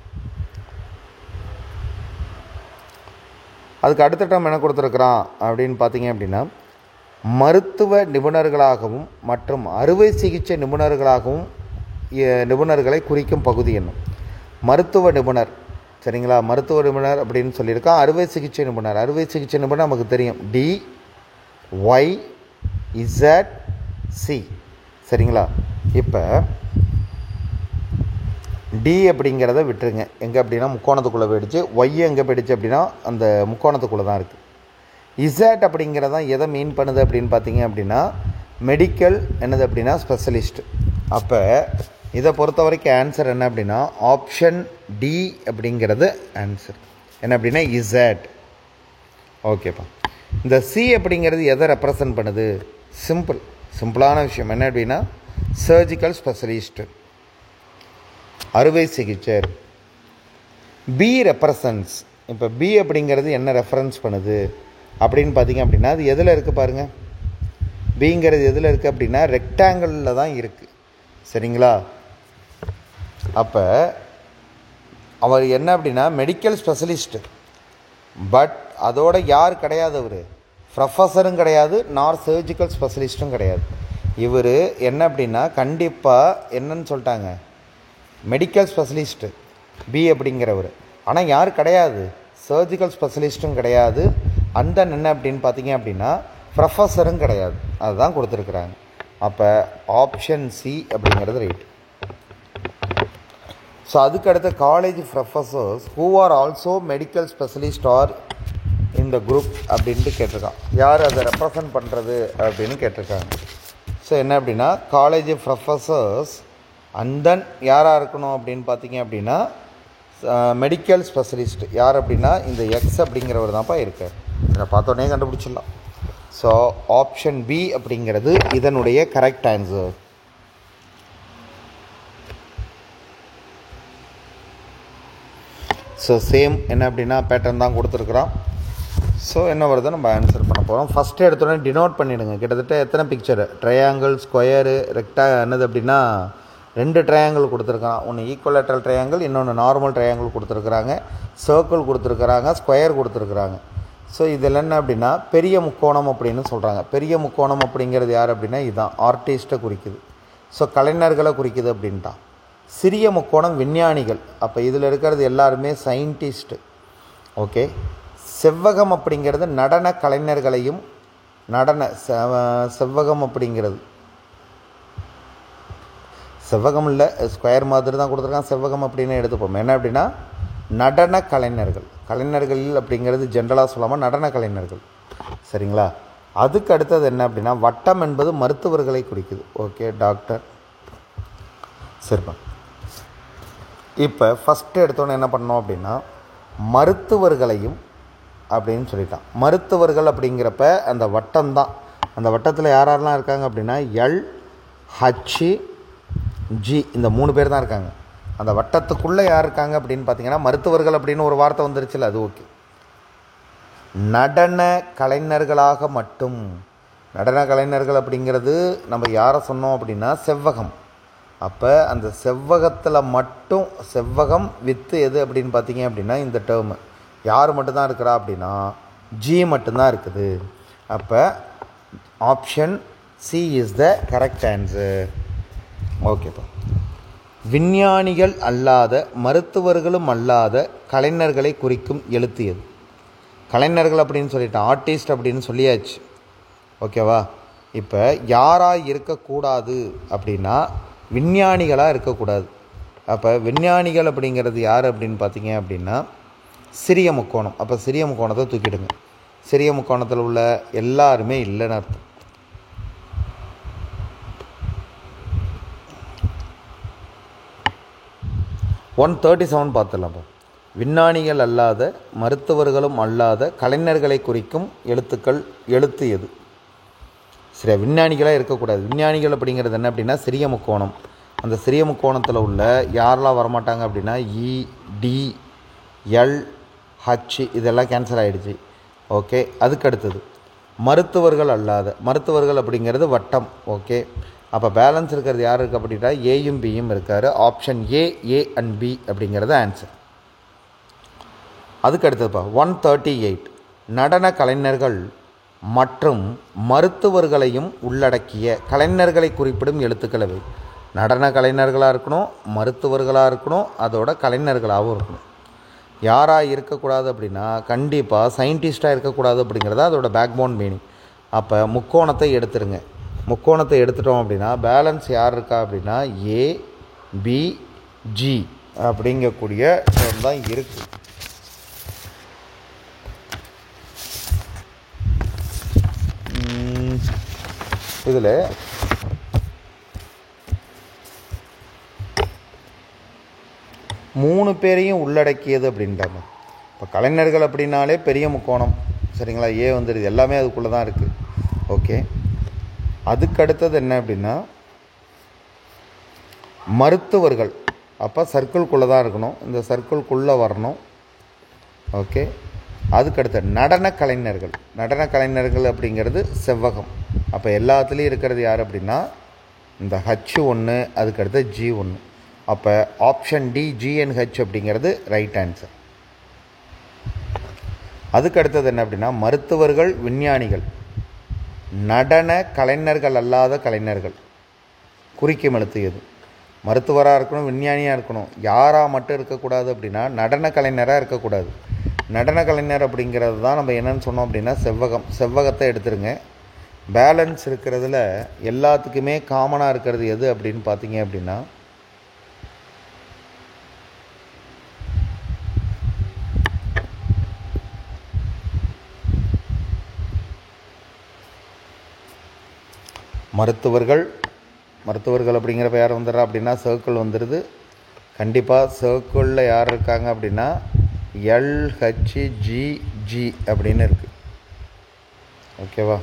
அதுக்கு அடுத்த டேர்ம் என்ன கொடுத்துருக்குறான் அப்படின்னு பார்த்தீங்க அப்படின்னா மருத்துவ நிபுணர்களாகவும் மற்றும் அறுவை சிகிச்சை நிபுணர்களை குறிக்கும் பகுதி என்ன? மருத்துவ நிபுணர். சரிங்களா, மருத்துவ நிபுணர் அப்படின்னு சொல்லியிருக்கான். அறுவை சிகிச்சை நிபுணர், அறுவை சிகிச்சை நிபுணர் நமக்கு தெரியும் டி ஒய் இசட் சி. சரிங்களா, இப்போ டி அப்படிங்கிறத விட்டுருங்க. எங்கே அப்படின்னா முக்கோணத்துக்குள்ளே போயிடுச்சு. ஒய் எங்கே போயிடுச்சு அப்படின்னா அந்த முக்கோணத்துக்குள்ளே தான் இருக்குது. இசட் அப்படிங்கிறதான் எதை மீன் பண்ணுது அப்படின்னு பார்த்தீங்க அப்படின்னா மெடிக்கல் என்னது அப்படின்னா ஸ்பெஷலிஸ்ட். அப்போ இதை பொறுத்த வரைக்கும் ஆன்சர் என்ன அப்படின்னா ஆப்ஷன் டி அப்படிங்கிறது ஆன்சர். என்ன அப்படின்னா இசட். ஓகேப்பா, இந்த சி அப்படிங்கிறது எதை ரெப்ரசன்ட் பண்ணுது? சிம்பிளான விஷயம். என்ன அப்படின்னா சர்ஜிக்கல் ஸ்பெஷலிஸ்ட், அறுவை சிகிச்சை. B represents. இப்போ பி அப்படிங்கிறது என்ன ரெஃபரன்ஸ் பண்ணுது அப்படின்னு பார்த்தீங்க அப்படின்னா அது எதில் இருக்குது பாருங்கள். பிங்கிறது எதில் இருக்குது அப்படின்னா ரெக்டாங்கிளில் தான் இருக்குது. சரிங்களா, அப்போ அவர் என்ன அப்படின்னா மெடிக்கல் ஸ்பெஷலிஸ்ட்டு, பட் அதோட யார் கிடையாது, அவர் ப்ரொஃபஸரும் கிடையாது, நார் சர்ஜிக்கல் ஸ்பெஷலிஸ்ட்டும் கிடையாது. இவர் என்ன அப்படின்னா கண்டிப்பாக என்னன்னு சொல்லிட்டாங்க மெடிக்கல் ஸ்பெஷலிஸ்ட்டு பி அப்படிங்கிறவர். ஆனால் யார் கிடையாது, சர்ஜிக்கல் ஸ்பெஷலிஸ்ட்டும் கிடையாது, அந்த என்ன அப்படின்னு பார்த்தீங்க அப்படின்னா ப்ரொஃபஸரும் கிடையாது. அதுதான் கொடுத்துருக்குறாங்க. அப்போ ஆப்ஷன் சி அப்படிங்கிறது ரைட். ஸோ அதுக்கு அடுத்த college professors who are also medical specialist are இந்த குரூப் அப்படின்ட்டு கேட்டிருக்கான். யார் அதை ரெப்ரசன்ட் பண்ணுறது அப்படின்னு கேட்டிருக்காங்க. ஸோ என்ன அப்படின்னா காலேஜ் ப்ரொஃபஸர்ஸ் அண்ட் தென் யாராக இருக்கணும் அப்படின்னு பார்த்தீங்க அப்படின்னா மெடிக்கல் ஸ்பெஷலிஸ்ட் யார் அப்படின்னா இந்த எக்ஸ் அப்படிங்கிறவர் தான்ப்பா இருக்கார். இதை பார்த்தோன்னே கண்டுபிடிச்சிடலாம். ஸோ ஆப்ஷன் பி அப்படிங்கிறது இதனுடைய கரெக்ட் ஆன்சர். ஸோ சேம் என்ன அப்படின்னா பேட்டர்ன் தான் கொடுத்துருக்குறோம். ஸோ என்ன வருது நம்ம ஆன்சர் பண்ண போகிறோம். ஃபஸ்ட்டு எடுத்தோடனே டினோட் பண்ணிவிடுங்க. கிட்டத்தட்ட எத்தனை பிக்சரு, ட்ரையாங்கிள், ஸ்கொயரு, என்னது அப்படின்னா 2 ட்ரையாங்கிள் கொடுத்துருக்கான். ஒன்று ஈக்குவலேட்ரல் ட்ரையாங்கிள், இன்னொன்று நார்மல் ட்ரையாங்கிள் கொடுத்துருக்குறாங்க, சர்க்கிள் கொடுத்துருக்குறாங்க, ஸ்கொயர் கொடுத்துருக்குறாங்க. ஸோ இதில் என்ன அப்படின்னா பெரிய முக்கோணம் அப்படின்னு சொல்கிறாங்க. பெரிய முக்கோணம் அப்படிங்கிறது யார் அப்படின்னா இதுதான் ஆர்டிஸ்ட்டை குறிக்குது. ஸோ கலைஞர்களை குறிக்குது அப்படின்ட்டான். சிறிய முக்கோணம் விஞ்ஞானிகள். அப்போ இதில் இருக்கிறது எல்லாருமே சயின்டிஸ்ட்டு. ஓகே, செவ்வகம் அப்படிங்கிறது நடன கலைஞர்களையும் செவ்வகம் அப்படிங்கிறது செவ்வகம் இல்லை, ஸ்கொயர் மாதிரி தான் கொடுத்துருக்கான். செவ்வகம் அப்படின்னு எடுத்துப்போம். என்ன அப்படின்னா நடன கலைஞர்கள் அப்படிங்கிறது ஜென்ரலாக சொல்லாமல் நடன கலைஞர்கள். சரிங்களா, அதுக்கு அடுத்தது என்ன அப்படின்னா வட்டம் என்பது மருத்துவர்களை குறிக்குது. Okay, doctor. சரிப்பா, இப்போ ஃபஸ்ட்டு எடுத்தோன்னே என்ன பண்ணோம் அப்படின்னா மருத்துவர்களையும் அப்படின்னு சொல்லிட்டான். மருத்துவர்கள் அப்படிங்கிறப்ப அந்த வட்டம் தான். அந்த வட்டத்தில் யாரெல்லாம் இருக்காங்க அப்படின்னா எல், ஹச், ஜி, இந்த 3 பேர் தான் இருக்காங்க. அந்த வட்டத்துக்குள்ளே யார் இருக்காங்க அப்படின்னு பார்த்தீங்கன்னா மருத்துவர்கள் அப்படின்னு ஒரு வார்த்தை வந்துருச்சுல, அது ஓகே. நடன கலைஞர்களாக மட்டும். நடன கலைஞர்கள் அப்படிங்கிறது நம்ம யாரை சொன்னோம் அப்படின்னா செவ்வகம். அப்போ அந்த செவ்வகத்தில் மட்டும் செவ்வகம் வித்து எது அப்படின்னு பார்த்தீங்க அப்படின்னா இந்த டேர்மு யார் மட்டும்தான் இருக்கிறா அப்படின்னா ஜி மட்டும்தான் இருக்குது. அப்போ option C is the correct answer. ஓகேப்பா. விஞ்ஞானிகள் அல்லாத மருத்துவர்களும் அல்லாத கலைஞர்களை குறிக்கும் எழுத்து எது? கலைஞர்கள் அப்படின்னு சொல்லிட்டு ஆர்டிஸ்ட் அப்படின்னு சொல்லியாச்சு. ஓகேவா? இப்போ யாராக இருக்கக்கூடாது அப்படின்னா விஞ்ஞானிகளாக இருக்கக்கூடாது. அப்போ விஞ்ஞானிகள் அப்படிங்கிறது யார் அப்படின்னு பார்த்தீங்க அப்படின்னா சிறிய முக்கோணம். அப்போ சிறிய முக்கோணத்தை தூக்கிடுங்க. சிறிய முக்கோணத்தில் உள்ள எல்லாருமே இல்லைன்னு அர்த்தம். ஒன் 37 பார்த்துடலாம்ப்பா. விஞ்ஞானிகள் அல்லாத மருத்துவர்களும் அல்லாத கலைஞர்களை குறிக்கும் எழுத்து எது? சரி, விஞ்ஞானிகளாக இருக்கக்கூடாது. விஞ்ஞானிகள் அப்படிங்கிறது என்ன அப்படின்னா சிறிய முக்கோணம். அந்த சிறிய முக்கோணத்தில் உள்ள யாரெல்லாம் வரமாட்டாங்க அப்படின்னா இ, டி, எல், ஹச் இதெல்லாம் கேன்சல் ஆகிடுச்சு. ஓகே. அதுக்கு அடுத்தது மருத்துவர்கள் அல்லாத. மருத்துவர்கள் அப்படிங்கிறது வட்டம். ஓகே. அப்போ பேலன்ஸ் இருக்கிறது யார் இருக்குது அப்படின்னா ஏயும் பியும் இருக்கார். ஆப்ஷன் ஏ அண்ட் பி அப்படிங்கிறது ஆன்சர். அதுக்கு அடுத்ததுப்பா 138 நடன கலைஞர்கள் மற்றும் மருத்துவர்களையும் உள்ளடக்கிய கலைஞர்களை குறிப்பிடும் எழுத்துக்கள் அவை. நடன கலைஞர்களாக இருக்கணும், மருத்துவர்களாக இருக்கணும், அதோட கலைஞர்களாகவும் இருக்கணும். யாராக இருக்கக்கூடாது அப்படின்னா கண்டிப்பாக சயின்டிஸ்டாக இருக்கக்கூடாது அப்படிங்கிறது அதோட பேக்போன் மீனிங். அப்போ முக்கோணத்தை எடுத்துருங்க. முக்கோணத்தை எடுத்துட்டோம் அப்படின்னா பேலன்ஸ் யார் இருக்கா அப்படின்னா ஏ, பி, ஜி அப்படிங்கக்கூடிய தான் இருக்குது. இதில் மூணு பேரையும் உள்ளடக்கியது அப்படின்ட்டாங்க. இப்போ கலைஞர்கள் அப்படின்னாலே பெரிய முக்கோணம், சரிங்களா? ஏ வந்துடுது, எல்லாமே அதுக்குள்ளே தான் இருக்குது. ஓகே. அதுக்கு அடுத்தது என்ன அப்படின்னா மருத்துவர்கள். அப்போ சர்க்கிள்குள்ளே தான் இருக்கணும், இந்த சர்க்கிள்குள்ளே வரணும். ஓகே. அதுக்கடுத்து நடன கலைஞர்கள். நடன கலைஞர்கள் அப்படிங்கிறது செவ்வகம். அப்போ எல்லாத்துலேயும் இருக்கிறது யார் அப்படின்னா இந்த H1, அதுக்கடுத்து G1. அப்போ ஆப்ஷன் டி GNH அப்படிங்கிறது ரைட் ஆன்சர். அதுக்கு அடுத்தது என்ன அப்படின்னா மருத்துவர்கள், விஞ்ஞானிகள், நடன கலைஞர்கள் அல்லாத கலைஞர்கள் குறிக்கும் எழுத்து எது? மருத்துவராக இருக்கணும், விஞ்ஞானியாக இருக்கணும். யாராக மட்டும் இருக்கக்கூடாது அப்படின்னா நடன கலைஞராக இருக்கக்கூடாது. நடன கலைஞர் அப்படிங்கிறது தான் நம்ம என்னென்னு சொன்னோம் அப்படின்னா செவ்வகம். செவ்வகத்தை எடுத்துருங்க. பேலன்ஸ் இருக்கிறதுல எல்லாத்துக்குமே காமனாக இருக்கிறது எது அப்படின்னு பார்த்தீங்க அப்படின்னா மருத்துவர்கள். மருத்துவர்கள் அப்படிங்கிறப்ப யார் வந்துடுறா அப்படின்னா சர்க்கிள் வந்துடுது. கண்டிப்பாக சர்க்கிளில் யார் இருக்காங்க அப்படின்னா LHGG அப்படின்னு இருக்குது. ஓகேவா?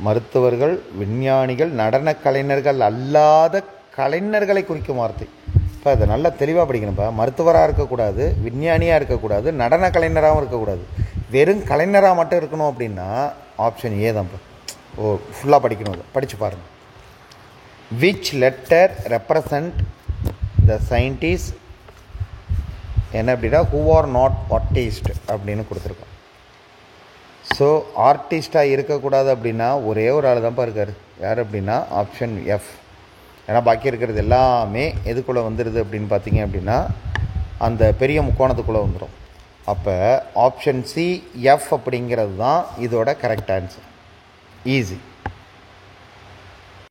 மருத்துவர்கள், விஞ்ஞானிகள், நடன கலைஞர்கள் அல்லாத கலைஞர்களை குறிக்கும் வார்த்தை. இப்போ அதை நல்லா தெளிவாக படிக்கணும்ப்பா. மருத்துவராக இருக்கக்கூடாது, விஞ்ஞானியாக இருக்கக்கூடாது, நடன கலைஞராகவும் இருக்கக்கூடாது. வெறும் கலைஞராக மட்டும் இருக்கணும் அப்படின்னா ஆப்ஷன் ஏ தான்ப்பா. ஃபுல்லாக படிக்கணும். அதை படித்து பாருங்கள். Which letter represent the scientist என்ன அப்படின்னா ஹூ ஆர் நாட் ஆர்டிஸ்ட் அப்படின்னு கொடுத்துருக்கோம். ஸோ ஆர்டிஸ்டாக இருக்கக்கூடாது அப்படின்னா ஒரே ஒரு ஆள் தான்ப்பா இருக்கார். யார் அப்படின்னா ஆப்ஷன் எஃப். ஏன்னா பாக்கி இருக்கிறது எல்லாமே எதுக்குள்ளே வந்துடுது அப்படின்னு பார்த்தீங்க அப்படின்னா அந்த பெரிய முக்கோணத்துக்குள்ளே வந்துடும். அப்போ ஆப்ஷன் சி எஃப் அப்படிங்கிறது தான் இதோட கரெக்ட் ஆன்சர். ஈஸி.